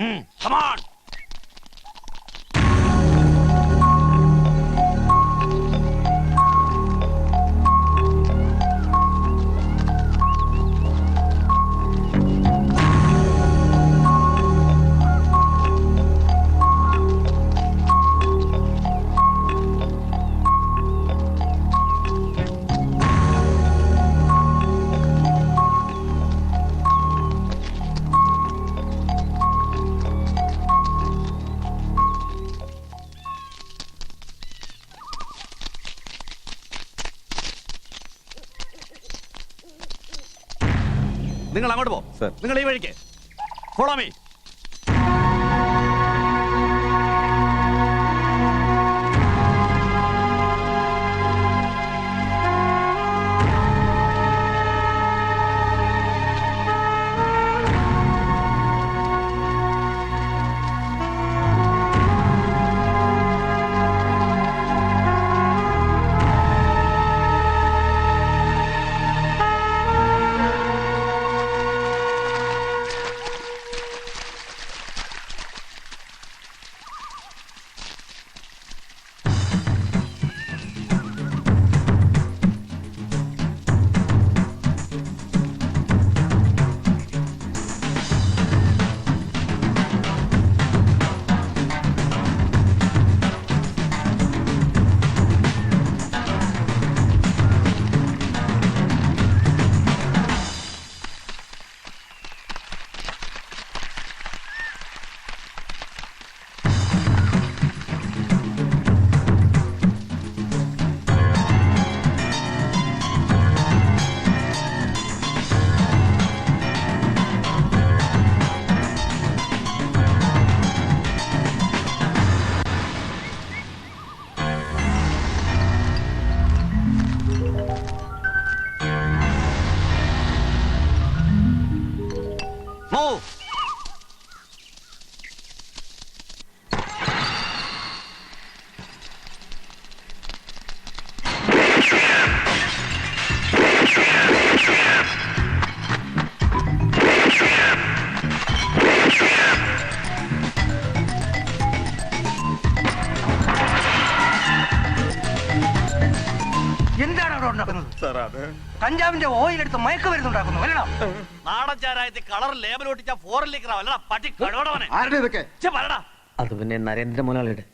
Come on. നിങ്ങൾ അങ്ങോട്ട് പോ. നിങ്ങൾ ഈ വഴിക്ക് ഫോളോ മീ. കഞ്ചാവിന്റെ ഓയിൽ എടുത്ത് മയക്കുമരുന്നുണ്ടാക്കുന്നു അല്ലടാ. നാടൻ ചാരായത്തിൽ കളർ ലേബൽ ഒട്ടിച്ച ഫോറിൻ ലിക്കറ അല്ലടാ പട്ടി കടവടവനെ. ആരുടെ ഇതൊക്കെ? പറടാ. അത് പിന്നെ നരേന്ദ്ര മുതലാളിയുടെ.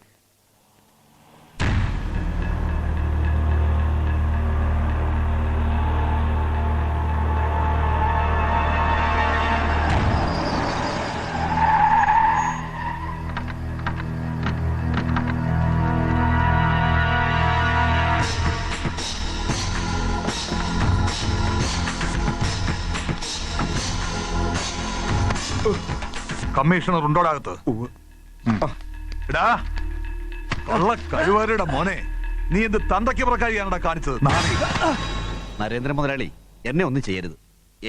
കമ്മീഷണർ ഉണ്ടോടാകത്ത്? കഴിവാരുടെ മോനെ, നീ എന്ത് തന്തയ്ക്ക് പ്രകാരിയാണടാ കാണിച്ചത്? നരേന്ദ്ര മുതലാളി, എന്നെ ഒന്നും ചെയ്യരുത്.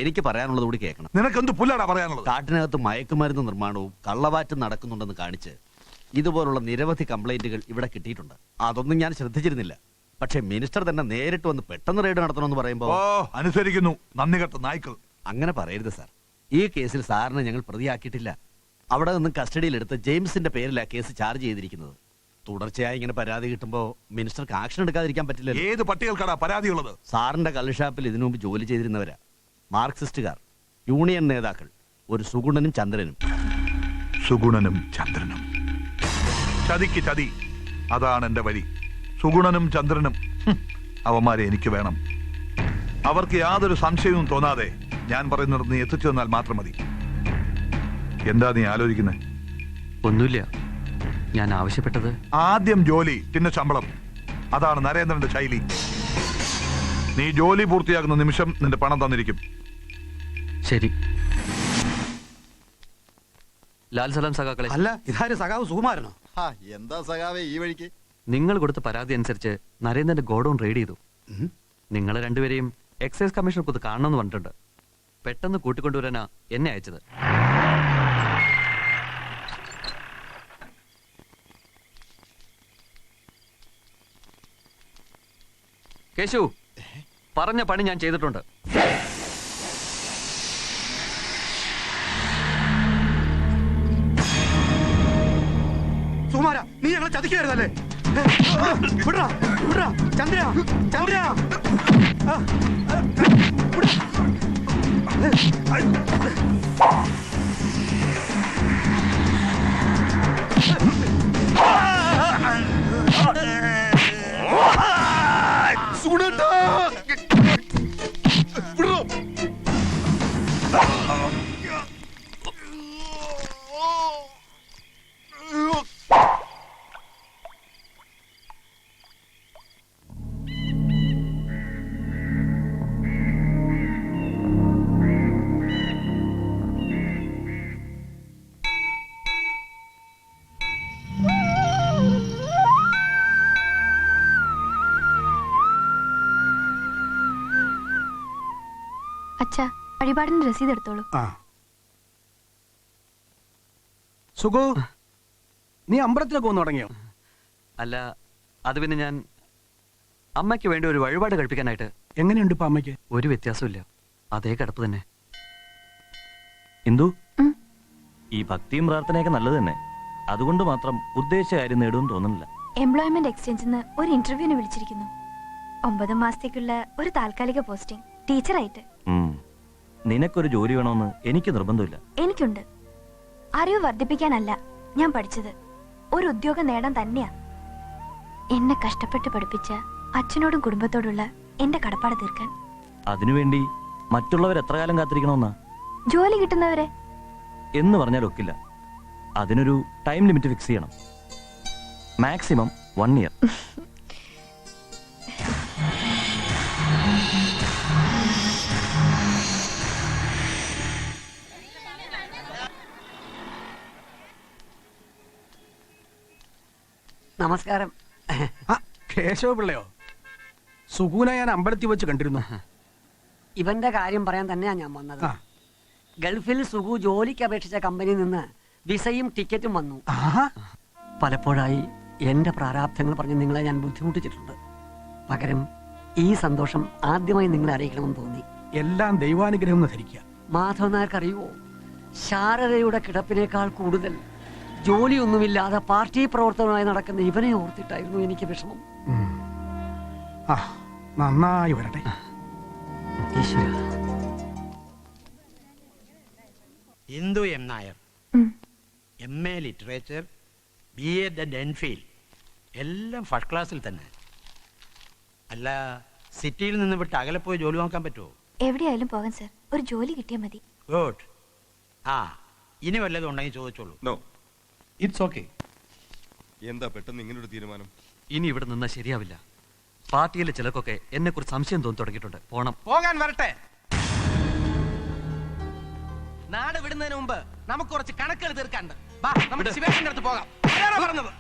എനിക്ക് പറയാനുള്ളത് കൂടി കേൾക്കണം. നിനക്കെന്ത് പുല്ലാടാ പറയാനുള്ളത്? കാട്ടിനകത്ത് മയക്കുമരുന്ന് നിർമ്മാണവും കള്ളവാറ്റും നടക്കുന്നുണ്ടെന്ന് കാണിച്ച് ഇതുപോലുള്ള നിരവധി കംപ്ലൈന്റുകൾ ഇവിടെ കിട്ടിയിട്ടുണ്ട്. അതൊന്നും ഞാൻ ശ്രദ്ധിച്ചിരുന്നില്ല. പക്ഷെ മിനിസ്റ്റർ തന്നെ നേരിട്ട് വന്ന് പെട്ടെന്ന് റെയ്ഡ് നടത്തണമെന്ന് പറയുമ്പോ അനുസരിക്കുന്നു. നന്ദി കെട്ട നായ്ക്കൾ. അങ്ങനെ പറയരുത് സാർ. ഈ കേസിൽ സാറിനെ ഞങ്ങൾ പ്രതിയാക്കിയിട്ടില്ല. അവിടെ നിന്ന് കസ്റ്റഡിയിലെടുത്ത് ജെയിംസിന്റെ പേരിലാ കേസ് ചാർജ് ചെയ്തിരിക്കുന്നത്. തുടർച്ചയായി ഇങ്ങനെ പരാതി കിട്ടുമ്പോൾ മിനിസ്റ്റർക്ക് ആക്ഷൻ എടുക്കാതിരിക്കാൻ പറ്റില്ല. ഏത് പട്ടികൾക്കാടാ പരാതിയുള്ളത്? സാറിന്റെ കള്ളുഷാപ്പിൽ ഇതിനു മുമ്പ് ജോലി ചെയ്തിരുന്നവരാ. മാർക്സിസ്റ്റുകാർ, യൂണിയൻ നേതാക്കൾ, ഒരു സുഗുണനും ചന്ദ്രനും. സുഗുണനും ചന്ദ്രനും, ചതിക്ക് ചതി. അതാണ് എന്റെ വഴി. സുഗുണനും ചന്ദ്രനും അവന്മാരെ എനിക്ക് വേണം. അവർക്ക് യാതൊരു സംശയവും തോന്നാതെ ഞാൻ പറയുന്നത് നീ എത്തിച്ചു തന്നാൽ മാത്രം മതി. എന്താ നീ ആലോചിക്കുന്നത്? ഒന്നുമില്ല. ഞാൻ ആവശ്യപ്പെട്ടത് ആദ്യം ജോലി, പിന്നെ ശമ്പളം. അതാണ് നരേന്ദ്രന്റെ ശൈലി. നീ ജോലി പൂർത്തിയാക്കുന്ന നിമിഷം നിന്റെ പണം തന്നിരിക്കും. ശരി. ലാൽ സലാം സഖാക്കളെ. അല്ല, ഇതാര് സഖാവ് സുകുമാരനോ? എന്താ സഖാവേ ഈ വഴിക്ക്? നിങ്ങൾ കൊടുത്ത പരാതി അനുസരിച്ച് നരേന്ദ്രന്റെ ഗോഡൌൺ റെയ്ഡ് ചെയ്തു. നിങ്ങൾ രണ്ടുപേരെയും എക്സൈസ് കമ്മീഷണർക്ക് ഒന്ന് കാണണമെന്ന് പറഞ്ഞിട്ടുണ്ട്. പെട്ടെന്ന് കൂട്ടിക്കൊണ്ടുവരാനാ എന്നെ അയച്ചത്. കേശു, പറഞ്ഞ പണി ഞാൻ ചെയ്തിട്ടുണ്ട്. നമ്മളെ ചതിക്കുവായിരുന്നല്ലേ? വിടറാ, വിടറാ, ചന്ദ്ര, ചന്ദ്ര. ആ, വിട്. സുഗുണേട്ടാ! വിടറോ? അച്ഛാ, വഴിപാടിന്റെ രസീത് എടുത്തോളൂ. ആ. സുഗു, നീ അമ്പലത്തിലൊക്കെ വന്നു തുടങ്ങിയോ? അല്ല, അത് പിന്നെ ഞാൻ അമ്മയ്ക്ക് വേണ്ടി ഒരു വഴിപാട് കഴിപ്പിക്കാനായിട്ട്. എങ്ങനെയുണ്ട് ഇപ്പൊ അമ്മയ്ക്ക്? ഒരു വ്യത്യാസമില്ല, അതേ കിടപ്പ് തന്നെ. ഇന്ദു, ഉം. ഈ ഭക്തിയും പ്രാർത്ഥനയൊക്കെ നല്ലത് തന്നെ. അതുകൊണ്ട് മാത്രം ഉദ്ദേശിച്ച കാര്യം നേടുമെന്ന് തോന്നുന്നില്ല. എംപ്ലോയ്മെന്റ് എക്സ്ചേഞ്ചിന്ന് ഒരു ഇന്റർവ്യൂവിന് വിളിച്ചിരിക്കുന്നു. 9 മാസത്തേക്കുള്ള ഒരു താൽക്കാലിക പോസ്റ്റിംഗ്, ടീച്ചറായിട്ട്. നിനക്കൊരു ജോലി വേണമെന്ന് എനിക്ക് നിർബന്ധമില്ല. എനിക്കുണ്ട്. അറിവ് വർദ്ധിപ്പിക്കാനല്ല ഞാൻ പഠിച്ചത്, ഒരു ഉദ്യോഗം നേടാൻ തന്നെയാ. എന്നെ കഷ്ടപ്പെട്ട് പഠിപ്പിച്ച അച്ഛനോടും കുടുംബത്തോടുള്ള എന്റെ കടപ്പാട് തീർക്കാൻ. അതിനുവേണ്ടി മറ്റുള്ളവർ എത്ര കാലം കാത്തിരിക്കണമെന്നാ? ജോലി കിട്ടുന്നവരെ. എന്ന് പറഞ്ഞാൽ ഒക്കില്ല. അതിനൊരു ടൈം ലിമിറ്റ് ഫിക്സ് ചെയ്യണം. Maximum 1 year. നമസ്കാരം. കേശവ പിള്ളയോ? സുഗുനെ ഞാൻ അമ്പലത്തിൽ വെച്ച് കണ്ടിരുന്നു. ഇവന്റെ കാര്യം പറയാൻ തന്നെയാ ഞാൻ വന്നത്. ആ. ഗൾഫിൽ സുഗു ജോലിക്ക് അപേക്ഷിച്ച കമ്പനിയിൽ നിന്ന് വിസയും ടിക്കറ്റും വന്നു. ആഹാ. പലപ്പോഴായി എന്റെ പ്രാരാബ്ധങ്ങൾ പറഞ്ഞ് നിങ്ങളെ ഞാൻ ബുദ്ധിമുട്ടിച്ചിട്ടുണ്ട്. പകരം ഈ സന്തോഷം ആദ്യമായി നിങ്ങളെ അറിയിക്കണമെന്ന് തോന്നി. എല്ലാം ദൈവാനുഗ്രഹം എന്ന് ധരിക്കുക. മാധവൻ നായർക്ക് അറിയുവോ, ശാരദയുടെ കിടപ്പിനേക്കാൾ കൂടുതൽ ജോലിയൊന്നുമില്ലാതെ പാർട്ടി പ്രവർത്തനമായി നടക്കുന്ന ഇവനെ ഓർത്തിട്ടായിരുന്നു എനിക്ക് വിഷമം. ആ, നന്നായി വരട്ടെ. ഈശ്വര. ഇന്ദു എം നായർ, ഉം. MA ലിറ്ററേച്ചർ, BA ഡെൻഫീൽ, എല്ലാം ഫസ്റ്റ് ക്ലാസ്സിൽ തന്നെ. അല്ല, സിറ്റിയിൽ നിന്ന് വിട്ട് അകലെ പോയി ജോലി നോക്കാൻ പറ്റുമോ? എവിടെയായാലും പോകാൻ സർ, ഒരു ജോലി കിട്ടിയാൽ മതി. ഗുഡ്. ആ, ഇനി വല്ലതും ഉണ്ടെങ്കിൽ ചോദിച്ചോളൂ. No, it's okay. എന്താ പെട്ടെന്ന് ഇങ്ങനൊരു തീരുമാനം? ഇനി ഇവിടെ നിന്നാൽ ശരിയാവില്ല. പാർട്ടിയിലെ ചിലർക്കൊക്കെ എന്നെ കുറിച്ച് സംശയം തോന്നി തുടങ്ങിയിട്ടുണ്ട്. പോണം. പോകാൻ വരട്ടെ. നാട് വിടുന്നതിന് മുമ്പ് നമുക്ക് കുറച്ച് കണക്കുകൾ തീർക്കാണ്ട്. വാ, നമുക്ക് ശിവേഷിന്റെ അടുത്ത് പോകാം. ആരാണ് പറഞ്ഞത്?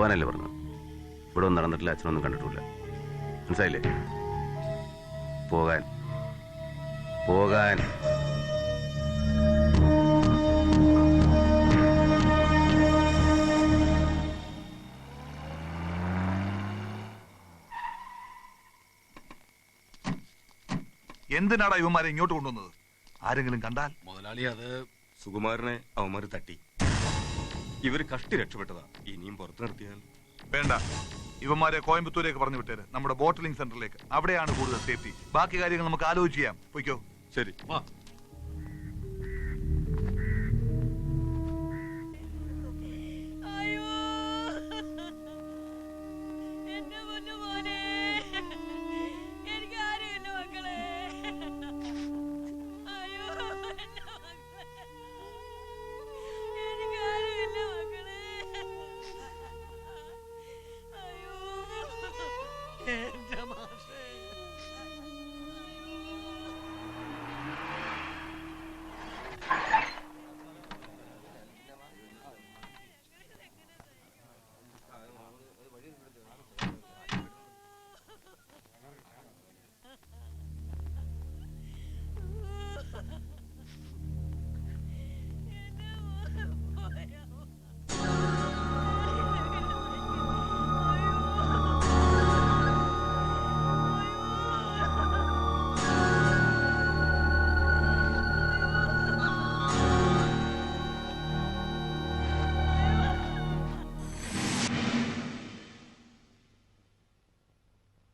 പോകാനല്ലേ പറഞ്ഞു. ഇവിടെ ഒന്നും നടന്നിട്ടില്ല, അച്ഛനൊന്നും കണ്ടിട്ടില്ല. മനസ്സിലായില്ലേ? പോകാൻ പോകാൻ. എന്തിനാടാ ഇവന്മാരെ ഇങ്ങോട്ട് കൊണ്ടുവന്നത്? ആരെങ്കിലും കണ്ടാൽ? മുതലാളി, അത് സുകുമാരനെ അവന്മാര് തട്ടി. ഇവര് കഷ്ടി രക്ഷപ്പെട്ടതാ. ഇനിയും പുറത്തു നിർത്തിയാൽ. വേണ്ട, ഇവന്മാരെ കോയമ്പത്തൂരേക്ക് പറഞ്ഞു വിട്ടേര്, നമ്മുടെ ബോട്ടിലിംഗ് സെന്ററിലേക്ക്. അവിടെയാണ് കൂടുതൽ സേഫ്റ്റി. ബാക്കി കാര്യങ്ങൾ നമുക്ക് ആലോചിച്ച് ചെയ്യാം. പൊയ്ക്കോ. ശരി.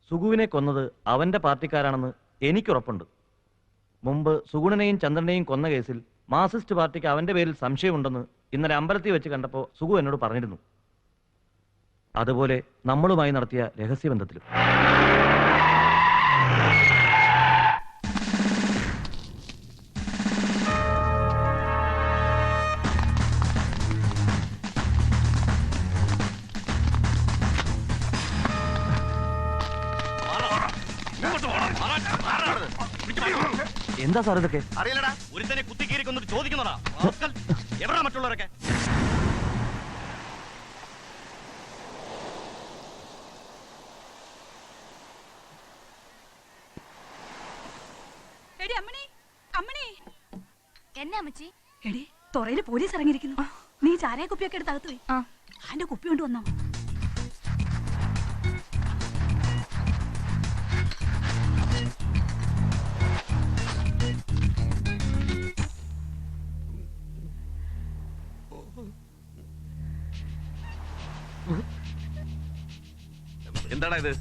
സുഗുവിനെ കൊന്നത് അവന്റെ പാർട്ടിക്കാരാണെന്ന് എനിക്കുറപ്പുണ്ട്. മുമ്പ് സുഗുണനെയും ചന്ദ്രനെയും കൊന്ന കേസിൽ മാർക്സിസ്റ്റ് പാർട്ടിക്ക് അവന്റെ പേരിൽ സംശയമുണ്ടെന്ന് ഇന്നലെ അമ്പലത്തിൽ വെച്ച് കണ്ടപ്പോൾ സുഗു എന്നോട് പറഞ്ഞിരുന്നു. അതുപോലെ നമ്മളുമായി നടത്തിയ രഹസ്യബന്ധത്തിലും. എന്താ സാർ ഇതൊക്കെ? അറിയില്ലടാ, ഒരുത്തനെ കുത്തിക്കീരി കൊന്നിട്ട് ചോദിക്കുന്നതാ. എവിടാ മറ്റുള്ളവരൊക്കെ? എന്നാ അമ്മച്ചി? എടി, തുറയില് പോലീസ് ഇറങ്ങിയിരിക്കുന്നു. നീ ചാരായ കുപ്പിയൊക്കെ എടുത്ത് അകത്ത് പോയി അതിന്റെ കുപ്പി കൊണ്ടുവന്നോ? എന്താടാ ഇത്?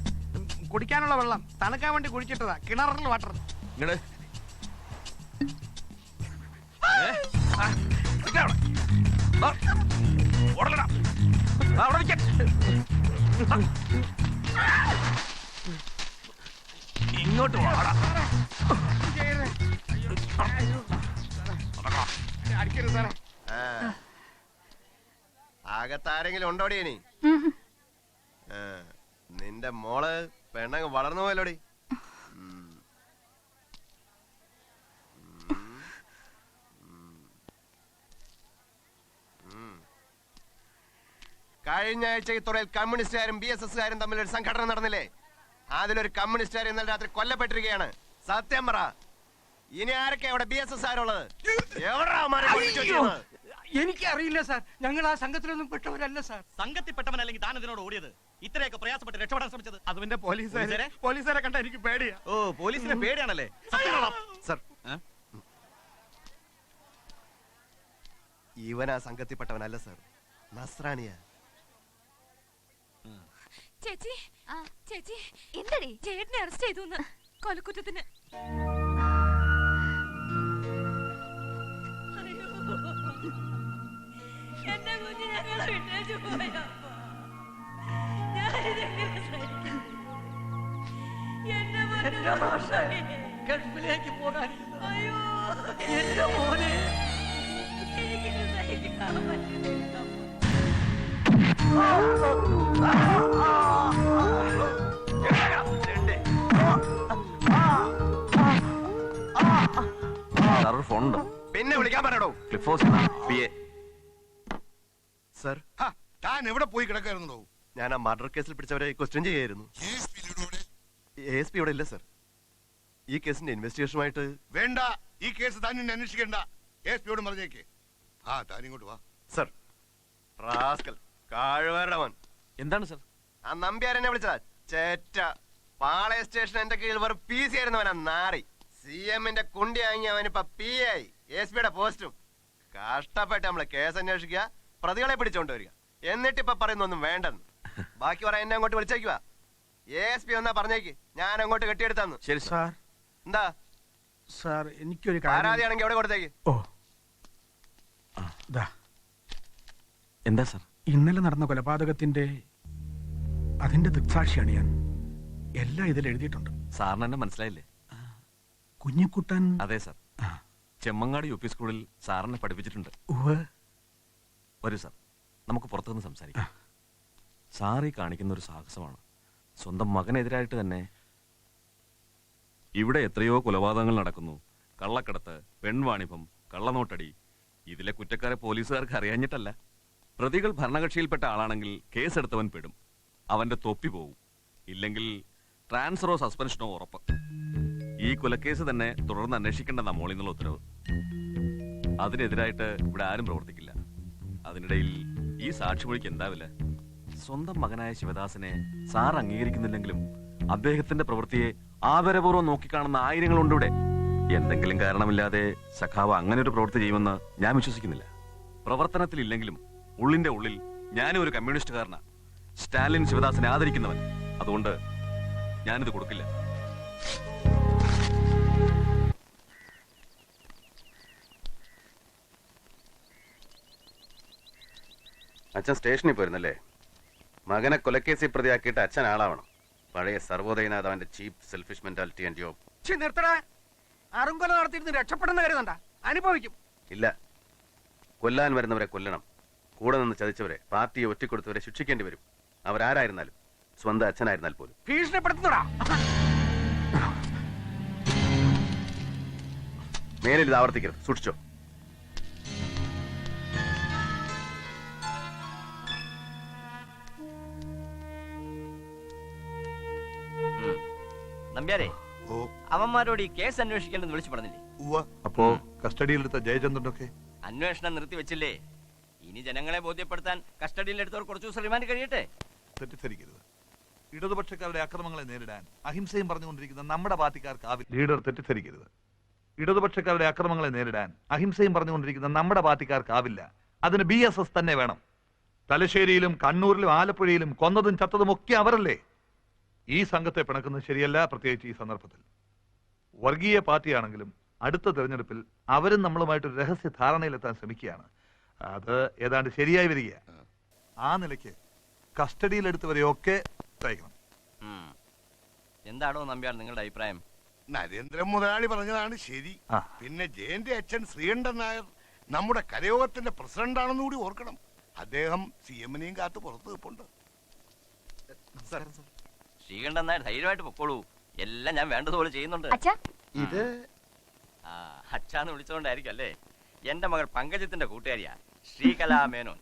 കുടിക്കാനുള്ള വെള്ളം തണുക്കാൻ വേണ്ടി കുഴിച്ചിട്ടതാ. കിണറിൽ വാട്ടർ. ഇങ്ങട് ഇങ്ങോട്ട് വാടാ. അടിക്കരുത് സാറേ. അകത്താരെങ്കിലും ഉണ്ടോടി? ഇനി നിന്റെ മോള് പെണ്ണങ്ങ് വളർന്നു പോയല്ലോടി. കഴിഞ്ഞ ആഴ്ച ഈ തുറയിൽ കമ്മ്യൂണിസ്റ്റുകാരും BSSകാരും തമ്മിൽ ഒരു സംഘടന നടന്നില്ലേ? അതിലൊരു കമ്മ്യൂണിസ്റ്റുകാർ ഇന്നലെ രാത്രി കൊല്ലപ്പെട്ടിരിക്കുകയാണ്. സത്യം പറ, ഇനി ആരൊക്കെ അവിടെ BSSകാരുള്ളത്? എനിക്കറിയില്ല സാർ. ഞങ്ങൾ ആ സംഘത്തിലൊന്നും പെട്ടവരല്ല സാർ. സംഘത്തിൽപ്പെട്ടവനല്ലെങ്കിൽ താൻ ഇതിനോട് ഓടിയത്? ഇത്രയൊക്കെ പ്രയാസപ്പെട്ട് രക്ഷപ്പെടാൻ ശ്രമിച്ചത്? അത് പിന്നെ പോലീസുകാരെ കണ്ട എനിക്ക് പേടിയാ. ഓ, പോലീസിനെ പേടിയാണല്ലേ? സർ, ഇവൻ ആ സംഘത്തിൽപ്പെട്ടവനല്ല സർ, നസ്രാണിയാ. ചേച്ചി, ചേച്ചി, എന്തടി? ചേട്ടനെ അറസ്റ്റ് ചെയ്തു കൊലക്കുറ്റത്തിന്. എന്റെ കുഞ്ഞ് ഞങ്ങളെ വിട്ടേച്ചു പോയപ്പോ ഗൾഫിലേക്ക് പോകാൻ. അയ്യോ, എന്റെ മോനെ എനിക്കിത് സഹിക്കാൻ പറ്റുന്നില്ല. ഫോണുണ്ടോ? പിന്നെ വിളിക്കാൻ പറയടോ. Cliff house PA. സർ, താൻ എവിടെ പോയി കിടക്കായിരുന്നോ? ഞാൻ ആ മർഡർ കേസിൽ പിടിച്ചവരെ ക്വസ്റ്റ്യൻ ചെയ്യായിരുന്നു. ASP ഇവിടെ ഇല്ല സർ. ഈ കേസിന്റെ ഇൻവെസ്റ്റിഗേഷനുമായിട്ട്. വേണ്ട, ഈ കേസ് താൻ ഇനി അന്വേഷിക്കണ്ട. ASP-യോട് പറഞ്ഞേക്ക്. താൻ ഇങ്ങോട്ട് വാ. സർ, റാസ്കൽ കാഴുവരുടെ മോൻ. എന്താണ് സർ? ആ നമ്പ്യാരെന്നെ വിളിച്ചതാ ചേറ്റ. പാളയ സ്റ്റേഷൻ എന്റെ കീഴിൽ വെറും PC ആയിരുന്നവനാ നാറി. CM-ന്റെ കുണ്ടി വാങ്ങി അവനിപ്പ PI. ASP-യുടെ പോസ്റ്റും. കഷ്ടപ്പെട്ട് നമ്മള് കേസ് അന്വേഷിക്കുക, പ്രതികളെ പിടിച്ചോണ്ട് വരിക. എന്നിട്ടിപ്പ പറയുന്നൊന്നും വേണ്ടെന്ന്. ബാക്കി പറയാൻ എന്നെ അങ്ങോട്ട് വിളിച്ചേക്കുക. ASP ഒന്നാ പറഞ്ഞേക്ക്, ഞാൻ അങ്ങോട്ട് കെട്ടിയെടുത്താന്ന്. ശരി സാർ. എന്താ സാർ, എനിക്കൊരു പരാതിയാണെങ്കിൽ എവിടെ കൊടുത്തേക്ക്. ഓ, ദാ. എന്താ സർ? ഇന്നലെ നടന്ന കൊലപാതകത്തിന്റെ അതിന്റെ ദൃക്സാക്ഷിയാണ് ഞാൻ. എല്ലാം ഇതിൽ എഴുതിയിട്ടുണ്ട്. സാറിന് എന്നെ മനസ്സിലായില്ലേ? കുഞ്ഞിക്കുട്ടൻ. അതെ സർ. ചെമ്മങ്ങാട് UP സ്കൂളിൽ സാറിനെ പഠിപ്പിച്ചിട്ടുണ്ട്. വരൂ സാർ, നമുക്ക് പുറത്തുനിന്ന് സംസാരിക്കാം. സാർ ഈ കാണിക്കുന്ന ഒരു സാഹസമാണ്. സ്വന്തം മകനെതിരായിട്ട് തന്നെ. ഇവിടെ എത്രയോ കൊലപാതകങ്ങൾ നടക്കുന്നു. കള്ളക്കടത്ത്, പെൺവാണിഭം, കള്ളനോട്ടടി. ഇതിലെ കുറ്റക്കാരെ പോലീസുകാർക്ക് അറിയാഞ്ഞിട്ടല്ല. പ്രതികൾ ഭരണകക്ഷിയിൽപ്പെട്ട ആളാണെങ്കിൽ കേസെടുത്തവൻ പെടും. അവന്റെ തൊപ്പി പോവും. ഇല്ലെങ്കിൽ ട്രാൻസ്ഫറോ സസ്പെൻഷനോ ഉറപ്പ്. ഈ കൊലക്കേസ് തന്നെ തുടർന്ന് അന്വേഷിക്കേണ്ട മോളിൽ നിന്നുള്ള ഉത്തരവ്. അതിനെതിരായിട്ട് ഇവിടെ ആരും പ്രവർത്തിക്കില്ല. അതിനിടയിൽ ഈ സാക്ഷിമൊഴിക്ക് എന്താവില്ല? സ്വന്തം മകനായ ശിവദാസനെ സാർ അംഗീകരിക്കുന്നില്ലെങ്കിലും അദ്ദേഹത്തിന്റെ പ്രവൃത്തിയെ ആദരപൂർവ്വം നോക്കിക്കാണുന്ന ആയിരങ്ങളുണ്ട് ഇവിടെ. എന്തെങ്കിലും കാരണമില്ലാതെ സഖാവ് അങ്ങനെ ഒരു പ്രവൃത്തി ചെയ്യുമെന്ന് ഞാൻ വിശ്വസിക്കുന്നില്ല. പ്രവർത്തനത്തിലില്ലെങ്കിലും ഉള്ളിന്റെ ഉള്ളിൽ ഞാനും ഒരു കമ്മ്യൂണിസ്റ്റുകാരനാ. സ്റ്റാലിൻ ശിവദാസനെ ആദരിക്കുന്നവൻ. അതുകൊണ്ട് ഞാനിത് കൊടുക്കില്ല. അച്ഛൻ സ്റ്റേഷനിൽ പോയിരുന്നല്ലേ? മകനെ കൊലക്കേസിൽ പ്രതിയാക്കിയിട്ട് അച്ഛൻ ആളാവണം. പഴയ സർവോദയനാഥ് അവന്റെ ചീപ്പ് സെൽഫിഷ് മെന്റാലിറ്റി ആൻഡ് ജോബ്. നിർത്തടാ. അറുങ്കൊല നടത്തിയിരുന്ന് രക്ഷപ്പെടുന്ന കരുതണ്ട, അനുഭവിക്കും. ഇല്ല, കൊല്ലാൻ വരുന്നവരെ കൊല്ലണം. കൂടെ നിന്ന് ചതിച്ചവരെ, പാർട്ടിയെ ഒറ്റിക്കൊടുത്തവരെ ശിക്ഷിക്കേണ്ടി വരും. അവരാരായിരുന്നാലും, സ്വന്തം അച്ഛനായിരുന്നാൽ പോലും. ഭീഷണിപ്പെടുത്തുന്നടാ. മേലിൽ ഇത് ആവർത്തിക്കരുത്, സൂക്ഷിച്ചോ. നമ്പ്യാരെ, അവന്മാരോട് ഈ കേസ് അന്വേഷിക്കേണ്ടെന്ന് വിളിച്ചു പറഞ്ഞില്ലേ? അപ്പോ കസ്റ്റഡിയിലെടുത്ത ജയചന്ദ്രനൊക്കെ അന്വേഷണം നിർത്തി വെച്ചില്ലേ? ഇനി ജനങ്ങളെ ബോധ്യപ്പെടുത്താൻ കസ്റ്റഡിയിലെടുത്തവർ കുറച്ചു ദിവസം റിമാൻഡ് കഴിയട്ടെ. തെറ്റിദ്ധരിക്കരുത്. ഇടതുപക്ഷക്കാരുടെ അക്രമങ്ങളെ നേരിടാൻ അഹിംസയും പറഞ്ഞുകൊണ്ടിരിക്കുന്ന നമ്മുടെ പാർട്ടിക്കാർക്കാവില്ല. ലീഡർ തെറ്റിദ്ധരിക്കരുത്. ഇടതുപക്ഷക്കാരുടെ അക്രമങ്ങളെ നേരിടാൻ അഹിംസയും പറഞ്ഞുകൊണ്ടിരിക്കുന്ന നമ്മുടെ പാർട്ടിക്കാർക്കാവില്ല. അതിന് BSS തന്നെ വേണം. തലശ്ശേരിയിലും കണ്ണൂരിലും ആലപ്പുഴയിലും കൊന്നതും ചത്തതും ഒക്കെ അവരല്ലേ. ഈ സംഘത്തെ പിണക്കുന്നത് ശരിയല്ല, പ്രത്യേകിച്ച് ഈ സന്ദർഭത്തിൽ. വർഗീയ പാർട്ടിയാണെങ്കിലും അടുത്ത തെരഞ്ഞെടുപ്പിൽ അവരും നമ്മളുമായിട്ടൊരു രഹസ്യ ധാരണയിലെത്താൻ ശ്രമിക്കുകയാണ്. അത് ഏതാണ്ട് ശരിയായി വരിക. ആ നിലയ്ക്ക് കസ്റ്റഡിയിലെടുത്തവരെയൊക്കെ തയ്ക്കണം. എന്താണോ നമ്പ്യാർ നിങ്ങളുടെ അഭിപ്രായം? നരേന്ദ്രൻ മുതലാളി പറഞ്ഞതാണ് ശരി. പിന്നെ ജയന്റെ അച്ഛൻ ശ്രീകണ്ഠൻ നായർ നമ്മുടെ കരയോഗത്തിന്റെ പ്രസിഡന്റാണെന്ന് കൂടി ഓർക്കണം. അദ്ദേഹം CM-നെയും കാത്ത് പുറത്തു നിൽപ്പുണ്ട്. ശ്രീകണ്ഠൻ നായർ ധൈര്യമായിട്ട് പൊക്കോളൂ. എല്ലാം ഞാൻ വേണ്ടതുപോലെ ചെയ്യുന്നുണ്ട്. ഇത് അച്ഛാന്ന് വിളിച്ചോണ്ടായിരിക്കും അല്ലേ? എന്റെ മകൾ പങ്കജത്തിന്റെ കൂട്ടുകാരിയാ, ശ്രീകലാ മേനോൻ.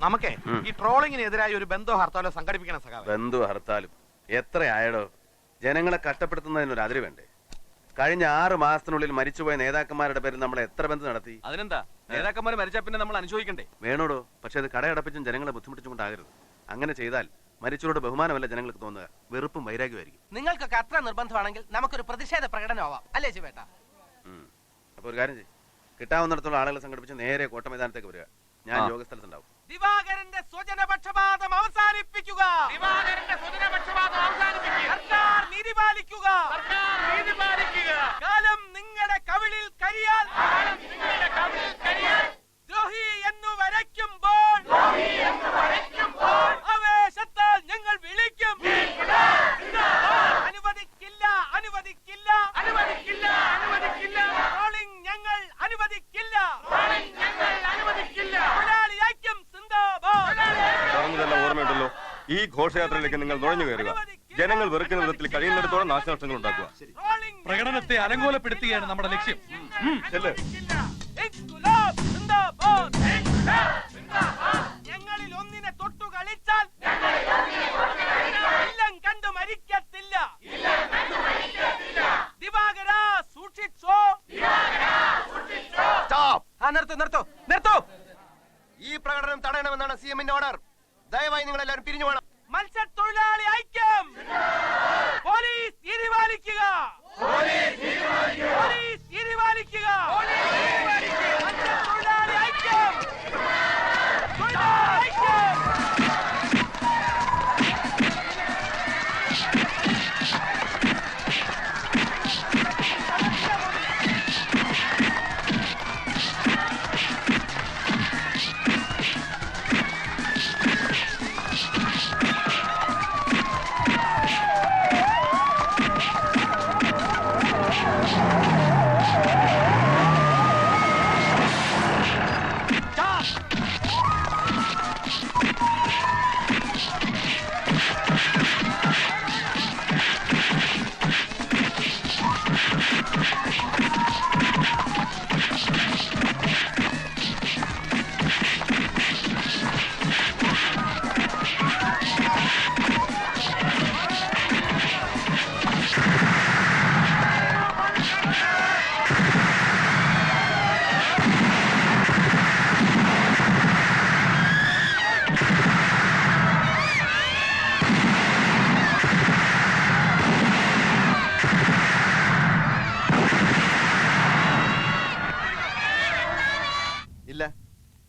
നമുക്കേ ഈ ട്രോളിങ്ങിനെതിരായി ഒരു ബന്ധോ ഹർത്താലോ സംഘടിപ്പിക്കണം സഖാവേ. ബന്ധു ഹർത്താലും എത്രയായടോ? ജനങ്ങളെ കഷ്ടപ്പെടുത്തുന്നതിനൊരു അതിര് വേണ്ടേ? കഴിഞ്ഞ 6 മാസത്തിനുള്ളിൽ മരിച്ചുപോയ നേതാക്കന്മാരുടെ പേരിൽ നമ്മൾ എത്ര ബന്ധം നടത്തി? അതിനെന്താ, നേതാക്കന്മാർ മരിച്ചാൽ പിന്നെ നമ്മൾ അനുശോചിക്കണ്ടേ? വേണോടോ, പക്ഷെ അത് കടയടപ്പിച്ചും ജനങ്ങളെ ബുദ്ധിമുട്ടിച്ചുകൊണ്ടാകരുത്. അങ്ങനെ ചെയ്താൽ മരിച്ചവരോട് ബഹുമാനമല്ല ജനങ്ങൾക്ക് തോന്നുക, വെറുപ്പും വൈരാഗ്യമായിരിക്കും. നിങ്ങൾക്കൊക്കെ അത്ര നിർബന്ധമാണെങ്കിൽ നമുക്കൊരു പ്രതിഷേധ പ്രകടനമാവാം അല്ലേ ശിവേട്ടാ? അപ്പൊ ഒരു കാര്യം ചെയ്യും, കിട്ടാവുന്നിടത്തോളം ആളുകളെ സംഘടിപ്പിച്ച് നേരെ കോട്ട മൈതാനത്തേക്ക് വരിക. ഞാൻ യോഗസ്ഥലത്തുണ്ടാവും. ദിവാകരന്റെ സ്വജനപക്ഷപാതം അവസാനിപ്പിക്കുക. സർക്കാർ നീതി പാലിക്കുക. കാലം നിങ്ങളുടെ കവിളിൽ കരിയാൽ ദ്രോഹി എന്നു വരയ്ക്കുമ്പോൾ ആവേശത്താൽ ഞങ്ങൾ വിളിക്കും. അനുവദിക്കില്ല, അനുവദിക്കില്ല, അനുവദിക്കില്ല, അനുവദിക്കില്ല. ട്രോളിംഗ് ഞങ്ങൾ അനുവദിക്കില്ല. തൊഴിലാളി ഐക്യം സിന്ദാബാദ്. പറഞ്ഞതെല്ലാം ഓർമ്മയുണ്ടല്ലോ. ഈ ഘോഷയാത്രയിലേക്ക് നിങ്ങൾ നുഴഞ്ഞു കയറുക. ജനങ്ങൾ വെറുക്കുന്ന വിധത്തിൽ കഴിയുന്നിടത്തോളം നാശനഷ്ടങ്ങൾ ഉണ്ടാക്കുക. പ്രകടനത്തെ അലങ്കോലപ്പെടുത്തുകയാണ് നമ്മുടെ ലക്ഷ്യം. ചെല്ല്. ഇൻകുലാബ് സിന്ദാബാദ്. ഞങ്ങളിൽ ഒന്നിനെ തൊട്ടു കളിച്ചാൽ ഇല്ലം കണ്ടു മരിക്കത്തില്ല. ദിവാകര സൂക്ഷിച്ചോ. നിർത്തൂ. ഈ പ്രകടനം തടയണമെന്നാണ് CM-ന്റെ ഓർഡർ. ദയവായി നിങ്ങൾ എല്ലാവരും പിരിഞ്ഞു വേണം. മത്സ്യത്തൊഴിലാളി ഐക്യം. പോലീസ് തീരുമാനിക്കുക. പോലീസ് തീരുമാനിക്കുക. മത്സ്യത്തൊഴിലാളി ഐക്യം. തൊഴിലാളി ഐക്യം. ഇല്ല,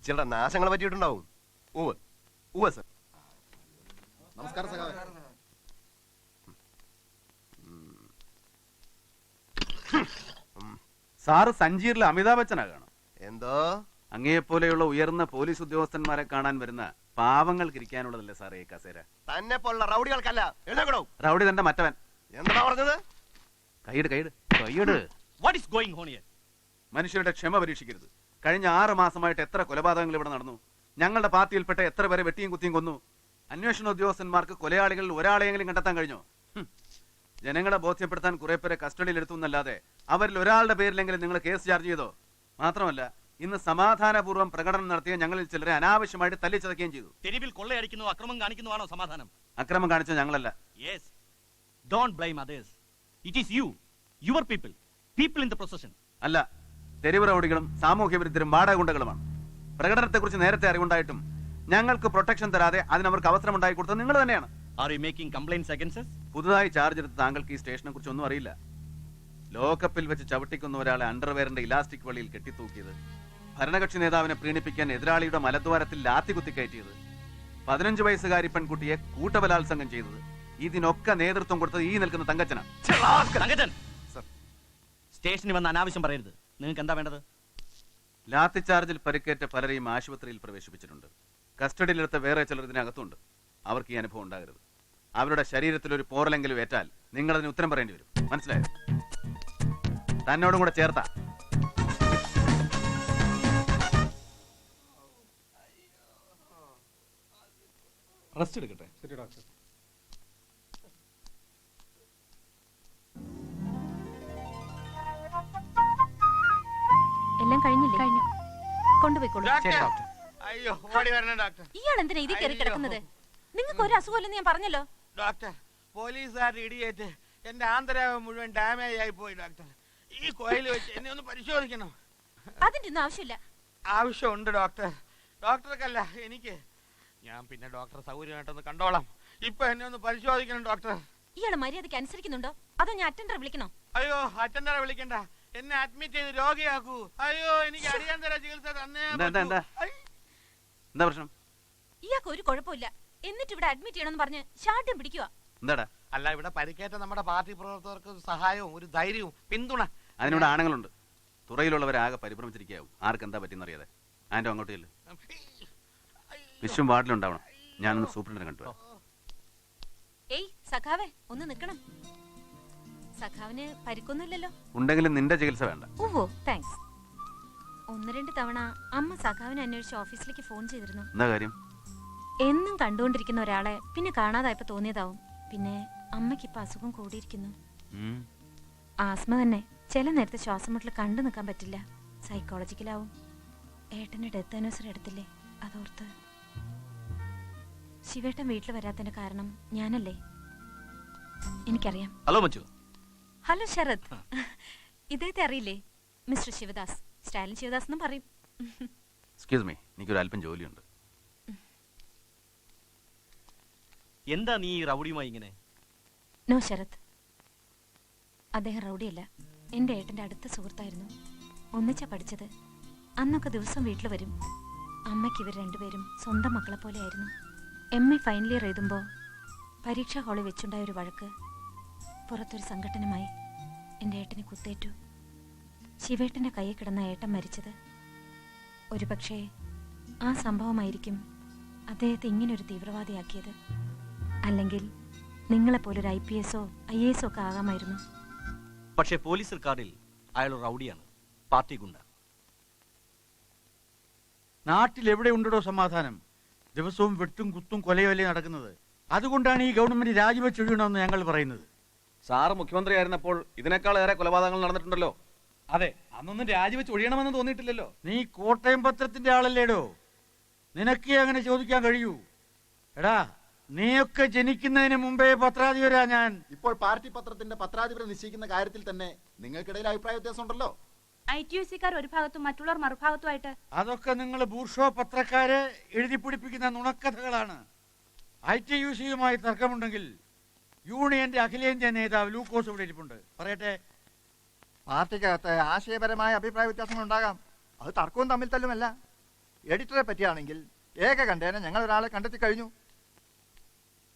ചില നാശങ്ങൾ പറ്റിയിട്ടുണ്ടാവും. ഉവ്വ് സർ. നമസ്കാരം സഖാവേ. സാറ് സഞ്ചീറിലെ അമിതാഭ് ബച്ചനാകണം. എന്തോ അങ്ങയെപ്പോലെയുള്ള ഉയർന്ന പോലീസ് ഉദ്യോഗസ്ഥന്മാരെ കാണാൻ വരുന്ന പാവങ്ങൾക്ക് ഇരിക്കാനുള്ളതല്ലേ സാറേ ഈ കസേര? തന്നെ പോലുള്ള റൗഡികൾക്കല്ല. എഴുന്നേക്കടോ. റൗഡി തന്റെ മറ്റവൻ. എന്താ പറഞ്ഞത്? കൈയ്യട്. What is going on here? മനുഷ്യരുടെ ക്ഷമ പരീക്ഷിക്കരുത്. കഴിഞ്ഞ 6 മാസമായിട്ട് എത്ര കൊലപാതകങ്ങൾ ഇവിടെ നടന്നു. ഞങ്ങളുടെ പാർട്ടിയിൽപ്പെട്ട എത്ര പേരെ വെട്ടിയും കുത്തിയും കൊന്നു. അന്വേഷണ ഉദ്യോഗസ്ഥന്മാർക്ക് കൊലയാളികളിൽ ഒരാളെയെങ്കിലും കണ്ടെത്താൻ കഴിഞ്ഞോ? ജനങ്ങളെ ബോധ്യപ്പെടുത്താൻ കുറെ പേരെ കസ്റ്റഡിയിൽ എടുത്തു എന്നല്ലാതെ അവരിൽ ഒരാളുടെ പേരിലെങ്കിലും നിങ്ങൾ കേസ് ചാർജ് ചെയ്തോ? മാത്രമല്ല, ഇന്ന് സമാധാനപൂർവ്വം പ്രകടനം നടത്തിയ ഞങ്ങളിൽ ചിലരെ അനാവശ്യമായിട്ട് തല്ലിച്ചതയ്ക്കുകയും ചെയ്തു. തെരുവിൽ കൊള്ളയടിക്കുന്നു, അക്രമം കാണിക്കുന്നുവാണോ സമാധാനം? അക്രമം കാണിച്ച ഞങ്ങളല്ല. Yes, don't blame others. It is you, your people, people in the procession. അല്ല, തെരുവ് റൗഡികളും സാമൂഹ്യ വിരുദ്ധരും വാടകഗുണ്ടകളുമാണ്. പ്രകടനത്തെക്കുറിച്ച് നേരത്തെ അറിവുണ്ടായിട്ടും ഞങ്ങൾക്ക് പ്രൊട്ടക്ഷൻ തരാതെ അതിനവർക്ക് അവസരം ഉണ്ടായി കൊടുത്തത് നിങ്ങൾ തന്നെയാണ്. Are you making complaints against us? പുതുതായി ചാർജ് എടുത്ത താങ്കൾക്ക് ഈ സ്റ്റേഷനെ കുറിച്ച് ഒന്നും അറിയില്ല. ലോക്കപ്പിൽ വെച്ച് ചവിട്ടിക്കുന്ന ഒരാളെ അണ്ടർവെയറിന്റെ ഇലാസ്റ്റിക് വളിയിൽ കെട്ടിത്തൂക്കിയത്, ഭരണകക്ഷി നേതാവിനെ പ്രീണിപ്പിക്കാൻ എതിരാളിയുടെ മലദ്വാരത്തിൽ ലാത്തി കുത്തിക്കയറ്റിയത്, 15 വയസ്സുകാരി പെൺകുട്ടിയെ കൂട്ടബലാത്സംഗം ചെയ്തത്, ഇതിനൊക്കെ നേതൃത്വം കൊടുത്തത് ഈ നിൽക്കുന്ന തങ്കച്ചനാണ്. സ്റ്റേഷനിൽ വന്ന് അനാവശ്യം പറയരുത്. നിങ്ങൾക്ക് എന്താ വേണ്ടത്? ലാത്തി ചാർജിൽ പരിക്കേറ്റ പലരെയും ആശുപത്രിയിൽ പ്രവേശിപ്പിച്ചിട്ടുണ്ട്. കസ്റ്റഡിയിലെടുത്ത വേറെ ചിലർ ഇതിനകത്തുണ്ട്. അവർക്ക് ഈ അനുഭവം ഉണ്ടാകരുത്. അവരുടെ ശരീരത്തിൽ ഒരു പോറലെങ്കിലും ഏറ്റാൽ നിങ്ങൾ അതിന് ഉത്തരം പറയേണ്ടി വരും. മനസ്സിലായോ? തന്നോടും കൂടെ ചേർത്താ. റെസ്റ്റ് എടുക്കട്ടെ. ശരി ഡോക്ടർ. എല്ലാം കഴിഞ്ഞില്ലേ? കഴിഞ്ഞു. കൊണ്ടുപോയിക്കോളൂ. അയ്യോ, ഓടി വരണം ഡോക്ടർ. ഇയാൾ എന്തിനാ ഇതിൽ കയറി കിടക്കുന്നത്? നിങ്ങൾക്ക് ഒരു അസുഖമില്ലെന്ന് ഞാൻ പറഞ്ഞല്ലോ. ഡോക്ടർ, പോലീസുകാരുടെ ഇടിയേറ്റ് എന്റെ ആന്തരാവം മുഴുവൻ ഡാമേജ് ആയി പോയി ഡോക്ടർ. ഈ കോയിൽ വെച്ച് എന്നെ ഒന്ന് പരിശോധിക്കണം. അതിന്റെ ഒന്നും ആവശ്യമില്ല. ആവശ്യമുണ്ട് ഡോക്ടർ. ഡോക്ടർക്കല്ല, എനിക്ക്. ഞാൻ പിന്നെ ഡോക്ടർ സൗകര്യമായിട്ടൊന്ന് കണ്ടോളാം. ഇപ്പൊ എന്നെ ഒന്ന് പരിശോധിക്കണം ഡോക്ടർ. ഇയാള് മര്യാദയ്ക്ക് അനുസരിക്കുന്നുണ്ടോ അതോ ഞാൻ അറ്റൻഡറെ വിളിക്കണോ? അയ്യോ, അറ്റൻഡറെ വിളിക്കണ്ട. എന്നെ അഡ്മിറ്റ് ചെയ്ത് രോഗിയാക്കൂ. അയ്യോ, എനിക്ക് അടിയന്തര ചികിത്സ തന്നെ. എന്താ പ്രശ്നം? ഇയാൾക്ക് ഒരു കുഴപ്പമില്ല. എന്നിട്ട് ഇവിടെ അഡ്മിറ്റ് ചെയ്യണമെന്ന് പറഞ്ഞ് ശാഠ്യം പിടിക്കുക. എന്താടാ? അല്ല, ഇവിടെ പരിക്കേറ്റ നമ്മുടെ പാർട്ടി പ്രവർത്തകർക്ക് സഹായവും ഒരു ധൈര്യവും പിന്തുണ. അതിനിവിടെ ആണുങ്ങളുണ്ട്. തുറയിലുള്ളവരാകെ പരിഭ്രമിച്ചിരിക്കാവും. ആർക്ക് എന്താ പറ്റിയെന്നറിയാതെ. ആൻറ്റോ അങ്ങോട്ട് ചെല്ല്. വിശ്വം വാർഡിലുണ്ടാവണം. ഞാനൊന്ന് സൂപ്രണ്ടിനെ കണ്ടു. ഏയ് സഖാവേ, ഒന്ന് നിക്കണം. സഖാവിന് പരിക്കൊന്നുമില്ലല്ലോ? ഉണ്ടെങ്കിലും നിന്റെ ചികിത്സ വേണ്ട. ഓഹോ, താങ്ക്സ്. 1-2 തവണ അമ്മ സഖാവിനെ അന്വേഷിച്ച് ഓഫീസിലേക്ക് ഫോൺ ചെയ്തിരുന്നു. എന്താ കാര്യം? എന്നും കണ്ടുകൊണ്ടിരിക്കുന്ന ഒരാളെ പിന്നെ കാണാതായപ്പോ തോന്നിയതാവും. പിന്നെ അമ്മയ്ക്ക് ഇപ്പൊ അസുഖം കൂടിയിരിക്കുന്നു. ആസ്മ തന്നെ. ചില നേരത്തെ ശ്വാസം മുട്ടൽ കണ്ടു നിൽക്കാൻ പറ്റില്ല. സൈക്കോളജിക്കലാവും. ഏട്ടന്റെ ഡെത്ത് ആനിവേഴ്സറി എടുത്തില്ലേ, അതോർത്ത്. ശിവേട്ടൻ വീട്ടിൽ വരാത്തതിന്റെ കാരണം ഞാനല്ലേ? എനിക്കറിയാം. ഹലോ മച്ചു. ഹലോ ശരത്. ഇദ്ദേഹത്തെ അറിയില്ലേ? മിസ്റ്റർ ശിവദാസ്. സ്റ്റാലിൻ ശിവദാസ് എന്നും പറയും. എക്സ്ക്യൂസ് മീ, എനിക്കൊരു അല്പം ജോലിയുണ്ട്. എന്താ നീ ഈ റൗഡിയുമായി ഇങ്ങനെ? നോ ശരത്, അദ്ദേഹം റൗഡിയല്ല. എൻ്റെ ഏട്ടൻ്റെ അടുത്ത സുഹൃത്തായിരുന്നു. ഒന്നിച്ചാ പഠിച്ചത്. അന്നൊക്കെ ദിവസം വീട്ടിൽ വരും. അമ്മയ്ക്ക് ഇവർ രണ്ടുപേരും സ്വന്തം മക്കളെ പോലെയായിരുന്നു. MA ഫൈനൽ ഇയർ എഴുതുമ്പോൾ പരീക്ഷാ ഹാളിൽ വെച്ചുണ്ടായ ഒരു വഴക്ക് പുറത്തൊരു സംഘടനമായി എൻ്റെ ഏട്ടനെ കുത്തേറ്റു. ശിവേട്ടൻ്റെ കയ്യിൽ കിടന്ന ഏട്ടൻ മരിച്ചത്. ഒരുപക്ഷേ ആ സംഭവമായിരിക്കും അദ്ദേഹത്തെ ഇങ്ങനൊരു തീവ്രവാദിയാക്കിയത്. അല്ലെങ്കിൽ നിങ്ങളെപ്പോലൊരു IPS ഓ IAS ഒക്കെ ആകാമായിരുന്നു. പക്ഷേ പോലീസ് റെക്കോർഡിൽ അയാൾ റൗഡിയാണ്, പാർട്ടി ഗുണ്ട. നാട്ടിൽ എവിടെ ഉണ്ടോ സമാധാനം? ദിവസവും വെട്ടും കുത്തും കൊലയൊല്ലേ നടക്കുന്നത്. അതുകൊണ്ടാണ് ഈ ഗവൺമെന്റ് രാജിവെച്ചൊഴിയണമെന്ന് ഞങ്ങൾ പറയുന്നത്. സാറ് മുഖ്യമന്ത്രി ആയിരുന്നപ്പോൾ ഇതിനേക്കാൾ ഏറെ കൊലപാതകങ്ങൾ നടന്നിട്ടുണ്ടല്ലോ. അതെ, അന്നൊന്നും രാജിവെച്ച് ഒഴിയണമെന്ന് തോന്നിയിട്ടില്ലല്ലോ. നീ കോട്ടയം പത്രത്തിന്റെ ആളല്ലേടോ, നിനക്കേ അങ്ങനെ ചോദിക്കാൻ കഴിയൂ. എടാ, നീയൊക്കെ ജനിക്കുന്നതിന് മുമ്പേ പത്രാധിപരാ ഞാൻ. ഇപ്പോൾ പാർട്ടി പത്രത്തിന്റെ പത്രാധിപരെ നിശ്ചയിക്കുന്ന കാര്യത്തിൽ തന്നെ നിങ്ങൾക്കിടയിൽ അഭിപ്രായ വ്യത്യാസം ഉണ്ടല്ലോ. ITUC-ക്കാർ ഒരു ഭാഗത്തും മറ്റുള്ളവർ മറുഭാഗത്തുമായിട്ട്. അതൊക്കെ നിങ്ങൾ ബൂർഷോ പത്രക്കാരെ എഴുതി പിടിപ്പിക്കുന്ന നുണക്കഥകളാണ്. ITUC-യുമായി തർക്കമുണ്ടെങ്കിൽ യൂണിയന്റെ അഖിലേന്ത്യാ നേതാവ് ലൂക്കോസ് ഇവിടെ ഇരിപ്പുണ്ട്, പറയട്ടെ. പാർട്ടിക്കകത്ത് ആശയപരമായ അഭിപ്രായ വ്യത്യാസങ്ങൾ ഉണ്ടാകാം. അത് തർക്കവും തമ്മിൽ തല്ലുമല്ല. എഡിറ്ററെ പറ്റിയാണെങ്കിൽ ഏകകണ്ഠേന ഞങ്ങൾ ഒരാളെ കണ്ടെത്തി കഴിഞ്ഞു.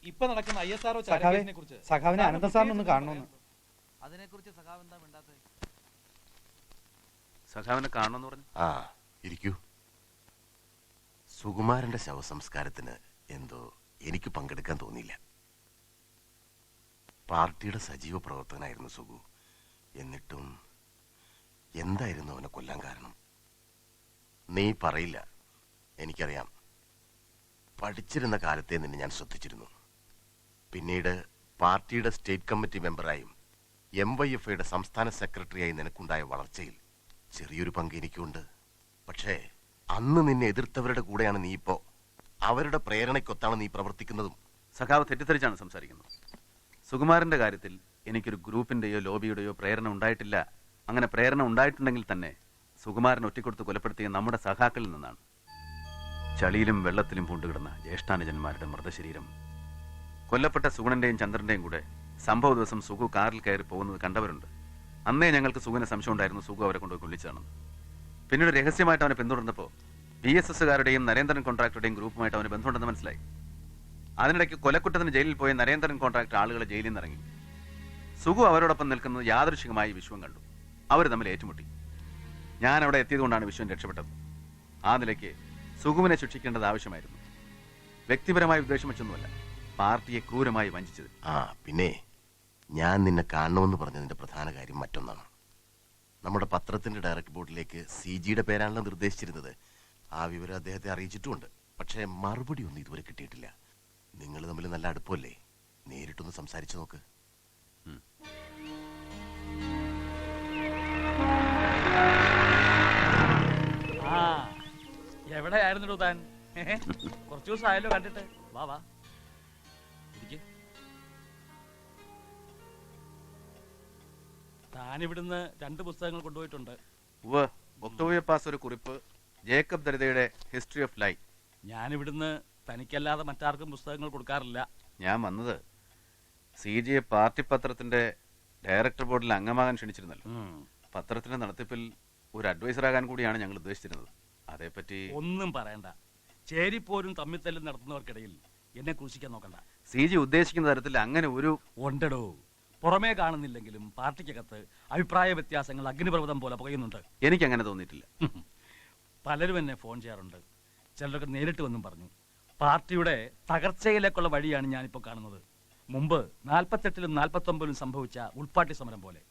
ഇപ്പൊ നടക്കുന്ന ISRO കുറിച്ച് സഖാവിനെ അനന്തസാറിനൊന്ന് കാണണമെന്ന്. അതിനെക്കുറിച്ച് സഖാവ് എന്താ വേണ്ടാത്തത്? സഖാവിനെ കാണണമെന്ന് പറഞ്ഞു. ആ, ഇരിക്കൂ. സുകുമാരന്റെ ശവസംസ്കാരത്തിന് എന്തോ എനിക്ക് പങ്കെടുക്കാൻ തോന്നിയില്ല. പാർട്ടിയുടെ സജീവ പ്രവർത്തകനായിരുന്നു സുഗു. എന്നിട്ടും എന്തായിരുന്നു അവനെ കൊല്ലാൻ കാരണം? നീ പറയില്ല, എനിക്കറിയാം. പഠിച്ചിരുന്ന കാലത്തെ നിന്നെ ഞാൻ ശ്രദ്ധിച്ചിരുന്നു. പിന്നീട് പാർട്ടിയുടെ സ്റ്റേറ്റ് കമ്മിറ്റി മെമ്പറായും MYFയുടെ സംസ്ഥാന സെക്രട്ടറിയായി നിനക്കുണ്ടായ വളർച്ചയിൽ ചെറിയൊരു പങ്ക് എനിക്കുണ്ട്. പക്ഷേ അന്ന് നിന്നെ എതിർത്തവരുടെ കൂടെയാണ് നീ ഇപ്പോ. അവരുടെ പ്രേരണയ്ക്കൊത്താണ് നീ പ്രവർത്തിക്കുന്നതും. സഖാവ് തെറ്റിദ്ധരിച്ചാണ് സംസാരിക്കുന്നത്. സുകുമാരന്റെ കാര്യത്തിൽ എനിക്കൊരു ഗ്രൂപ്പിന്റെയോ ലോബിയുടെയോ പ്രേരണ ഉണ്ടായിട്ടില്ല. അങ്ങനെ പ്രേരണ ഉണ്ടായിട്ടുണ്ടെങ്കിൽ തന്നെ സുകുമാരൻ ഒറ്റക്കൊടുത്ത് കൊലപ്പെടുത്തിയ നമ്മുടെ സഖാക്കളിൽ നിന്നാണ്. ചളിയിലും വെള്ളത്തിലും പൂണ്ടുകിടന്ന ജ്യേഷ്ഠാനുജന്മാരുടെ മൃതശരീരം കൊല്ലപ്പെട്ട സുഗുണന്റെയും ചന്ദ്രന്റെയും കൂടെ സംഭവ ദിവസം സുഗു കാറിൽ കയറി പോകുന്നത് കണ്ടവരുണ്ട്. അന്നേ ഞങ്ങൾക്ക് സുഗുവിന് സംശയം ഉണ്ടായിരുന്നു സുഗു അവരെ കൊണ്ടുപോയി കൊല്ലിച്ചാണെന്ന്. പിന്നീട് രഹസ്യമായിട്ട് അവനെ പിന്തുടർന്നപ്പോൾ BSSകാരുടെയും നരേന്ദ്രൻ കോൺട്രാക്ടറുടെയും ഗ്രൂപ്പുമായിട്ട് അവന് ബന്ധമുണ്ടെന്ന് മനസ്സിലായി. അതിനിടയ്ക്ക് കൊലക്കുറ്റത്തിന് ജയിലിൽ പോയ നരേന്ദ്രൻ കോൺട്രാക്ടർ ആളുകളെ ജയിലിൽ നിന്ന് ഇറങ്ങി. സുഗു അവരോടൊപ്പം നിൽക്കുന്നത് യാദൃശികമായി വിശ്വം കണ്ടു. അവർ തമ്മിൽ ഏറ്റുമുട്ടി. ഞാൻ അവിടെ എത്തിയതുകൊണ്ടാണ് വിശ്വൻ രക്ഷപ്പെട്ടത്. ആ നിലയ്ക്ക് സുഗുവിനെ ശിക്ഷിക്കേണ്ടത് ആവശ്യമായിരുന്നു. വ്യക്തിപരമായി ഉദ്ദേശം വെച്ചൊന്നുമല്ല, പാർട്ടിയെ ക്രൂരമായി വഞ്ചിച്ചത്. ആ, പിന്നെ ഞാൻ നിന്നെ കാണണമെന്ന് പറഞ്ഞതിന്റെ പ്രധാന കാര്യം മറ്റൊന്നാണ്. നമ്മുടെ പത്രത്തിന്റെ ഡയറക്ടർ ബോർഡിലേക്ക് CGയുടെ പേരാണല്ലോ നിർദ്ദേശിച്ചിരുന്നത്. ആ വിവരം അദ്ദേഹത്തെ അറിയിച്ചിട്ടുമുണ്ട്. പക്ഷേ മറുപടി ഒന്നും ഇതുവരെ കിട്ടിയിട്ടില്ല. നിങ്ങൾ തമ്മിൽ നല്ല അടുപ്പമല്ലേ? നേരിട്ടൊന്ന് സംസാരിച്ചു നോക്ക്. എവിടെയായിരുന്നു താൻ? കുറച്ചു ദിവസം ആയല്ലോ കണ്ടിട്ട്. വാ വാ. താൻ ഇവിടുന്ന് 2 പുസ്തകങ്ങൾ കൊണ്ടുപോയിട്ടുണ്ട്. ഒക്ടോബിയ പാസ് ഒരു കുറിപ്പ്, ജേക്കബ് ദരിതയുടെ ഹിസ്റ്ററി ഓഫ് ലൈഫ്. ഞാൻ ഇവിടുന്ന് തനിക്കല്ലാതെ മറ്റാർക്കും പുസ്തകങ്ങൾ കൊടുക്കാറില്ല. ഞാൻ വന്നത് CGയെ പാർട്ടി പത്രത്തിന്റെ ഡയറക്ടർ ബോർഡിൽ അംഗമാകാൻ ക്ഷണിച്ചിരുന്നല്ലോ. പത്രത്തിന്റെ നടത്തിപ്പിൽ ഒരു അഡ്വൈസറാകാൻ കൂടിയാണ് ഞങ്ങൾ ഉദ്ദേശിച്ചിരുന്നത്. അതേപ്പറ്റി ഒന്നും പറയണ്ട. ചേരിപ്പോരും തമ്മിത്തല്ലും നടത്തുന്നവർക്കിടയിൽ എന്നെ ക്രൂശിക്കാൻ നോക്കണ്ട. CG ഉദ്ദേശിക്കുന്ന തരത്തിൽ അങ്ങനെ ഒരു ഉണ്ടടോ. പുറമേ കാണുന്നില്ലെങ്കിലും പാർട്ടിക്കകത്ത് അഭിപ്രായ വ്യത്യാസങ്ങൾ അഗ്നിപർവ്വതം പോലെ പുകയുന്നുണ്ട്. എനിക്ക് അങ്ങനെ തോന്നിയിട്ടില്ല. പലരും എന്നെ ഫോൺ ചെയ്യാറുണ്ട്. ചിലരൊക്കെ നേരിട്ട് വന്നും പറഞ്ഞു. പാർട്ടിയുടെ തകർച്ചയിലേക്കുള്ള വഴിയാണ് ഞാനിപ്പോൾ കാണുന്നത്. മുമ്പ് 48-ലും 49-ലും സംഭവിച്ച ഉൾപ്പാട്ടി സമരം പോലെ.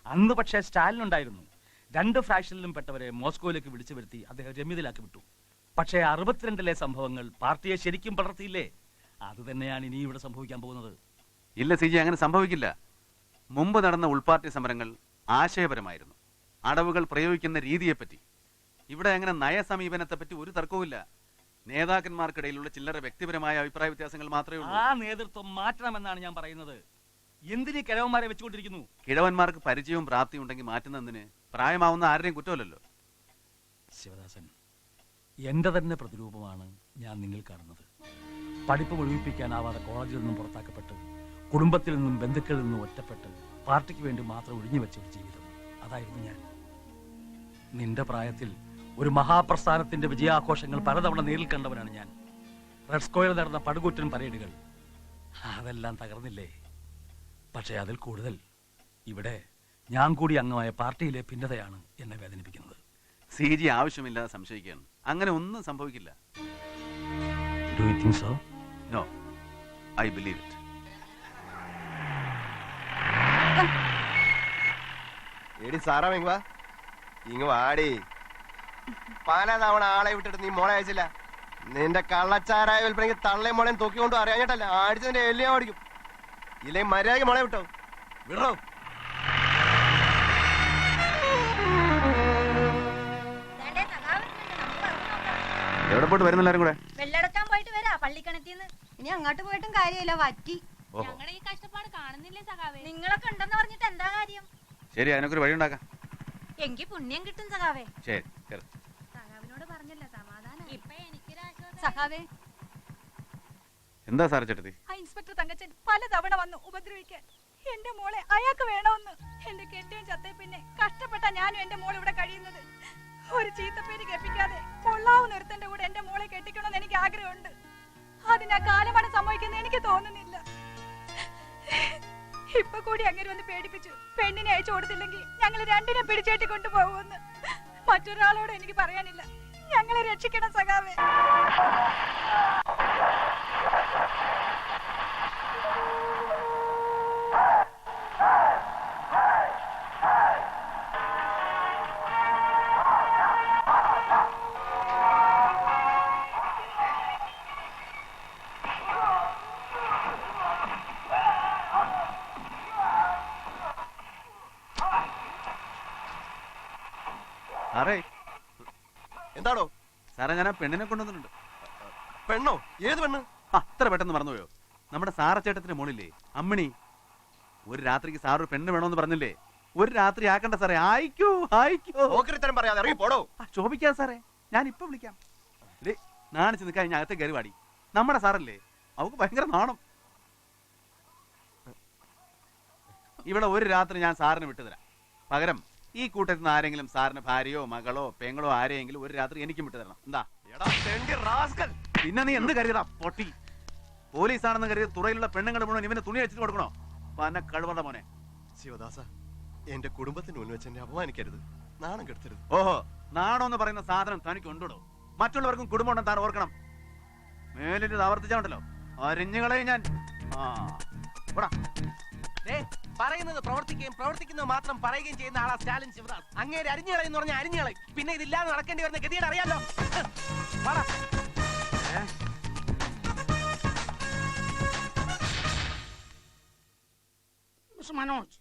അന്ന് പക്ഷേ സ്റ്റാലിൻ ഉണ്ടായിരുന്നു. 2 ഫ്രാക്ഷനിലും പെട്ടവരെ മോസ്കോയിലേക്ക് വിളിച്ചു വരുത്തി അദ്ദേഹം രമ്യതയിലാക്കി വിട്ടു. പക്ഷേ 62-ലെ സംഭവങ്ങൾ പാർട്ടിയെ ശരിക്കും പടർത്തിയില്ലേ? അത് തന്നെയാണ് ഇനി ഇവിടെ സംഭവിക്കാൻ പോകുന്നത്. ഇല്ല CG, അങ്ങനെ സംഭവിക്കില്ല. മുമ്പ് നടന്ന ഉൾപാർട്ടി സമരങ്ങൾ ആശയപരമായിരുന്നു. അടവുകൾ പ്രയോഗിക്കുന്ന രീതിയെപ്പറ്റി ഇവിടെ അങ്ങനെ നയസമീപനത്തെ പറ്റി ഒരു തർക്കവുമില്ല. നേതാക്കന്മാർക്കിടയിലുള്ള ചില്ലറ വ്യക്തിപരമായ അഭിപ്രായ വ്യത്യാസങ്ങൾ മാത്രമേ ഉള്ളൂ. ആ നേതൃത്വം മാറ്റണമെന്നാണ് ഞാൻ പറയുന്നത്. എന്തിനീ കിഴവന്മാരെ വെച്ചുകൊണ്ടിരിക്കുന്നു? കിഴവന്മാർക്ക് പരിചയവും പ്രാപ്തിയും ഉണ്ടെങ്കിൽ മാറ്റുന്നതിന് പ്രായമാവുന്ന ആരുടെയും കുറ്റമല്ലല്ലോ. ശിവദാസൻ, എന്റെ തന്നെ പ്രതിരൂപമാണ് ഞാൻ നിങ്ങൾ കാണുന്നത്. പഠിപ്പ് ഒഴിപ്പിക്കാനാവാതെ കോളേജിൽ നിന്നും പുറത്താക്കപ്പെട്ട് കുടുംബത്തിൽ നിന്നും ബന്ധുക്കളിൽ നിന്നും ഒറ്റപ്പെട്ട് പാർട്ടിക്ക് വേണ്ടി മാത്രം ഒഴിഞ്ഞു വെച്ച ഒരു ജീവിതം, അതായിരുന്നു ഞാൻ. നിന്റെ പ്രായത്തിൽ ഒരു മഹാപ്രസ്ഥാനത്തിന്റെ വിജയാഘോഷങ്ങൾ പലതവണ നേരിൽ കണ്ടവനാണ് ഞാൻ. റെഡ് സ്ക്വയറിൽ നടന്ന പടുകൂറ്റൻ പരേഡുകൾ അതെല്ലാം തകർന്നില്ലേ? പക്ഷേ അതിൽ കൂടുതൽ ഇവിടെ ഞാൻ കൂടി അംഗമായ പാർട്ടിയിലെ ഭിന്നതയാണ് എന്നെ വേദനിപ്പിക്കുന്നത്. CG ആവശ്യമില്ലാതെ സംശയിക്കുകയാണ്. അങ്ങനെ ഒന്നും സംഭവിക്കില്ല. Do you think so? No, I believe it. എടി സാറാ ഇങ്ങ് വാടി. പലതവണ ആളെ വിട്ടിട്ട് നീ മോളെ അയച്ചില്ല. നിന്റെ കള്ളച്ചാരായ വിൽപ്പനയ്ക്ക് തള്ളയും മോളെയും തൂക്കിക്കൊണ്ടു അറിയാഞ്ഞിട്ടല്ല, അടിച്ചതിന്റെ എല്ലിയാ ഓടിക്കും. ഇല്ലെങ്കിൽ മര്യാദയ്ക്ക് മോളെ വിട്ടോ. വിടോ. എവിടെ പോയിട്ട് വരുന്ന എല്ലാരും കൂടെ? വെള്ളെടുക്കാൻ പോയിട്ട് വരാ പള്ളിക്കണത്തിന്ന്. ഇനി അങ്ങോട്ട് പോയിട്ടും കാര്യമില്ല, വറ്റി. ഞങ്ങളെ ഈ കഷ്ടപ്പാട് കാണുന്നില്ലേ സഖാവേ? നിങ്ങളൊക്കെ ഉണ്ടെന്ന് പറഞ്ഞിട്ട് എന്താ കാര്യം? ശരി, അതിനൊക്കെ ഒരു വഴി ഉണ്ടാക്കാം. എങ്കിൽ പുണ്യം കിട്ടും സഖാവേ. ശരി, കേറ്. സഖാവിനോട് പറഞ്ഞല്ല സമാധാനം. ഇപ്പൊ എനിക്കൊരാശ്വാസം. സഖാവേ, എന്താ സാറേ ചേട്ടത്തി? ആ ഇൻസ്പെക്ടർ തങ്കച്ചൻ പലതവണ വന്നു ഉപദ്രവിക്കാൻ. എന്റെ മോളെ അയാൾക്ക് വേണമെന്ന്. എന്റെ കെട്ടിയും ചത്തേ പിന്നെ കഷ്ടപ്പെട്ടാ ഞാനും എന്റെ മോൾ ഇവിടെ കഴിയുന്നത്. ഒരു ചീത്തപ്പേര് കേൾപ്പിക്കാതെ കൊള്ളാവുന്ന ഒരുത്തന്റെ കൂടെ എന്റെ മോളെ കെട്ടിക്കണമെന്ന് എനിക്ക് ആഗ്രഹമുണ്ട്. അതിനാ കാലമാണ് സംഭവിക്കുന്നത് എനിക്ക് തോന്നുന്നില്ല. ഇപ്പൊ കൂടി അങ്ങനെ ഒന്ന് പേടിപ്പിച്ചു. പെണ്ണിനെ അയച്ചു കൊടുത്തില്ലെങ്കിൽ ഞങ്ങൾ രണ്ടിനെ പിടിച്ചേട്ടി കൊണ്ടുപോകുമെന്ന്. മറ്റൊരാളോട് എനിക്ക് പറയാനില്ല. ഞങ്ങളെ രക്ഷിക്കണം സഖാവേ. സാറേ, എന്താണോ? സാറേ, ഞാൻ ആ പെണ്ണിനെ കൊണ്ടുവന്നിട്ടുണ്ട്. പെണ്ണോ? ഏത് പെണ്ണ്? അത്ര പെട്ടെന്ന് മറന്നുപോയോ? നമ്മുടെ സാറച്ചേട്ടത്തിന്റെ മോളില്ലേ അമ്മിണി, ഒരു രാത്രിക്ക് സാർ ഒരു പെണ്ണ് വേണമെന്ന് പറഞ്ഞില്ലേ? ഒരു രാത്രി ആക്കണ്ട സാറേ. ആയിക്കോ ആയിക്കോ. പറയാതെ ഇറങ്ങി പോടോ. ശോഭിക്കാ സാറേ, ഞാൻ ഇപ്പൊ വിളിക്കാം. നാണിച്ച് നിൽക്കാൻ ഞാൻ അകത്തെ കയറി പാടി. നമ്മുടെ സാറല്ലേ, അവക്ക് ഭയങ്കര നാണം. ഇവിടെ ഒരു രാത്രി ഞാൻ സാറിന് വിട്ടുതരാം. പകരം ഈ കൂട്ടത്തിൽ നിന്ന് ആരെങ്കിലും സാറിന് ഭാര്യയോ മകളോ പെങ്ങളോ ആരെയെങ്കിലും ഒരു രാത്രി എനിക്കും വിട്ടുതരണം. എന്താ? പിന്നെ നീ എന്ത് കരുതാ പൊട്ടി? പോലീസാണെന്ന് കരുതി തുറയിലുള്ള പെണ്ണുങ്ങളുടെ മുഴുവൻ ഇവന് തുണി വെച്ചിട്ട് കൊടുക്കണോ? പന്ന കഴിവറ മോനെ. ശിവദാസ, എന്റെ കുടുംബത്തിന് മുന്നിൽ വെച്ച് എന്നെ അപമാനിക്കരുത്, നാണം കെടുത്തരുത്. ഓഹോ, നാണം എന്ന് പറയുന്ന സാധനം തനിക്ക് ഉണ്ടോ? മറ്റുള്ളവർക്കും കുടുംബം ഉണ്ടെന്ന് താൻ ഓർക്കണം. മേലിൽ ആവർത്തിച്ചാണ്ടല്ലോ അരിഞ്ഞുകളെ ഞാൻ. പറയുന്നത് പ്രവർത്തിക്കുകയും പ്രവർത്തിക്കുന്നത് മാത്രം പറയുകയും ചെയ്യുന്ന ആളാ സ്റ്റാലിൻ ശിവദാസ്. അങ്ങേര് അരിഞ്ഞുകളെന്ന് പറഞ്ഞാൽ അരിഞ്ഞുകളെ. പിന്നെ ഇതില്ലാതെ നടക്കേണ്ടി വരുന്ന ഗതിയുടെ അറിയാലോ. മനോജ്,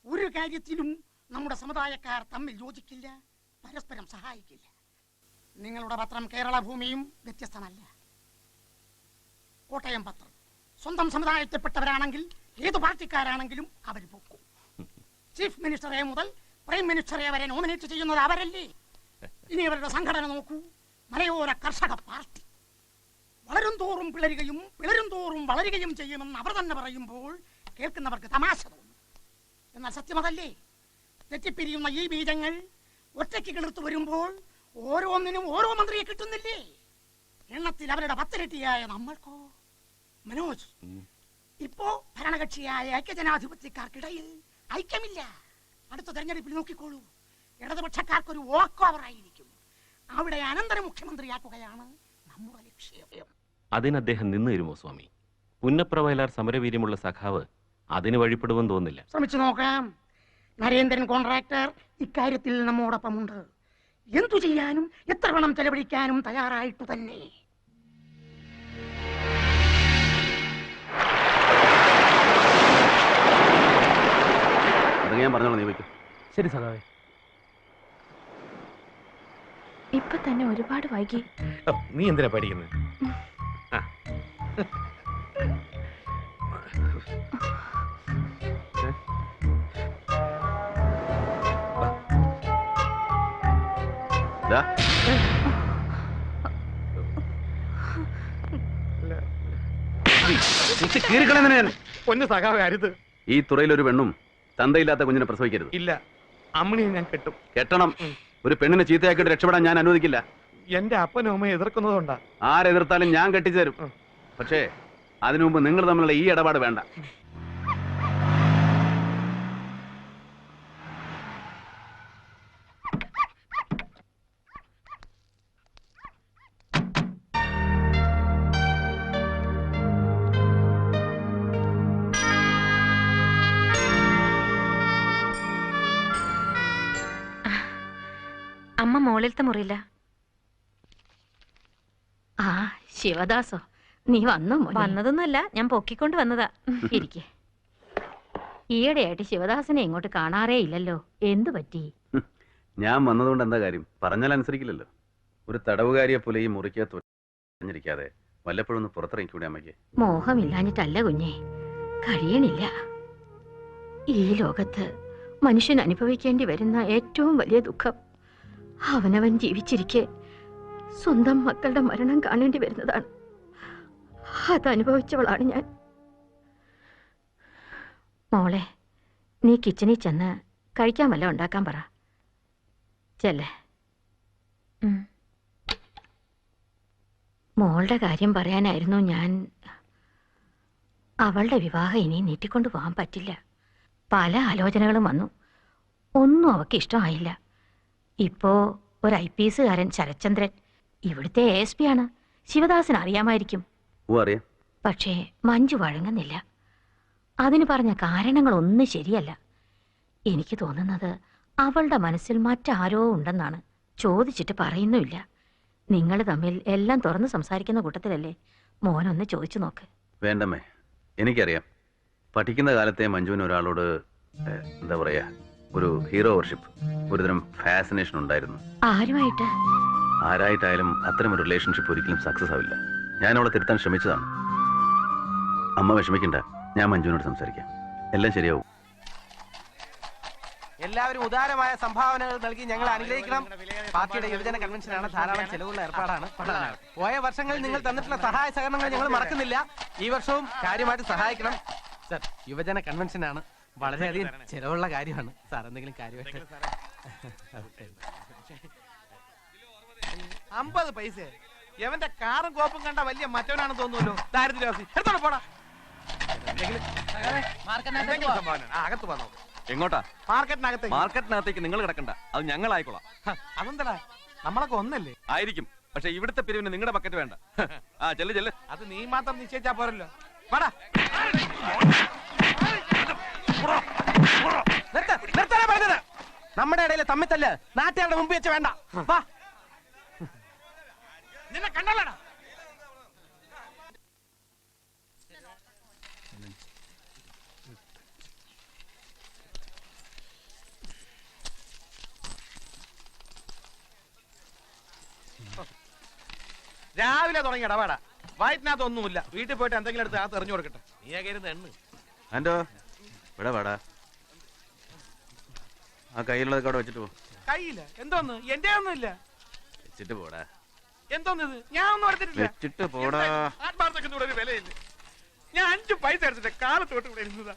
ഒരു കാര്യത്തിലും നമ്മുടെ സമുദായക്കാർ തമ്മിൽ യോജിക്കില്ല, പരസ്പരം സഹായിക്കില്ല. നിങ്ങളുടെ പത്രം കേരള ഭൂമിയും വ്യത്യസ്തമല്ല. കോട്ടയം പത്രം സ്വന്തം സമുദായത്തിൽപ്പെട്ടവരാണെങ്കിൽ ഏത് പാർട്ടിക്കാരാണെങ്കിലും അവർ പൊക്കും. ചീഫ് മിനിസ്റ്ററെ മുതൽ പ്രൈം മിനിസ്റ്ററെ വരെ നോമിനേറ്റ് ചെയ്യുന്നത് അവരല്ലേ? ഇനി അവരുടെ സംഘടന നോക്കൂ. മലയോര കർഷക പാർട്ടി വളരും തോറും പിളരുകയും പിളരും തോറും വളരുകയും ചെയ്യുമെന്ന് അവർ തന്നെ പറയുമ്പോൾ കേൾക്കുന്നവർക്ക് തമാശ തോന്നും. എന്നാൽ സത്യമതല്ലേ? തെറ്റിപ്പിരിയുന്ന ഈ ബീജങ്ങൾ ഒറ്റയ്ക്ക് കിളിർത്തു വരുമ്പോൾ ഓരോന്നിനും ഓരോ മന്ത്രിയെ കിട്ടുന്നില്ലേ? എണ്ണത്തിൽ അവരുടെ 10 ഇരട്ടിയായ നമ്മൾക്കോ? മനോജ്, ഇപ്പോ ഭരണകക്ഷിയായ ഐക്യജനാധിപത്യക്കാർക്കിടയിൽ ഐക്യമില്ല. അടുത്ത തെരഞ്ഞെടുപ്പിൽ നോക്കിക്കോളൂ, ഇടതുപക്ഷക്കാർക്കൊരു വാക്ക് ഓവറായിരിക്കും. അവിടെ അനന്തര മുഖ്യമന്ത്രിയാക്കുകയാണ് നമ്മുടെ ലക്ഷ്യം. അതിന് അദ്ദേഹം നിന്നു തരുമോ സ്വാമി? പുന്നപ്ര വയലാർ സമരവീര്യമുള്ള സഖാവ് അതിന് വഴിപ്പെടുമെന്ന് തോന്നില്ല. ശ്രമിച്ചു നോക്കാം. നരേന്ദ്രൻ കോൺട്രാക്ടർ ഇക്കാര്യത്തിൽ നമ്മോടൊപ്പമുണ്ട്. എന്തു ചെയ്യാനും എത്ര പണം ചെലവഴിക്കാനും തയ്യാറായിട്ടു തന്നെ. ഞാൻ പറഞ്ഞോളാം, നീ വയ്ക്കും. ശരി സഖാവേ. ഇപ്പൊ തന്നെ ഒരുപാട് വൈകി. നീ എന്തിനാ പഠിക്കുന്നത്? പൊന്നു സഖാവ് അരുത്. ഈ തുറയിൽ ഒരു പെണ്ണും തന്തയില്ലാത്ത കുഞ്ഞിനെ പ്രസവിക്കരുത്. ഇല്ല, അമ്മിണിയെ ഞാൻ കെട്ടും. കെട്ടണം. ഒരു പെണ്ണിനെ ചീത്തയാക്കിയിട്ട് രക്ഷപ്പെടാൻ ഞാൻ അനുവദിക്കില്ല. എന്റെ അപ്പനും അമ്മയും എതിർക്കുന്നതുകൊണ്ടാ. ആരെതിർത്താലും ഞാൻ കെട്ടിച്ചു തരും. പക്ഷേ അതിനു മുമ്പ് നിങ്ങൾ തമ്മിലുള്ള ഈ ഇടപാട് വേണ്ട. അമ്മ മോളിലത്തെ മുറിയില്ല. ആ ശിവദാസോ, നീ വന്നോ? വന്നതൊന്നുമല്ല, ഞാൻ പൊക്കിക്കൊണ്ട് വന്നതാ. ഇരിക്കെ. ഈയിടെയായിട്ട് ശിവദാസനെ ഇങ്ങോട്ട് കാണാറേ ഇല്ലല്ലോ, എന്തു പറ്റി? ഞാൻ വന്നതുകൊണ്ട് എന്താ കാര്യം? പറഞ്ഞാൽ അനുസരിക്കില്ലല്ലോ. ഒരു തടവുകാരിയെ പോലെ ഈ മുറിക്കകത്ത് ഒറ്റഞ്ഞിരിക്കാതെ വല്ലപ്പോഴും ഒന്ന് പുറത്തിറങ്ങിക്കൂടെ അമ്മയ്ക്ക്? മോഹമില്ലാഞ്ഞിട്ടല്ല കുഞ്ഞെ, കഴിയണില്ല. ഈ ലോകത്ത് മനുഷ്യൻ അനുഭവിക്കേണ്ടി വരുന്ന ഏറ്റവും വലിയ ദുഃഖം അവനവൻ ജീവിച്ചിരിക്കെ സ്വന്തം മക്കളുടെ മരണം കാണേണ്ടി വരുന്നതാണ്. അതനുഭവിച്ചവളാണ് ഞാൻ. മോളെ, നീ കിച്ചണിൽ ചെന്ന് കഴിക്കാൻ വല്ലതും ഉണ്ടാക്കാൻ പറ. ചെല്ലേ. മോളുടെ കാര്യം പറയാനായിരുന്നു ഞാൻ. അവളുടെ വിവാഹം ഇനി നീട്ടിക്കൊണ്ടു പോകാൻ പറ്റില്ല. പല ആലോചനകളും വന്നു, ഒന്നും അവൾക്ക് ഇഷ്ടമായില്ല. ഇപ്പോ ഒരു IPS കാരൻ ശരത്ചന്ദ്രൻ ഇവിടുത്തെ ASP ആണ്. ശിവദാസൻ അറിയാമായിരിക്കും. പക്ഷേ മഞ്ജു വഴങ്ങുന്നില്ല. അതിന് പറഞ്ഞ കാരണങ്ങളൊന്നും ശരിയല്ല. എനിക്ക് തോന്നുന്നത് അവളുടെ മനസ്സിൽ മറ്റാരോ ഉണ്ടെന്നാണ്. ചോദിച്ചിട്ട് പറയുന്നുമില്ല. നിങ്ങൾ തമ്മിൽ എല്ലാം തുറന്ന് സംസാരിക്കുന്ന കൂട്ടത്തിലല്ലേ? മോനൊന്ന് ചോദിച്ചു നോക്ക്. വേണ്ടമ്മേ, എനിക്കറിയാം. പഠിക്കുന്ന കാലത്തെ മഞ്ജുവിന് ഒരാളോട് എന്താ പറയാ, ഒരു ഹീറോ വർഷിപ്പ്, ഒരുതരം ഫാസിനേഷൻ ഉണ്ടായിരുന്നു. ആരുമായിട്ട്? ആരായിട്ടായാലും അത്തരം ഒരു റിലേഷൻഷിപ്പ് ഒരിക്കലും സക്സസ് ആവില്ല. ഞാൻ അവളെ തിരുത്താൻ ശ്രമിച്ചതാണ്. അമ്മ വിഷമിക്കണ്ട, ഞാൻ മഞ്ജുവിനോട് സംസാരിക്കാം. എല്ലാം ശരിയാവും. എല്ലാവരും ഉദാരമായ സംഭാവനകൾ നൽകി ഞങ്ങൾ അനുഗ്രഹിക്കണം. പാർട്ടിയുടെ യുവജന കൺവെൻഷനാണ്, ധാരാളം ചെലവുള്ള ഏർപ്പാടാണ്. പോയ വർഷങ്ങളിൽ നിങ്ങൾ തന്നിട്ടുള്ള സഹായ സഹകരണങ്ങൾ ഞങ്ങൾ മറക്കുന്നില്ല. ഈ വർഷവും കാര്യമായിട്ട് സഹായിക്കണം. സർ, യുവജന കൺവെൻഷനാണ്, വളരെയധികം ചെലവുള്ള കാര്യമാണ്. സാർ എന്തെങ്കിലും കാര്യമായിട്ട് 50 പൈസ എവന്റെ കാറും കോപ്പും കണ്ട വലിയ മറ്റവനാണെന്ന് തോന്നുമല്ലോ. ദാരിദ്ര്യവാസി എടുത്തോളൂ, പോടാ. അകത്ത് വന്നോ. എങ്ങോട്ടാ? മാർക്കറ്റിനകത്ത്. മാർക്കറ്റിനകത്തേക്ക് നിങ്ങൾ കിടക്കണ്ട, അത് ഞങ്ങളായിക്കോളാം. അതെന്താ, നമ്മളൊക്കെ ഒന്നല്ലേ? ആയിരിക്കും, പക്ഷെ ഇവിടുത്തെ പിരിവിന് നിങ്ങളുടെ ബക്കറ്റ് വേണ്ട. ആ ചെല്ല് ചെല്ല്. അത് നീ മാത്രം നിശ്ചയിച്ചാ പോരല്ലോ. വാടാ. നമ്മുടെ ഇടയിൽ തമ്മിത്തല്ല് നാട്ടുകാരുടെ മുമ്പ് വെച്ച് വേണ്ട. വാ. നിന്നെ കണ്ടല്ലടാ. രാവിലെ തുടങ്ങി ഇടപാടാ. വയറ്റിനകത്ത് ഒന്നുമില്ല. വീട്ടിൽ പോയിട്ട് എന്തെങ്കിലും എടുത്ത് അകത്ത് എറിഞ്ഞു കൊടുക്കട്ടെ. നീ കയറുന്ന എണ്ണ ആൻഡോ, ഇവിടെ വാടാ. ആ കയ്യിലുള്ളതൊക്കെ അവിടെ വെച്ചിട്ട് പോ. കയ്യില്ല. എന്തോന്ന്? എന്റെ ഒന്നുമില്ല. വെച്ചിട്ട് പോടാ. എന്തോന്ന് ഇത്? ഞാൻ ഒന്നും എടുത്തിട്ടില്ല. വെച്ചിട്ട് പോടാ. ആത്മാർത്ഥക്ക് ഇവിടെ ഒരു വിലയില്ല. ഞാൻ 5 പൈസ എടുത്തിട്ട് കാലത്ത് തൊട്ട് ഇവിടെ ഇരുന്നതാ.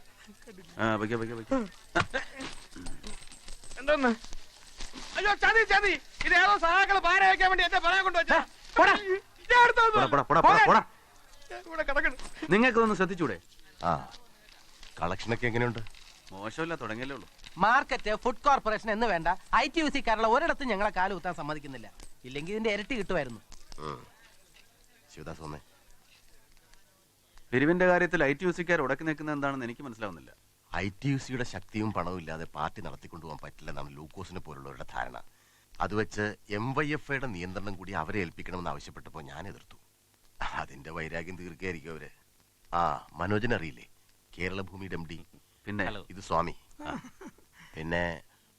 എന്തോന്ന്? അയ്യോ, ചതി ചതി. ഇത് ഏതോ സഹാക്കള് പാര വയ്ക്കാൻ വേണ്ടി എന്നെ പറയാൻ കൊണ്ടുവച്ചാ. ഇവിടെ കിടക്കണം. നിങ്ങൾക്ക് ഒന്ന് ശ്രദ്ധിച്ചൂടെ? കളക്ഷനൊക്കെ എങ്ങനെയുണ്ട്? മോശമില്ല, തുടങ്ങിയല്ലേ ഉള്ളൂ. മാർക്കറ്റ്, ഫുഡ് കോർപ്പറേഷൻ എന്ന് വേണ്ട ITUC-കാരുള്ള ഒരിടത്തും ഞങ്ങളെ കാല് കുത്താൻ സമ്മതിക്കുന്നില്ല. ഇല്ലെങ്കിൽ ഇതിന്റെ ഇരട്ടി കിട്ടുമായിരുന്നു. ശിവദാസ് വന്നേ. പിരിവിന്റെ കാര്യത്തിൽ ITUC-കാർ ഉടക്കി നിൽക്കുന്നത് എന്താണെന്ന് എനിക്ക് മനസ്സിലാവുന്നില്ല. ITUC-യുടെ ശക്തിയും പണവും ഇല്ലാതെ പാർട്ടി നടത്തിക്കൊണ്ടുപോകാൻ പറ്റില്ലെന്നാണ് ലൂക്കോസിനെ പോലുള്ളവരുടെ ധാരണ. അത് വെച്ച് MYFയുടെ നിയന്ത്രണം കൂടി അവരെ ഏൽപ്പിക്കണമെന്ന് ആവശ്യപ്പെട്ടപ്പോൾ ഞാൻ എതിർത്തു. അതിന്റെ വൈരാഗ്യം തീർക്കുകയായിരിക്കും അവര്. മനോജിനെ അറിയില്ലേ? കേരളഭൂമിയുടെ MD. പിന്നെ ഇത് സ്വാമി. പിന്നെ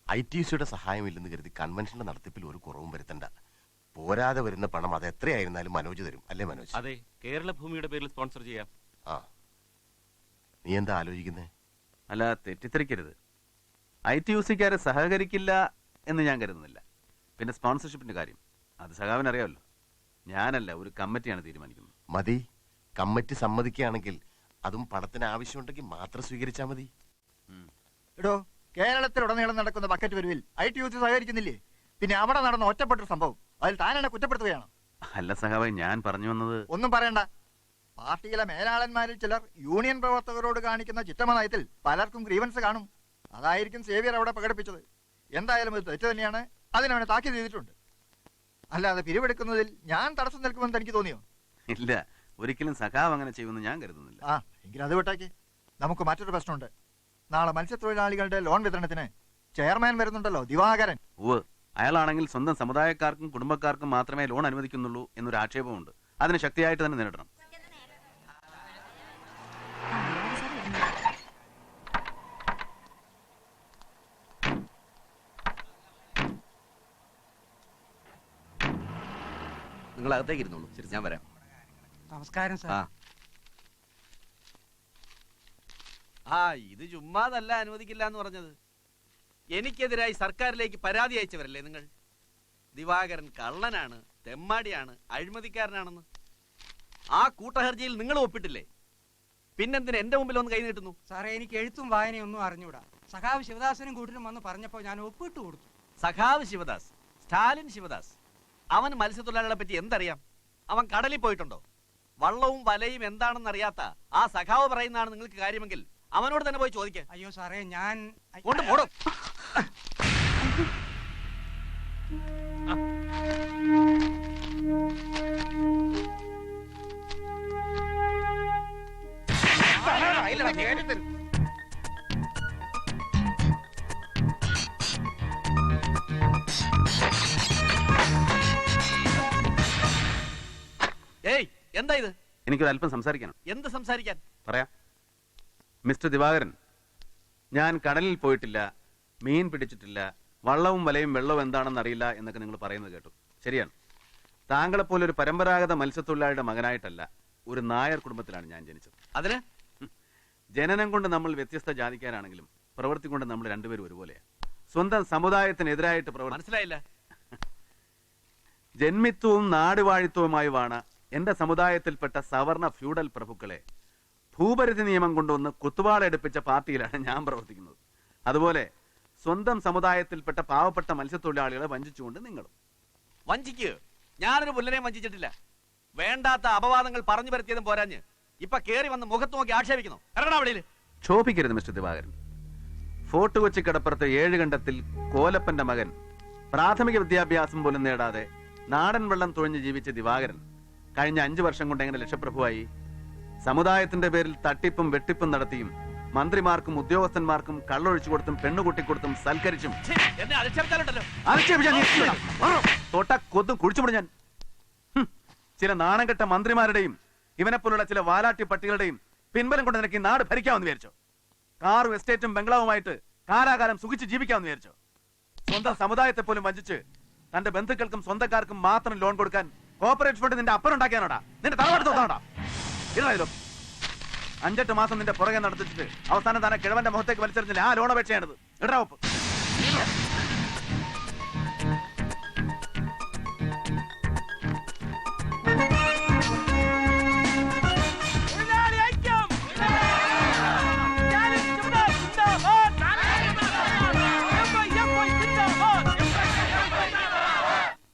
ITUC-യുടെ സഹായം ഇല്ലെന്ന് കരുതി കൺവെൻഷന്റെ നടത്തിപ്പിൽ ഒരു കുറവും വരുത്തണ്ട. പോരാതെ വരുന്ന പണം അത് എത്രയായിരുന്നാലും മനോജ് തരും അല്ലേ മനോജ്? അതെ, കേരള ഭൂമിയുടെ പേരിൽ സ്പോൺസർ ചെയ്യാം. ആ, നീ എന്താ ആലോചിക്കുന്നേ? അല്ല, തെറ്റിദ്ധരിക്കരുത്. ITUC-ക്കാര് സഹകരിക്കില്ല എന്ന് ഞാൻ കരുതുന്നില്ല. പിന്നെ സ്പോൺസർഷിപ്പിന്റെ കാര്യം അത് സഖാവിന് അറിയാമല്ലോ. ഞാനല്ല, ഒരു കമ്മിറ്റിയാണ് തീരുമാനിക്കുന്നത്. മതി, കമ്മിറ്റി സമ്മതിക്കുകയാണെങ്കിൽ അതും പണത്തിന് ആവശ്യമുണ്ടെങ്കിൽ മാത്രം സ്വീകരിച്ചാൽ മതി. എടോ, കേരളത്തിലുടനീളം നടക്കുന്ന ബക്കറ്റ് വരവിൽ ITUC സഹകരിക്കുന്നില്ലേ? പിന്നെ അവിടെ നടന്ന ഒറ്റപ്പെട്ടൊരു സംഭവം അതിൽ താനെന്നെ കുറ്റപ്പെടുത്തുകയാണ്. അല്ല സഖാവേ, ഞാൻ പറഞ്ഞു വന്നത്... ഒന്നും പറയണ്ട. പാർട്ടിയിലെ മേലാളന്മാരിൽ ചിലർ യൂണിയൻ പ്രവർത്തകരോട് കാണിക്കുന്ന ചിറ്റമ നയത്തിൽ പലർക്കും ഗ്രീവൻസ് കാണും. അതായിരിക്കും സേവ്യർ അവിടെ പ്രകടിപ്പിച്ചത്. എന്തായാലും ഇത് തെറ്റ് തന്നെയാണ്. അതിനവനെ താക്കീത് ചെയ്തിട്ടുണ്ട്. അല്ലാതെ പിരിവെടുക്കുന്നതിൽ ഞാൻ തടസ്സം നിൽക്കുമെന്ന് എനിക്ക് തോന്നിയോ? ഇല്ല, ഒരിക്കലും സഖാവ് അങ്ങനെ ചെയ്യുമെന്ന് ഞാൻ കരുതുന്നില്ല. ആ, എങ്കിൽ അത് വിട്ടാക്കി. നമുക്ക് മറ്റൊരു പ്രശ്നമുണ്ട്. നാളെ മത്സ്യത്തൊഴിലാളികളുടെ ലോൺ വിതരണത്തിന് ചെയർമാൻ വരുന്നുണ്ടല്ലോ, ദിവാകരൻ. ഉവ്വ്, അയാളാണെങ്കിൽ സ്വന്തം സമുദായക്കാർക്കും കുടുംബക്കാർക്കും മാത്രമേ ലോൺ അനുവദിക്കുന്നുള്ളൂ എന്നൊരു ആക്ഷേപമുണ്ട്. അതിന് ശക്തിയായിട്ട് തന്നെ നേരിടണം. നിങ്ങൾ അകത്തേക്ക് ഇരുന്നോളൂ. ശരി, ഞാൻ വരാം. നമസ്കാരം സാർ. ആ, ഇത് ചുമ്മാതല്ല അനുവദിക്കില്ല എന്ന് പറഞ്ഞത്. എനിക്കെതിരായി സർക്കാരിലേക്ക് പരാതി അയച്ചവരല്ലേ നിങ്ങൾ? ദിവാകരൻ കള്ളനാണ്, തെമ്മാടിയാണ്, അഴിമതിക്കാരനാണെന്ന്. ആ കൂട്ടഹർജിയിൽ നിങ്ങൾ ഒപ്പിട്ടില്ലേ? പിന്നെന്തിന് എന്റെ മുമ്പിൽ ഒന്ന് കൈ നീട്ടുന്നു? സാറേ, എനിക്ക് എഴുത്തും വായനയും ഒന്നും അറിഞ്ഞൂടാ. സഖാവ് ശിവദാസനും കൂട്ടിനും വന്ന് പറഞ്ഞപ്പോൾ ഞാൻ ഒപ്പിട്ട് കൊടുത്തു. സഖാവ് ശിവദാസ്, സ്റ്റാലിൻ ശിവദാസ്, അവൻ മത്സ്യത്തൊഴിലാളികളെ പറ്റി എന്തറിയാം? അവൻ കടലിൽ പോയിട്ടുണ്ടോ? വള്ളവും വലയും എന്താണെന്ന് അറിയാത്ത ആ സഖാവ് പറയുന്നതാണ് നിങ്ങൾക്ക് കാര്യമെങ്കിൽ അവനോട് തന്നെ പോയി ചോദിക്കാം. അയ്യോ സാറേ, ഞാൻ കൊണ്ടുപോടും. ഏയ്, എന്താ ഇത്? എനിക്കൊരു അല്പം സംസാരിക്കണം. എന്ത് സംസാരിക്കാൻ? പറയാം. മിസ്റ്റർ ദിവാകരൻ, ഞാൻ കടലിൽ പോയിട്ടില്ല, മീൻ പിടിച്ചിട്ടില്ല, വള്ളവും വലയും വെള്ളവും എന്താണെന്ന് അറിയില്ല എന്നൊക്കെ നിങ്ങൾ പറയുന്നത് കേട്ടു. ശരിയാണ്. താങ്കളെപ്പോലെ ഒരു പരമ്പരാഗത മത്സ്യത്തൊഴിലാളിയുടെ മകനായിട്ടല്ല, ഒരു നായർ കുടുംബത്തിലാണ് ഞാൻ ജനിച്ചത്. അതിന് ജനനം കൊണ്ട് നമ്മൾ വ്യത്യസ്ത ജാതിക്കാരാണെങ്കിലും പ്രവൃത്തി കൊണ്ട് നമ്മൾ രണ്ടുപേരും ഒരുപോലെയാണ്. സ്വന്തം സമുദായത്തിനെതിരായിട്ട് മനസ്സിലായില്ല. ജന്മിത്വവും നാടുവാഴിത്വവുമായുമാണ് എന്റെ സമുദായത്തിൽപ്പെട്ട സവർണ ഫ്യൂഡൽ പ്രഭുക്കളെ ഭൂപരിധി നിയമം കൊണ്ടുവന്ന് കുത്തുവാളെടുപ്പിച്ച പാർട്ടിയിലാണ് ഞാൻ പ്രവർത്തിക്കുന്നത്. അതുപോലെ സ്വന്തം സമുദായത്തിൽപ്പെട്ട പാവപ്പെട്ട മത്സ്യത്തൊഴിലാളികളെ വഞ്ചിച്ചുകൊണ്ട് നിങ്ങളും. വഞ്ചിക്ക്? ഞാനൊരു പുല്ലനെയും വഞ്ചിച്ചിട്ടില്ല. വേണ്ടാത്ത അപവാദങ്ങൾ പറഞ്ഞു പരത്തിയതും പോരാഞ്ഞ് ഇപ്പൊ കേറി വന്ന് മുഖത്ത് നോക്കി ആക്ഷേപിക്കുന്നു. ഇറങ്ങടാ. ക്ഷോഭിക്കരുത് മിസ്റ്റർ ദിവാകരൻ. ഫോർട്ട് കൊച്ചി കടപ്പുറത്ത് 7 കണ്ടത്തിൽ കോലപ്പന്റെ മകൻ പ്രാഥമിക വിദ്യാഭ്യാസം പോലും നേടാതെ നാടൻ വെള്ളം തുഴഞ്ഞ് ജീവിച്ച ദിവാകരൻ കഴിഞ്ഞ 5 വർഷം കൊണ്ട് എങ്ങനെ ലക്ഷപ്രഭുവായി? സമുദായത്തിന്റെ പേരിൽ തട്ടിപ്പും വെട്ടിപ്പും നടത്തിയും മന്ത്രിമാർക്കും ഉദ്യോഗസ്ഥന്മാർക്കും കള്ളൊഴിച്ചു കൊടുത്തും പെണ്ണുകൂട്ടിക്കൊടുത്തും സൽക്കരിച്ചും തൊട്ട കൊത്തും കുഴിച്ചുമുടി ഞാൻ. ചില നാണംകെട്ട മന്ത്രിമാരുടെയും ഇവനെപ്പോലുള്ള ചില വാലാട്ടി പട്ടികളുടെയും പിൻബലം കൊണ്ട് നിനക്ക് ഈ നാട് ഭരിക്കാമെന്ന് വിചാരിച്ചോ? കാറും എസ്റ്റേറ്റും ബംഗ്ലാവുമായിട്ട് കാലാകാലം സുഖിച്ച് ജീവിക്കാമെന്ന് വിചാരിച്ചോ? സ്വന്തം സമുദായത്തെ പോലും വഞ്ചിച്ച് തന്റെ ബന്ധുക്കൾക്കും സ്വന്തക്കാർക്കും മാത്രം ലോൺ കൊടുക്കാൻ കോർപ്പറേറ്റ് ഫണ്ട് നിന്റെ അപ്പനുണ്ടാക്കിയാണോടാ? നിന്റെ തറവാട് തോന്നാടാ? ഇതായാലോ 5-8 മാസം നിന്റെ പുറകെ നടത്തിച്ചിട്ട് അവസാനം തന്നെ കിഴവന്റെ മുഖത്തേക്ക് വലിച്ചെറിഞ്ഞില്ല. ആ ലോൺ അപേക്ഷയാണിത്. ഇടാ ഒപ്പ്.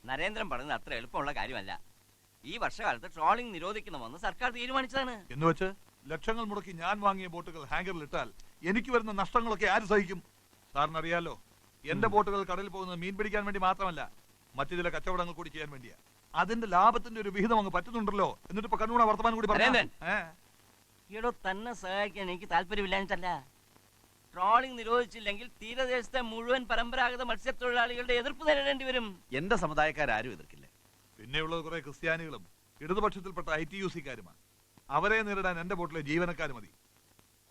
നരേന്ദ്രൻ പറഞ്ഞത് അത്ര എളുപ്പമുള്ള കാര്യമല്ല. ഈ വർഷകാലത്ത് ട്രോളിംഗ് നിരോധിക്കണമെന്ന് സർക്കാർ തീരുമാനിച്ചതാണ്. എന്ന് വെച്ച് ലക്ഷങ്ങൾ മുടക്കി ഞാൻ വാങ്ങിയ ബോട്ടുകൾ ഹാങ്കറിൽ ഇട്ടാൽ എനിക്ക് വരുന്ന നഷ്ടങ്ങളൊക്കെ ആര് സഹിക്കും? സാറിനറിയാലോ, എന്റെ ബോട്ടുകൾ കടലിൽ പോകുന്നത് മീൻ പിടിക്കാൻ വേണ്ടി മാത്രമല്ല, മറ്റു ചില കച്ചവടങ്ങൾ കൂടി ചെയ്യാൻ വേണ്ടിയാ. അതിന്റെ ലാഭത്തിന്റെ ഒരു വിഹിതം അങ്ങ് പറ്റുന്നുണ്ടല്ലോ. എന്നിട്ട് ഇപ്പൊ കണ്ണൂണ വർത്തമാനം കൂടി പറഞ്ഞു. ഈടോ തന്നെ സഹായിക്കാൻ എനിക്ക് താല്പര്യമില്ലാഞ്ഞിട്ടല്ല. ട്രോളിംഗ് നിരോധിച്ചില്ലെങ്കിൽ തീരദേശത്തെ മുഴുവൻ പരമ്പരാഗത മത്സ്യത്തൊഴിലാളികളുടെ എതിർപ്പ് നേരിടേണ്ടി വരും. എന്റെ സമുദായക്കാരും എതിർക്കില്ല. പിന്നെയുള്ളത് കുറെ ക്രിസ്ത്യാനികളും ഇടതുപക്ഷത്തിൽപ്പെട്ട ITUC-കാരുമാണ്. അവരെ നേരിടാൻ എന്റെ ബോട്ടിലെ ജീവനക്കാർ മതി.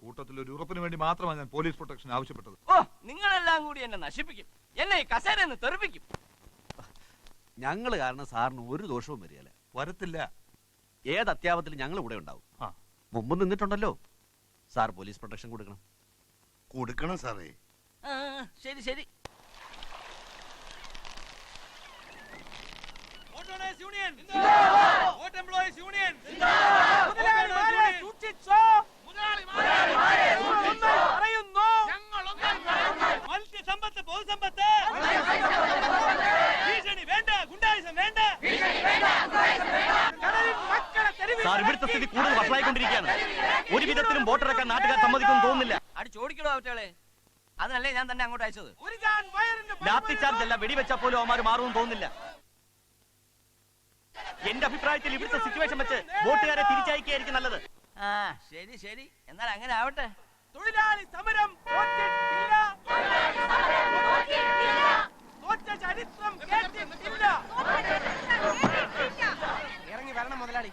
കൂട്ടത്തിൽ ഒരു ഉറപ്പിന് വേണ്ടി മാത്രമാണ് ഞാൻ പോലീസ് പ്രൊട്ടക്ഷൻ ആവശ്യപ്പെട്ടത്. ഓ, നിങ്ങളെല്ലാം കൂടി എന്നെ നശിപ്പിക്കും, എന്നെ കസേരന്ന് തെറിപ്പിക്കും. ഞങ്ങൾ കാരണം സാറിന് ഒരു ദോഷവും വരികയില്ല. വരത്തില്ല. ഏത് അത്യാപത്തിലും ഞങ്ങൾ ഇവിടെ ഉണ്ടാവും. മുമ്പ് നിന്നിട്ടുണ്ടല്ലോ. സാർ പോലീസ് പ്രൊട്ടക്ഷൻ കൊടുക്കണം. കൊടുക്കണം സാറേ. ശരി ശരി. സാർ, ഇവിടുത്തെ സ്ഥിതി കൂടുതൽ വഷളായിക്കൊണ്ടിരിക്കുകയാണ്. ഒരു വിധത്തിലും വോട്ടിറക്കാൻ നാട്ടുകാർ സമ്മതിക്കുമെന്ന് തോന്നുന്നില്ല. ചോദിക്കണോ അവറ്റകളെ? അതിനല്ലേ ഞാൻ തന്നെ അങ്ങോട്ട് അയച്ചത്. ലാത്തി ചാർജ് അല്ല, വെടിവെച്ചാൽ പോലും അവന്മാർ മാറുമെന്ന് തോന്നുന്നില്ല. എന്റെ അഭിപ്രായത്തിൽ ഇവിടുത്തെ സിറ്റുവേഷൻ വെച്ച് വോട്ടുകാരെ തിരിച്ചയക്കുകയായിരിക്കും നല്ലത്. ശരി ശരി, എന്നാൽ അങ്ങനെ ആവട്ടെ. തൊഴിലാളി സമരം ചരിത്രം കേട്ടിട്ടില്ല. ഇറങ്ങി വരണം മുതലാളി,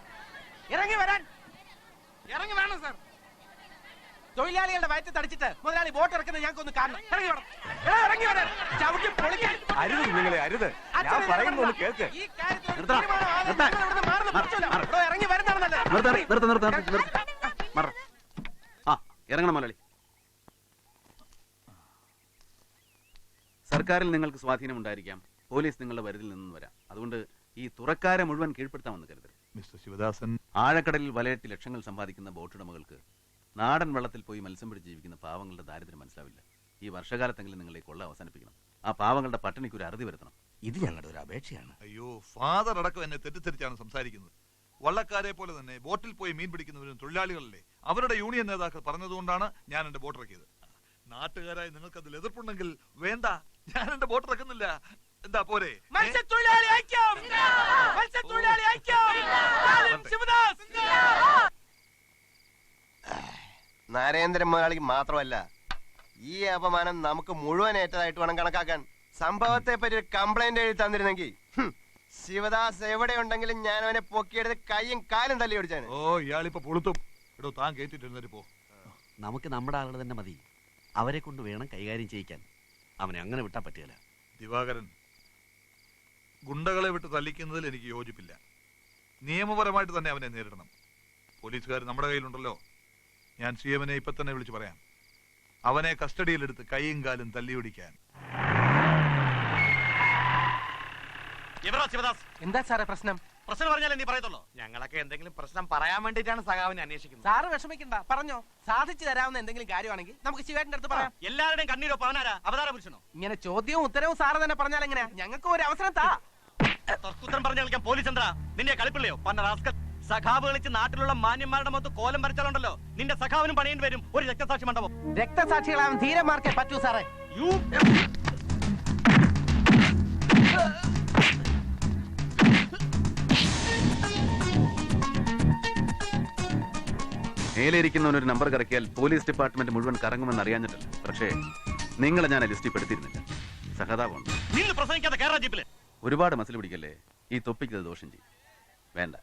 ഇറങ്ങി വരാൻ. ഇറങ്ങി വരണം സാർ. തൊഴിലാളികളുടെ വയറ്റ് തടിച്ചിട്ട് മുതലാളി വോട്ട് ഇറക്കുന്നത് ഞങ്ങൾക്കൊന്ന് കാണണം. ഇറങ്ങി വരണം, ഇറങ്ങി വരാൻ. ചവിട്ടി പൊളിക്കാൻ. അരുത് നിങ്ങളെ, അരുത്. ഞാൻ പറയുന്നു കേൾക്ക്. ഇറങ്ങി വരുന്നതാണ് നല്ലത്. ഇറങ്ങണം മുതലാളി. സർക്കാരിൽ നിങ്ങൾക്ക് സ്വാധീനം ഉണ്ടായിരിക്കാം, പോലീസ് നിങ്ങളുടെ പരിധിയിൽ നിന്നും വരാം. അതുകൊണ്ട് ഈ തുറക്കാരെ മുഴുവൻ കീഴ്പ്പെടുത്താമെന്ന് കരുതരുത്. മിസ്റ്റർ ശിവദാസൻ, ആഴക്കടലിൽ വലയിട്ട് ലക്ഷങ്ങൾ സമ്പാദിക്കുന്ന ബോട്ടുടമകൾക്ക് നാടൻ വെള്ളത്തിൽ പോയി മത്സ്യം പിടിച്ച് ജീവിക്കുന്ന പാവങ്ങളുടെ ദാരിദ്ര്യം മനസ്സിലാവില്ല. ഈ വർഷകാലത്തെങ്കിലും നിങ്ങൾ ഈ കൊള്ള അവസാനിപ്പിക്കണം. ആ പാവങ്ങളുടെ പട്ടിണിക്ക് ഒരു അറുതി വരുത്തണം. ഇത് ഞങ്ങളുടെ ഒരു അപേക്ഷയാണ്. അയ്യോ, ഫാദർ അടക്കം എന്നെ തെറ്റിദ്ധരിച്ചാണ് സംസാരിക്കുന്നത്. വള്ളക്കാരെ പോലെ തന്നെ ബോട്ടിൽ പോയി മീൻ പിടിക്കുന്നവരും തൊഴിലാളികളല്ലേ. അവരുടെ യൂണിയൻ നേതാക്കൾ പറഞ്ഞതുകൊണ്ടാണ് ഞാൻ എന്റെ ബോട്ട് ഇറക്കിയത്. നാട്ടുകാരായി നിങ്ങൾക്ക് അതിൽ എതിർപ്പുണ്ടെങ്കിൽ വേണ്ട, ഞാൻ എന്റെ ബോട്ട് ഇറക്കുന്നില്ല. എന്താ പോരെ? മത്സ്യത്തൊഴിലാളി ഐക്യം! മത്സ്യത്തൊഴിലാളി ഐക്യം! ശിവദാസ്! നരേന്ദ്രൻ മുതലാളിക്ക് മാത്രമല്ല, ഈ അപമാനം നമുക്ക് മുഴുവൻ ഏറ്റതായിട്ട് വേണം കണക്കാക്കാൻ. സംഭവത്തെ പറ്റി ഒരു കംപ്ലൈന്റ് എഴുതി തന്നിരുന്നെങ്കിൽ ശിവദാസ് എവിടെ ഉണ്ടെങ്കിലും ഞാൻ അവനെ പൊക്കിയെടുത്ത് കൈയും കാലും തല്ലി ഓടിച്ചാണ്. ഓ, ഇയാളിപ്പോ പൊളുത്തും. എടോ, താൻ കേട്ടിട്ടിരുന്നൊരു പോ. നമുക്ക് നമ്മുടെ ആളുകൾ തന്നെ മതി. അവരെ കൊണ്ട് വേണം കൈകാര്യം ചെയ്യിക്കാൻ. അവനെ അങ്ങനെ വിട്ടാൻ പറ്റില്ല. ദിവാകരൻ, ഗുണ്ടകളെ വിട്ട് തല്ലിക്കുന്നതിൽ എനിക്ക് യോജിപ്പില്ല. നിയമപരമായിട്ട് തന്നെ അവനെ നേരിടണം. പോലീസുകാർ നമ്മുടെ കയ്യിലുണ്ടല്ലോ. ഞാൻ CM-നെ ഇപ്പൊ തന്നെ വിളിച്ചു പറയാം. അവനെ കസ്റ്റഡിയിലെടുത്ത് കൈയും കാലും തല്ലിയൊടിക്കാൻ. എന്താ സാറേ പ്രശ്നം? പ്രശ്നം പറഞ്ഞാലേ നീ പറയത്തുള്ളൂ. ഞങ്ങളൊക്കെ എന്തെങ്കിലും പ്രശ്നം പറയാൻ വേണ്ടിയിട്ടാണ് സഖാവിനെ അന്വേഷിക്കുന്നത്. സാറ് വിഷമിക്കണ്ട, പറഞ്ഞോ. സാധിച്ചു തരാവുന്ന എന്തെങ്കിലും കാര്യമാണെങ്കിൽ നമുക്ക് ശിവേട്ടന്റെ അടുത്ത് പറയാം. എല്ലാവരുടെയും കണ്ണീരോ പവനാരാ അവതാര പുരുഷനോ? ഇങ്ങനെ ചോദ്യവും ഉത്തരവും സാറ് തന്നെ പറഞ്ഞാൽ എങ്ങനെയാ? ഞങ്ങൾക്ക് ഒരു അവസരം താ. തർക്കുത്തരം പറഞ്ഞു കളിക്കാൻ പോലീസ് എന്താ നിന്നെ കളിപ്പിള്ളയോ? പന്ന റാസ്കൽ. സഖാവ് കളിച്ച് നാട്ടിലുള്ള മാന്യന്മാരുടെ മൊത്തം കോലം വരച്ചാലുണ്ടല്ലോ, നിന്റെ സഖാവിനും പണിയേണ്ടി വരും ഒരു രക്തസാക്ഷി മണ്ഡപം. രക്തസാക്ഷികളാവും ധീരന്മാർക്കേ പറ്റൂ സാറേ. മേലിരിക്കുന്നവൻ ഒരു നമ്പർ കറക്കിയാൽ പോലീസ് ഡിപ്പാർട്ട്മെന്റ് മുഴുവൻ കറങ്ങുമെന്ന് അറിയാഞ്ഞിട്ടില്ല. പക്ഷേ നിങ്ങളെ ഞാൻ ലിസ്റ്റിൽ പെടുത്തിയിരുന്നില്ല. സഹതാപമുണ്ട്. ഒരുപാട് മസിൽ പിടിക്കല്ലേ. ഈ തൊപ്പിക്കത് ദോഷം ചെയ്യും. വേണ്ട,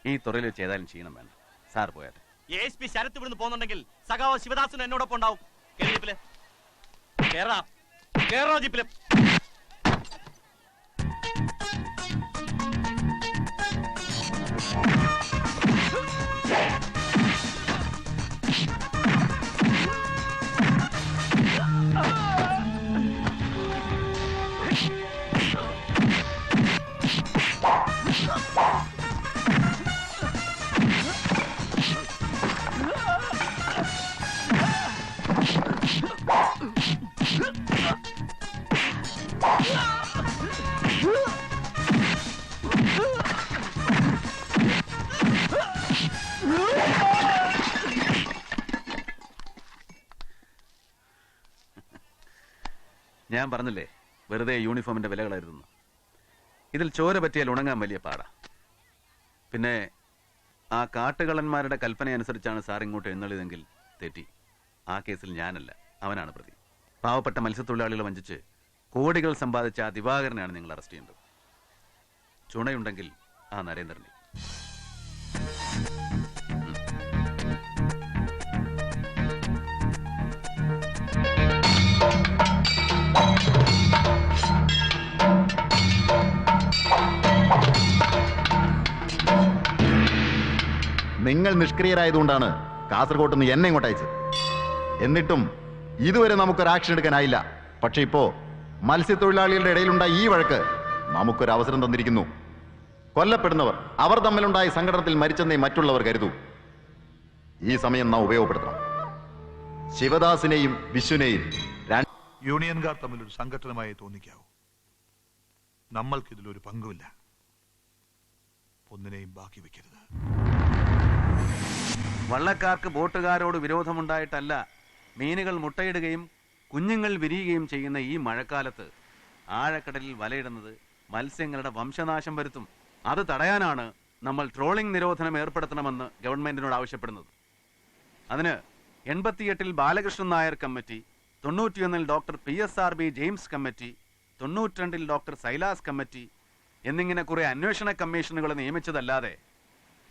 ഈ തുറയിൽ വെച്ച് ഏതായാലും ചെയ്യണം. വേണ്ട, സാർ പോയാട്ടെ. ASP ശരത്ത് ഇവിടുന്ന് പോകുന്നുണ്ടെങ്കിൽ സഖാവ് ശിവദാസൻ എന്നോടൊപ്പം ഉണ്ടാവും. കേരള ജീപ്പില് ഞാൻ പറഞ്ഞില്ലേ, വെറുതെ യൂണിഫോമിന്റെ വിലകളായിരുന്നു. ഇതിൽ ചോര പറ്റിയാൽ ഉണങ്ങാൻ വലിയ പാടാ. പിന്നെ ആ കാട്ടുകള്ളന്മാരുടെ കൽപ്പന അനുസരിച്ചാണ് സാർ ഇങ്ങോട്ട് എഴുന്നള്ളിയതെങ്കിൽ തെറ്റി. ആ കേസിൽ ഞാനല്ല, അവനാണ് പ്രതി. പാവപ്പെട്ട മത്സ്യത്തൊഴിലാളികളെ വഞ്ചിച്ച് കോടികൾ സമ്പാദിച്ച ആ ദിവാകരനെയാണ് നിങ്ങൾ അറസ്റ്റ് ചെയ്യേണ്ടത്. ചുണയുണ്ടെങ്കിൽ ആ നരേന്ദ്രനെ. നിങ്ങൾ നിഷ്ക്രിയരായതുകൊണ്ടാണ് കാസർഗോട്ട് നിന്ന് എന്നെ ഇങ്ങോട്ട് അയച്ചത്. എന്നിട്ടും ഇതുവരെ നമുക്കൊരു ആക്ഷൻ എടുക്കാനായില്ല. പക്ഷെ ഇപ്പോ മത്സ്യത്തൊഴിലാളികളുടെ ഇടയിലുണ്ടായ ഈ വഴക്ക് നമുക്കൊരു അവസരം തന്നിരിക്കുന്നു. കൊല്ലപ്പെടുന്നവർ അവർ തമ്മിലുണ്ടായ സംഘടനത്തിൽ മരിച്ചെന്നേ മറ്റുള്ളവർ കരുതൂ. ഈ സമയം നാം ഉപയോഗപ്പെടുത്തണം. ശിവദാസിനെയും വിശ്വനെയും യൂണിയൻകാർ തമ്മിലൊരു സംഘടനമായി തോന്നിക്കാവൂ. നമ്മൾക്കിതിലൊരു പങ്കുമില്ല. ഒന്നിനെയും ബാക്കി വെക്കരുത്. വള്ളക്കാർക്ക് ബോട്ടുകാരോട് വിരോധമുണ്ടായിട്ടല്ല മീനുകൾ മുട്ടയിടുകയും കുഞ്ഞുങ്ങൾ വിരിയുകയും ചെയ്യുന്ന ഈ മഴക്കാലത്ത് ആഴക്കടലിൽ വലയിടുന്നത് മത്സ്യങ്ങളുടെ വംശനാശം വരുത്തും. അത് തടയാനാണ് നമ്മൾ ട്രോളിംഗ് നിരോധനം ഏർപ്പെടുത്തണമെന്ന് ഗവൺമെന്റിനോട് ആവശ്യപ്പെടുന്നത്. അതിന് 88 Balakrishnan Nair committee, 91 doctor PSRB James committee, 92 doctor Silas committee എന്നിങ്ങനെ കുറെ അന്വേഷണ കമ്മീഷനുകൾ നിയമിച്ചതല്ലാതെ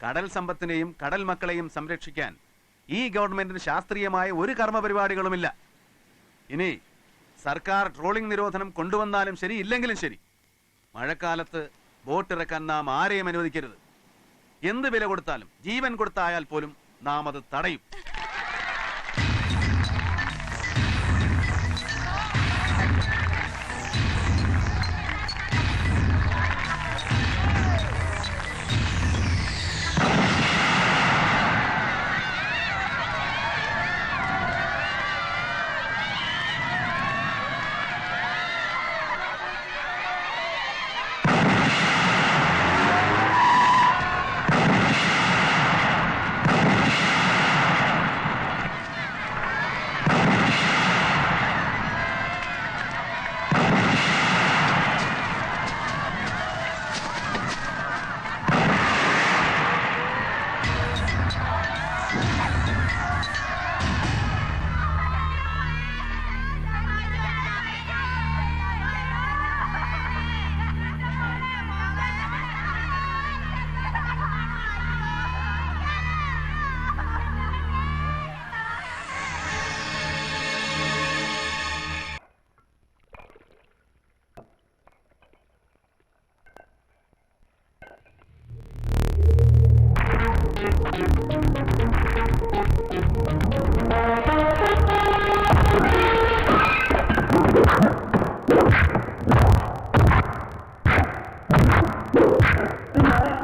കടൽ സമ്പത്തിനെയും കടൽ മക്കളെയും സംരക്ഷിക്കാൻ ഈ ഗവൺമെന്റിന് ശാസ്ത്രീയമായ ഒരു കർമ്മ പരിപാടികളുമില്ല. ഇനി സർക്കാർ ട്രോളിംഗ് നിരോധനം കൊണ്ടുവന്നാലും ശരി, ഇല്ലെങ്കിലും ശരി, മഴക്കാലത്ത് ബോട്ടിറക്കാൻ നാം ആരെയും അനുവദിക്കരുത്. എന്ത് വില കൊടുത്താലും, ജീവൻ കൊടുത്തായാൽ പോലും നാം അത് തടയും.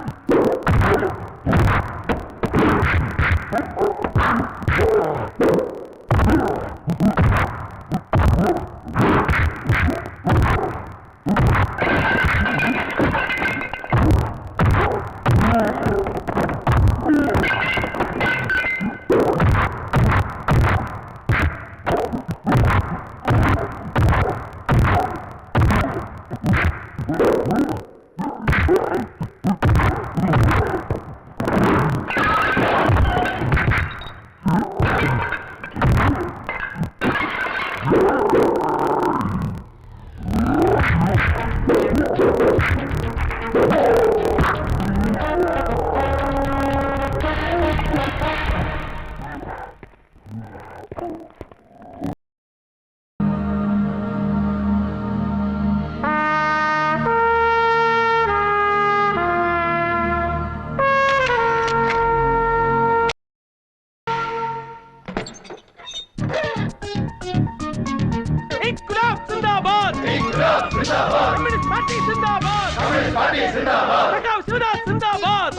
कम्युनिस्ट पार्टी जिंदाबाद, सखाव शिवदास जिंदाबाद।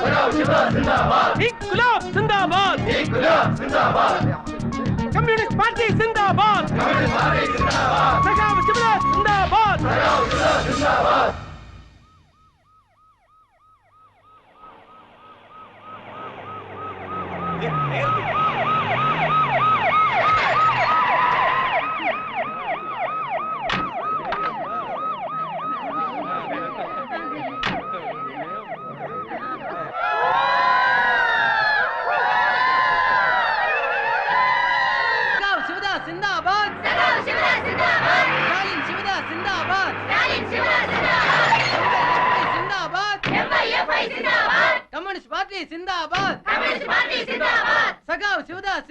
कम्युनिस्ट पार्टी जिंदाबाद, सखाव शिवदास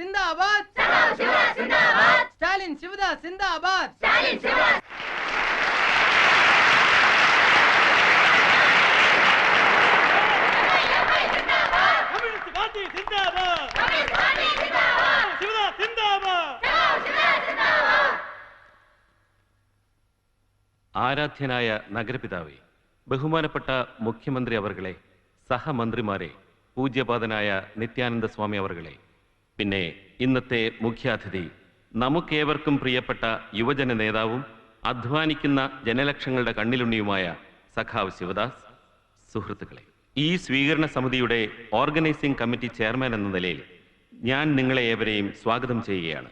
जिंदाबाद, स्टालिन शिवदास जिंदाबाद। कम्युनिस्ट पार्टी ആരാധ്യനായ നഗരപിതാവേ, ബഹുമാനപ്പെട്ട മുഖ്യമന്ത്രി അവർകളെ, സഹമന്ത്രിമാരെ, പൂജ്യപാദനായ നിത്യാനന്ദ സ്വാമി അവർകളെ, പിന്നെ ഇന്നത്തെ മുഖ്യാതിഥി, നമുക്കേവർക്കും പ്രിയപ്പെട്ട യുവജന നേതാവും അധ്വാനിക്കുന്ന ജനലക്ഷങ്ങളുടെ കണ്ണിലുണ്ണിയുമായ സഖാവ് ശിവദാസ്, സുഹൃത്തുക്കളെ, ഈ സ്വീകരണ സമിതിയുടെ ഓർഗനൈസിംഗ് കമ്മിറ്റി ചെയർമാൻ എന്ന നിലയിൽ ഞാൻ നിങ്ങളെ ഏവരെയും സ്വാഗതം ചെയ്യുകയാണ്.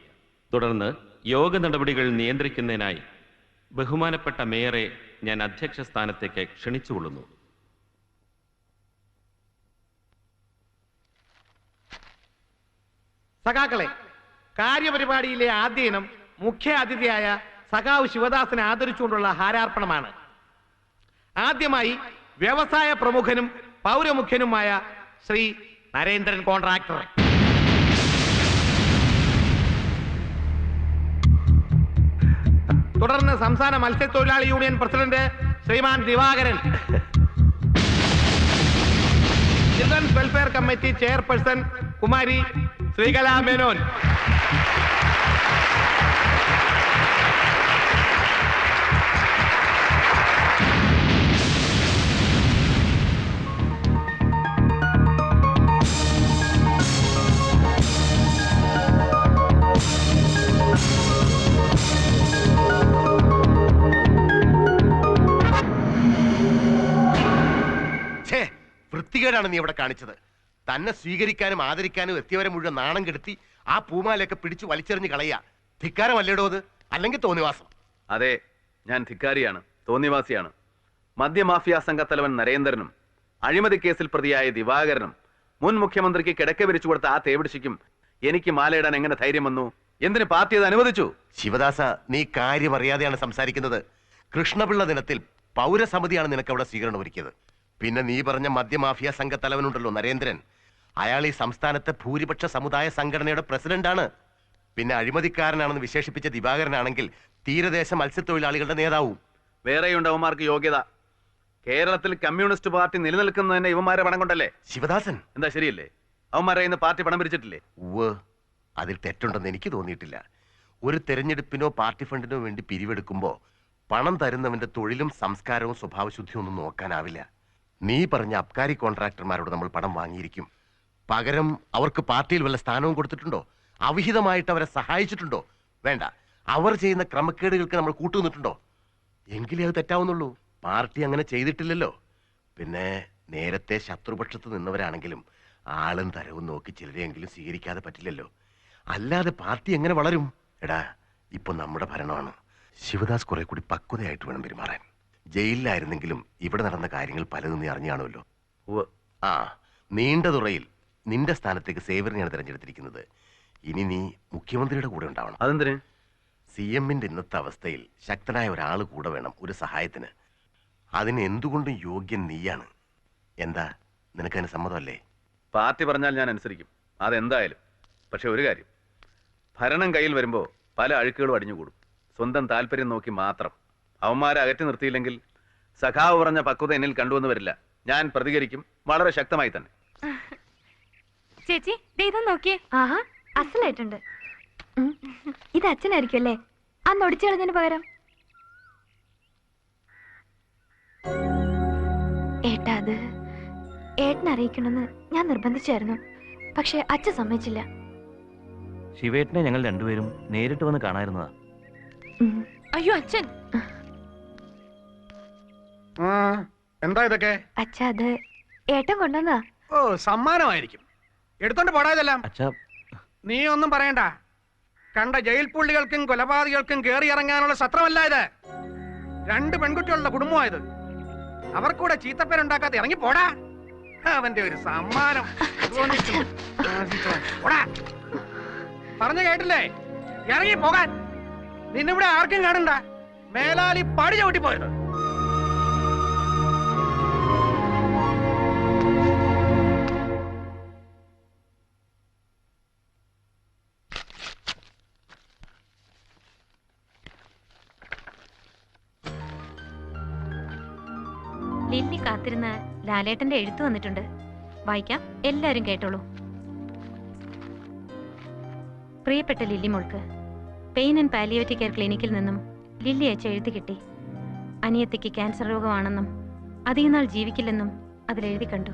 തുടർന്ന് യോഗ നടപടികൾ നിയന്ത്രിക്കുന്നതിനായി ബഹുമാനപ്പെട്ട മേയറെ ഞാൻ അധ്യക്ഷ സ്ഥാനത്തേക്ക് ക്ഷണിച്ചുകൊള്ളുന്നു. സഖാക്കളെ, കാര്യപരിപാടിയിലെ ആദ്യ ഇനം മുഖ്യ അതിഥിയായ സഖാവ് ശിവദാസിനെ ആദരിച്ചുകൊണ്ടുള്ള ഹാരാർപ്പണമാണ്. ആദ്യമായി വ്യവസായ പ്രമുഖനും പൗരമുഖ്യനുമായ ശ്രീ നരേന്ദ്രൻ കോൺട്രാക്ടർ. തുടർന്ന് സംസ്ഥാന മത്സ്യത്തൊഴിലാളി union president Sriman Divakaran, children's welfare committee chairperson Kumari Sreekala Menon, വൃത്തികേടാണ് നീ ഇവിടെ കാണിച്ചത്. തന്നെ സ്വീകരിക്കാനും ആദരിക്കാനും എത്തിയവരെ മുഴുവൻ നാണം കെടുത്തി ആ പൂമാലയൊക്കെ പിടിച്ചു വലിച്ചെറിഞ്ഞ് കളയുക. ധിക്കാരമല്ലേടോ അത്, അല്ലെങ്കിൽ തോന്നിവാസം? അതെ, ഞാൻ ധിക്കാരിയാണ്, തോന്നിവാസിയാണ്. മദ്യമാഫിയ സംഘത്തലവൻ നരേന്ദ്രനും അഴിമതി കേസിൽ പ്രതിയായ ദിവാകരനും മുൻ മുഖ്യമന്ത്രിക്ക് കിടക്ക വിരിച്ചു കൊടുത്ത ആ തേവിടിശിക്കും എനിക്ക് മാലയിടാൻ എങ്ങനെ ധൈര്യം വന്നു? എന്തിന് പാർട്ടി അത് അനുവദിച്ചു? ശിവദാസ, നീ കാര്യം അറിയാതെയാണ് സംസാരിക്കുന്നത്. കൃഷ്ണപിള്ള ദിനത്തിൽ പൗരസമിതിയാണ് നിനക്ക് അവിടെ സ്വീകരണം ഒരുക്കിയത്. പിന്നെ നീ പറഞ്ഞ മദ്യമാഫിയ സംഘത്തലവനുണ്ടല്ലോ നരേന്ദ്രൻ, അയാൾ ഈ സംസ്ഥാനത്തെ ഭൂരിപക്ഷ സമുദായ സംഘടനയുടെ പ്രസിഡന്റാണ്. പിന്നെ അഴിമതിക്കാരനാണെന്ന് വിശേഷിപ്പിച്ച ദിവാകരനാണെങ്കിൽ തീരദേശ മത്സ്യത്തൊഴിലാളികളുടെ നേതാവും. വേറെയുണ്ട് അവന്മാർക്ക് യോഗ്യത. കേരളത്തിൽ കമ്മ്യൂണിസ്റ്റ് പാർട്ടി നിലനിൽക്കുന്നതന്നെ ഇവന്മാരെ പണം കൊണ്ടല്ലേ? ശിവദാസൻ, എന്താ ശരിയല്ലേ? അവന്മാരെ ഇന്ന് പാർട്ടി പണം പിരിച്ചിട്ടില്ലേ? ഉവ്വ്, അതിൽ തെറ്റുണ്ടെന്ന് എനിക്ക് തോന്നിയിട്ടില്ല. ഒരു തെരഞ്ഞെടുപ്പിനോ പാർട്ടി ഫണ്ടിനോ വേണ്ടി പിരിവെടുക്കുമ്പോ പണം തരുന്നവന്റെ തൊഴിലും സംസ്കാരവും സ്വഭാവശുദ്ധിയും ഒന്നും നോക്കാനാവില്ല. നീ പറഞ്ഞ അബ്കാരി കോൺട്രാക്ടർമാരോട് നമ്മൾ പണം വാങ്ങിയിരിക്കും. പകരം അവർക്ക് പാർട്ടിയിൽ വല്ല സ്ഥാനവും കൊടുത്തിട്ടുണ്ടോ? അവിഹിതമായിട്ട് അവരെ സഹായിച്ചിട്ടുണ്ടോ? വേണ്ട. അവർ ചെയ്യുന്ന ക്രമക്കേടുകൾക്ക് നമ്മൾ കൂട്ടുനിന്നിട്ടുണ്ടോ? എങ്കിലേ അത് തെറ്റാവുന്നുള്ളൂ. പാർട്ടി അങ്ങനെ ചെയ്തിട്ടില്ലല്ലോ. പിന്നെ നേരത്തെ ശത്രുപക്ഷത്ത് നിന്നവരാണെങ്കിലും ആളും തരവും നോക്കി ചിലരെയെങ്കിലും സ്വീകരിക്കാതെ പറ്റില്ലല്ലോ. അല്ലാതെ പാർട്ടി എങ്ങനെ വളരും? എടാ, ഇപ്പൊ നമ്മുടെ ഭരണമാണ്. ശിവദാസ് കുറെ കൂടി പക്വതയായിട്ട് വേണം പെരുമാറാൻ. ജയിലിലായിരുന്നെങ്കിലും ഇവിടെ നടന്ന കാര്യങ്ങൾ പലതും നീ അറിഞ്ഞാണല്ലോ. ആ, നീണ്ട തുറയിൽ നിന്റെ സ്ഥാനത്തേക്ക് സേവറിനെയാണ് തിരഞ്ഞെടുത്തിരിക്കുന്നത്. ഇനി നീ മുഖ്യമന്ത്രിയുടെ കൂടെ ഉണ്ടാവണം. അതെന്തിന്? CM-ന്റെ ഇന്നത്തെ അവസ്ഥയിൽ ശക്തനായ ഒരാൾ കൂടെ വേണം ഒരു സഹായത്തിന്. അതിന് എന്തുകൊണ്ടും യോഗ്യൻ നീയാണ്. എന്താ, നിനക്കതിന് സമ്മതമല്ലേ? പാർട്ടി പറഞ്ഞാൽ ഞാൻ അനുസരിക്കും, അതെന്തായാലും. പക്ഷെ ഒരു കാര്യം, ഭരണം കയ്യിൽ വരുമ്പോൾ പല അഴുക്കുകളും അടിഞ്ഞുകൂടും. സ്വന്തം താല്പര്യം നോക്കി മാത്രം അവന്മാരെ അകറ്റി നിർത്തിയില്ലെങ്കിൽ സഖാവ് പറഞ്ഞ പക്വത എന്നിൽ കണ്ടുവന്ന് വരില്ല. ഞാൻ പ്രതികരിക്കും, വളരെ ശക്തമായി തന്നെ. ചേച്ചി, ഇതൊന്ന് നോക്കിയേ. ആഹാ, അസലായിട്ടുണ്ട്. ഇത് അച്ഛനായിരിക്കും അല്ലേ? അന്ന് ഒടിച്ചു കളഞ്ഞതിന് പകരം. ഏട്ടാ, അത് ഏട്ടനെ അറിയിക്കണമെന്ന് ഞാൻ നിർബന്ധിച്ചായിരുന്നു. പക്ഷെ അച്ഛൻ സമ്മതിച്ചില്ല. ശിവേട്ടനെ ഞങ്ങൾ രണ്ടുപേരും നേരിട്ട് വന്ന് കാണാതിരുന്നതാ. അയ്യോ അച്ഛൻ, എന്താ ഇതൊക്കെ? അച്ഛാ, അത് ഏട്ടൻ കൊണ്ടുവന്നാ. ഓ, സമ്മാനമായിരിക്കും. എടുത്തോണ്ട് പോടാ ഇതെല്ലാം. നീ ഒന്നും പറയണ്ട. കണ്ട ജയിൽ പുള്ളികൾക്കും കൊലപാതകൾക്കും കേറി ഇറങ്ങാനുള്ള സത്രമല്ല ഇത്. 2 പെൺകുട്ടികളുടെ കുടുംബമായത്. അവർക്കൂടെ ചീത്തപ്പേരുണ്ടാക്കാതെ ഇറങ്ങി പോടാ. അവന്റെ ഒരു സമ്മാനം. പറഞ്ഞു കേട്ടില്ലേ? ഇറങ്ങി പോകാൻ. നിന്നിവിടെ ആർക്കും കാണണ്ട. മേലാലി പടി ചവിട്ടിപ്പോയത്. ലില്ലി കാത്തിരുന്ന ലാലേട്ടന്റെ എഴുത്ത് വന്നിട്ടുണ്ട്. വായിക്കാം, എല്ലാരും കേട്ടോളൂ. പ്രിയപ്പെട്ട ലില്ലി മോൾക്ക് പെയിൻ ആൻഡ് പാലിയേറ്റീവ് കെയർ ക്ലിനിക്കിൽ നിന്നും ലില്ലി അയച്ച എഴുതി കിട്ടി. അനിയത്തിക്ക് ക്യാൻസർ രോഗമാണെന്നും അധികനാൾ ജീവിക്കില്ലെന്നും അതിലെഴുതി കണ്ടു.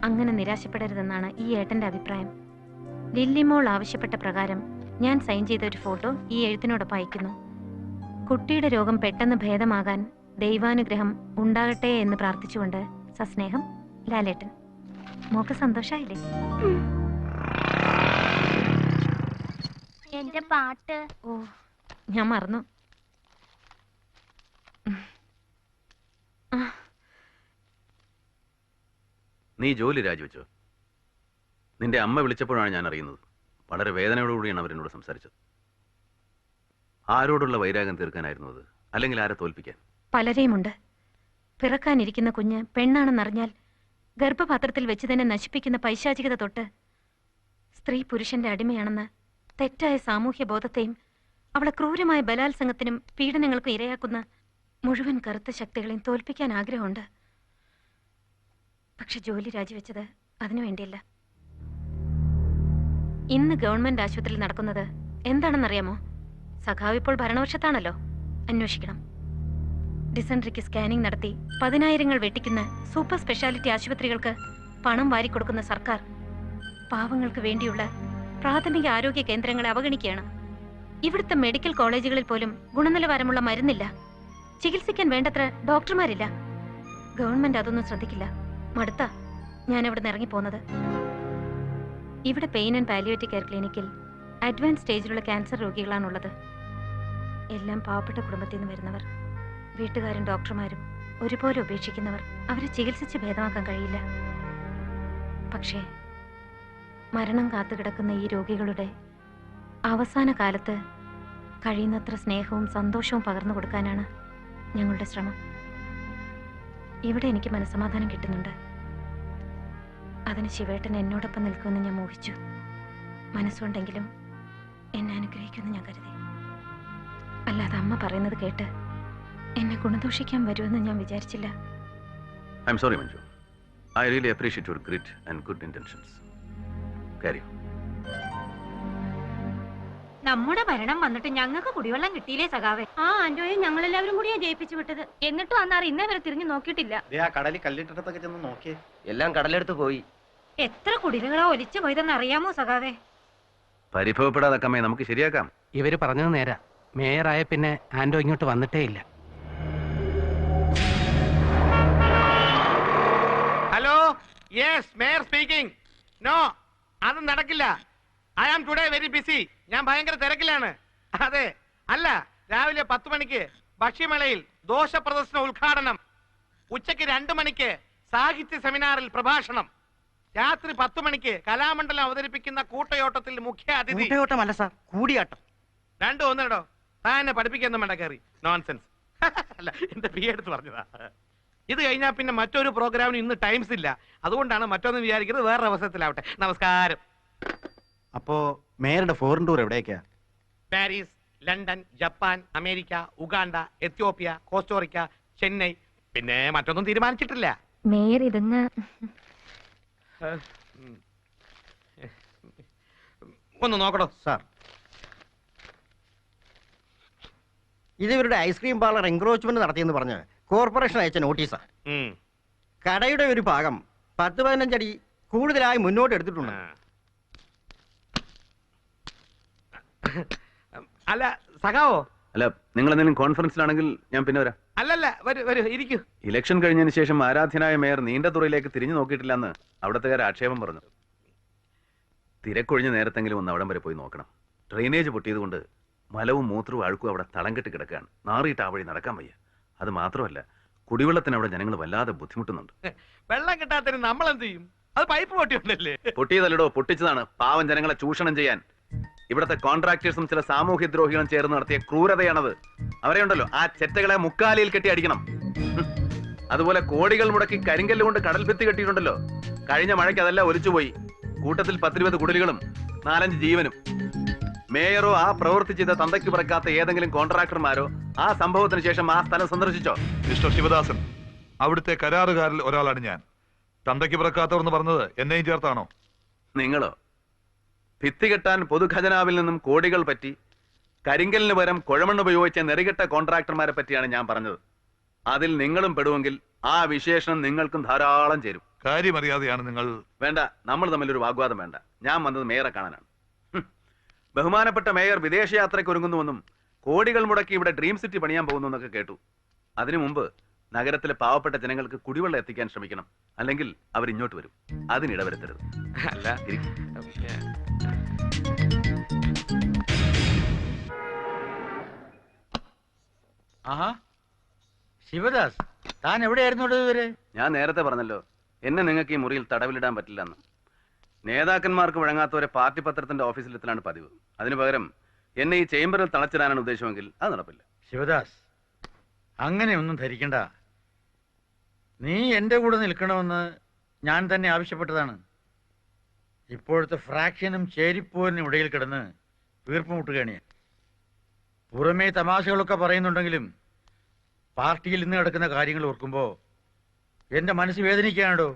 അങ്ങനെ നിരാശപ്പെടരുതെന്നാണ് ഈ ഏട്ടന്റെ അഭിപ്രായം. ലില്ലി മോൾ ആവശ്യപ്പെട്ട പ്രകാരം ഞാൻ സൈൻ ചെയ്ത ഒരു ഫോട്ടോ ഈ എഴുത്തിനോടൊപ്പം അയക്കുന്നു. കുട്ടിയുടെ രോഗം പെട്ടെന്ന് ഭേദമാകാൻ ദൈവാനുഗ്രഹം ഉണ്ടാകട്ടെ എന്ന് പ്രാർത്ഥിച്ചുകൊണ്ട് സസ്നേഹം, ലാലേട്ടൻ. മോക്ക് സന്തോഷായില്ലേ? എന്റെ പാട്ട്. ഓ, ഞാൻ മറന്നു. നീ ജോലി രാജിവെച്ചോ? നിന്റെ അമ്മ വിളിച്ചപ്പോഴാണ് ഞാൻ അറിയുന്നത്. വളരെ വേദനയോടുകൂടിയാണ് അവരെന്നോട് സംസാരിച്ചത്. ആരോടുള്ള വൈരാഗ്യം തീർക്കാനായിരുന്നു അത്, അല്ലെങ്കിൽ ആരെ തോൽപ്പിക്കാൻ? പലരെയുമുണ്ട്. പിറക്കാനിരിക്കുന്ന കുഞ്ഞ് പെണ്ണാണെന്നറിഞ്ഞാൽ ഗർഭപാത്രത്തിൽ വെച്ച് തന്നെ നശിപ്പിക്കുന്ന പൈശാചികത തൊട്ട് സ്ത്രീ പുരുഷന്റെ അടിമയാണെന്ന് തെറ്റായ സാമൂഹ്യ ബോധത്തെയും അവളെ ക്രൂരമായ ബലാത്സംഗത്തിനും പീഡനങ്ങൾക്കും ഇരയാക്കുന്ന മുഴുവൻ കറുത്ത ശക്തികളെയും തോൽപ്പിക്കാൻ ആഗ്രഹമുണ്ട്. പക്ഷെ ജോലി രാജിവെച്ചത് അതിനു വേണ്ടിയല്ല. ഇന്ന് ഗവൺമെന്റ് ആശുപത്രിയിൽ നടക്കുന്നത് എന്താണെന്നറിയാമോ? സഖാവ് ഇപ്പോൾ ഭരണപക്ഷത്താണല്ലോ. അന്വേഷിക്കണം. ഡിസെൻട്രിക്ക് സ്കാനിംഗ് നടത്തി 10,000 വെട്ടിക്കുന്ന സൂപ്പർ സ്പെഷ്യാലിറ്റി ആശുപത്രികൾക്ക് പണം വാരിക്കൊടുക്കുന്ന സർക്കാർ പാവങ്ങൾക്ക് വേണ്ടിയുള്ള പ്രാഥമിക ആരോഗ്യ കേന്ദ്രങ്ങളെ അവഗണിക്കുകയാണ്. ഇവിടുത്തെ മെഡിക്കൽ കോളേജുകളിൽ പോലും ഗുണനിലവാരമുള്ള മരുന്നില്ല. ചികിത്സിക്കാൻ വേണ്ടത്ര ഡോക്ടർമാരില്ല. ഗവൺമെന്റ് അതൊന്നും ശ്രദ്ധിക്കില്ല. മടുത്ത ഞാൻ ഇവിടെ നിന്ന് ഇറങ്ങിപ്പോന്നത്. ഇവിടെ പെയിൻ ആൻഡ് പാലിയേറ്റീവ് കെയർ ക്ലിനിക്കിൽ അഡ്വാൻസ് സ്റ്റേജിലുള്ള ക്യാൻസർ രോഗികളാണുള്ളത്. എല്ലാം പാവപ്പെട്ട കുടുംബത്തിൽ നിന്ന് വരുന്നവർ. വീട്ടുകാരും ഡോക്ടർമാരും ഒരുപോലെ ഉപേക്ഷിക്കുന്നവർ. അവരെ ചികിത്സിച്ച് ഭേദമാക്കാൻ കഴിയില്ല. പക്ഷേ മരണം കാത്തുകിടക്കുന്ന ഈ രോഗികളുടെ അവസാന കാലത്ത് കഴിയുന്നത്ര സ്നേഹവും സന്തോഷവും പകർന്നു കൊടുക്കാനാണ് ഞങ്ങളുടെ ശ്രമം. ഇവിടെ എനിക്ക് മനസ്സമാധാനം കിട്ടുന്നുണ്ട്. അതിന് ശിവേട്ടൻ എന്നോടൊപ്പം നിൽക്കുമെന്ന് ഞാൻ മോഹിച്ചു. മനസ്സുണ്ടെങ്കിലും എന്നെ അനുഗ്രഹിക്കുമെന്ന് ഞാൻ കരുതി. അല്ലാതെ അമ്മ പറയുന്നത് കേട്ട് എന്നെ ഗുണദോഷിക്കാൻ വരുമെന്ന് ഞാൻ വിചാരിച്ചില്ല. I am sorry Manju. I really appreciate your grit and good intentions. കാര്യം നമ്മുടെ ഭരണം വന്നിട്ട് ഞങ്ങൾക്ക് കുടിവെള്ളം കിട്ടിയില്ലേ സഖാവേ? ആ ആന്റോയെ ഞങ്ങളെല്ലാവരും കൂടിയാ ജയിപ്പിച്ചു വിട്ടത്. എന്നിട്ടും അന്നാറ് ഇന്നേ വരെ തിരിഞ്ഞു നോക്കിയിട്ടില്ല. കടലിൽ കല്ലിട്ടത്തൊക്കെ ചെന്ന് നോക്കിയേ. എല്ലാം കടലെടുത്ത് പോയി. എത്ര കുടിലുകളാ ഒലിച്ചു പോയതെന്ന് അറിയാമോ സഖാവേ? പരിഭവപ്പെടാതെ അമ്മേ, നമുക്ക് ശരിയാക്കാം. ഇവര് പറഞ്ഞത് നേരാ. മേയറായ പിന്നെ ആന്റോ ഇങ്ങോട്ട് വന്നിട്ടേ ഇല്ല. Hello, yes, mayor speaking. No, അത് നടക്കില്ല. I am today very busy. ഞാൻ ഭയങ്കര തിരക്കിലാണ്. അതെ, അല്ല, രാവിലെ 10 മണിക്ക് ഭക്ഷ്യമേളയിൽ ദോശ പ്രദർശന ഉദ്ഘാടനം, ഉച്ചയ്ക്ക് 2 മണിക്ക് സാഹിത്യ സെമിനാറിൽ പ്രഭാഷണം, രാത്രി 10 മണിക്ക് കലാമണ്ഡലം അവതരിപ്പിക്കുന്ന കൂട്ടയോട്ടത്തിൽ മുഖ്യ അതിഥി. കൂട്ടയോട്ടമല്ല സാർ, കൂടിയാട്ടം. രണ്ടും ഒന്നിടോ. താൻ എന്നെ പഠിപ്പിക്കൊന്നും വേണ്ട കയറി. നോൺസെൻസ്. അല്ല, എന്റെ പി എടുത്ത് പറഞ്ഞതാ. ഇത് കഴിഞ്ഞാൽ പിന്നെ മറ്റൊരു പ്രോഗ്രാമിന് ഇന്ന് ടൈംസ് ഇല്ല. അതുകൊണ്ടാണ് മറ്റൊന്ന് വിചാരിക്കുന്നത്. വേറെ അവസരത്തിലാവട്ടെ. നമസ്കാരം. അപ്പോ മേയറുടെ ഫോറിൻ ടൂർ എവിടേക്കാ? Paris, London, Japan, America, Uganda, Ethiopia, Costa Rica, Chennai. പിന്നെ മറ്റൊന്നും തീരുമാനിച്ചിട്ടില്ല. മേയർ ഇതങ്ങ് ഒന്ന് നോക്കടോ സാർ. ഇത് ഇവരുടെ ഐസ്ക്രീം പാർലർ എൻക്രോച്ച്മെന്റ് നടത്തിയെന്ന് പറഞ്ഞ് കോർപ്പറേഷൻ അയച്ച നോട്ടീസാ. കടയുടെ ഒരു ഭാഗം 10-15 അടി കൂടുതലായി മുന്നോട്ട് എടുത്തിട്ടുണ്ട്. അല്ല സഖാവോ? അല്ല, നിങ്ങൾ എന്തെങ്കിലും കോൺഫറൻസിലാണെങ്കിൽ ഞാൻ പിന്നെ വരാം. അല്ലല്ല, വരൂ വരൂ, ഇരിക്കൂ. ഇലക്ഷൻ കഴിഞ്ഞതിന് ശേഷം ആരാധ്യനായ മേയർ നീണ്ട തുറയിലേക്ക് തിരിഞ്ഞു നോക്കിയിട്ടില്ലെന്ന് അവിടത്തുകാർ ആക്ഷേപം പറഞ്ഞു. തിരക്കൊഴിഞ്ഞ നേരത്തെങ്കിലും ഒന്ന് അവിടം വരെ പോയി നോക്കണം. ഡ്രെയിനേജ് പൊട്ടിയതുകൊണ്ട് മലവും മൂത്രവും അഴുക്കും അവിടെ തളം കെട്ടി കിടക്കുകയാണ്. നാറിയിട്ട് ആ വഴി നടക്കാൻ വയ്യ. അത് മാത്രമല്ല, കുടിവെള്ളത്തിന് അവിടെ ജനങ്ങൾ വല്ലാതെ ബുദ്ധിമുട്ടുന്നുണ്ട്. വെള്ളം കിട്ടാത്തതിന് നമ്മൾ എന്ത് ചെയ്യും? അത് പൈപ്പ് പൊട്ടിയുണ്ടല്ലേ? പൊട്ടിയതല്ലടോ, പൊട്ടിച്ചതാണ്. പാവം ജനങ്ങളെ ചൂഷണം ചെയ്യാൻ ഇവിടുത്തെ കോൺട്രാക്ടേഴ്സും ചില സാമൂഹ്യ ദ്രോഹികളും ചേർന്ന് നടത്തിയ ക്രൂരതയാണത്. അവരെ ഉണ്ടല്ലോ, ആ ചെറ്റകളെ മുക്കാലിയിൽ കെട്ടി അടിക്കണം. അതുപോലെ കോടികൾ മുടക്കി കരിങ്കല്ല് കൊണ്ട് കടൽ ഭിത്തി കെട്ടിയിട്ടുണ്ടല്ലോ. കഴിഞ്ഞ മഴയ്ക്ക് അതെല്ലാം ഒലിച്ചുപോയി. കൂട്ടത്തിൽ 10-20 കുടിലുകളും 4-5 ജീവനും. മേയറോ ആ പ്രവൃത്തി ചെയ്ത തന്തയ്ക്ക് പിറക്കാത്ത ഏതെങ്കിലും കോൺട്രാക്ടർമാരോ ആ സംഭവത്തിന് ശേഷം ആ സ്ഥലം സന്ദർശിച്ചോ? മിസ്റ്റർ ശിവദാസൻ, അവിടുത്തെ കരാറുകാരിൽ ഒരാളാണ് ഞാൻ. തന്തയ്ക്ക് പിറക്കാത്തവർ എന്ന് പറഞ്ഞത് എന്നെയും ചേർത്താണോ? നിങ്ങളോ? ഭിത്തി കെട്ടാൻ പൊതുഖജനാവിൽ നിന്നും കോടികൾ പറ്റി കരിങ്കലിന് പകരം കുഴമണ്ണ് ഉപയോഗിച്ച നെറികെട്ട കോൺട്രാക്ടർമാരെ പറ്റിയാണ് ഞാൻ പറഞ്ഞത്. അതിൽ നിങ്ങളും പെടുമെങ്കിൽ ആ വിശേഷണം നിങ്ങൾക്കും ധാരാളം ചേരും. കാര്യമറിയാതെയാണ് നിങ്ങൾ. വേണ്ട, നമ്മൾ തമ്മിലൊരു വാഗ്വാദം വേണ്ട. ഞാൻ വന്നത് മേയറെ കാണാനാണ്. ബഹുമാനപ്പെട്ട മേയർ വിദേശയാത്രയ്ക്ക് ഒരുങ്ങുന്നുവെന്നും കോടികൾ മുടക്കി ഇവിടെ ഡ്രീം സിറ്റി പണിയാൻ പോകുന്നു എന്നൊക്കെ കേട്ടു. അതിനു മുമ്പ് നഗരത്തിലെ പാവപ്പെട്ട ജനങ്ങൾക്ക് കുടിവെള്ളം എത്തിക്കാൻ ശ്രമിക്കണം. അല്ലെങ്കിൽ അവർ ഇങ്ങോട്ട് വരും. അതിനിടവരുത്തരുത്. അല്ല ആഹാ, ശിവദാസ്, താൻ എവിടെയായിരുന്നു ഇതുവരെ? ഞാൻ നേരത്തെ പറഞ്ഞല്ലോ, എന്നെ നിങ്ങൾക്ക് ഈ മുറിയിൽ തടവിലിടാൻ പറ്റില്ലെന്ന്. നേതാക്കന്മാർക്ക് വഴങ്ങാത്തവരെ പാർട്ടി പത്രത്തിന്റെ ഓഫീസിലെത്തലാണ് പതിവ്. അതിനു പകരം എന്നെ ഈ ചേംബറിൽ തളച്ചിടാനാണ് ഉദ്ദേശമെങ്കിൽ അത് നടപ്പില്ല. ശിവദാസ്, അങ്ങനെയൊന്നും ധരിക്കണ്ട. നീ എൻ്റെ കൂടെ നിൽക്കണമെന്ന് ഞാൻ തന്നെ ആവശ്യപ്പെട്ടതാണ്. ഇപ്പോഴത്തെ ഫ്രാക്ഷനും ചേരിപ്പോരിനും ഇടയിൽ കിടന്ന് വീർപ്പുമുട്ടുകയാണ്. പുറമേ തമാശകളൊക്കെ പറയുന്നുണ്ടെങ്കിലും പാർട്ടിയിൽ ഇന്ന് നടക്കുന്ന കാര്യങ്ങൾ ഓർക്കുമ്പോൾ എൻ്റെ മനസ്സ് വേദനിക്കുകയാണോ.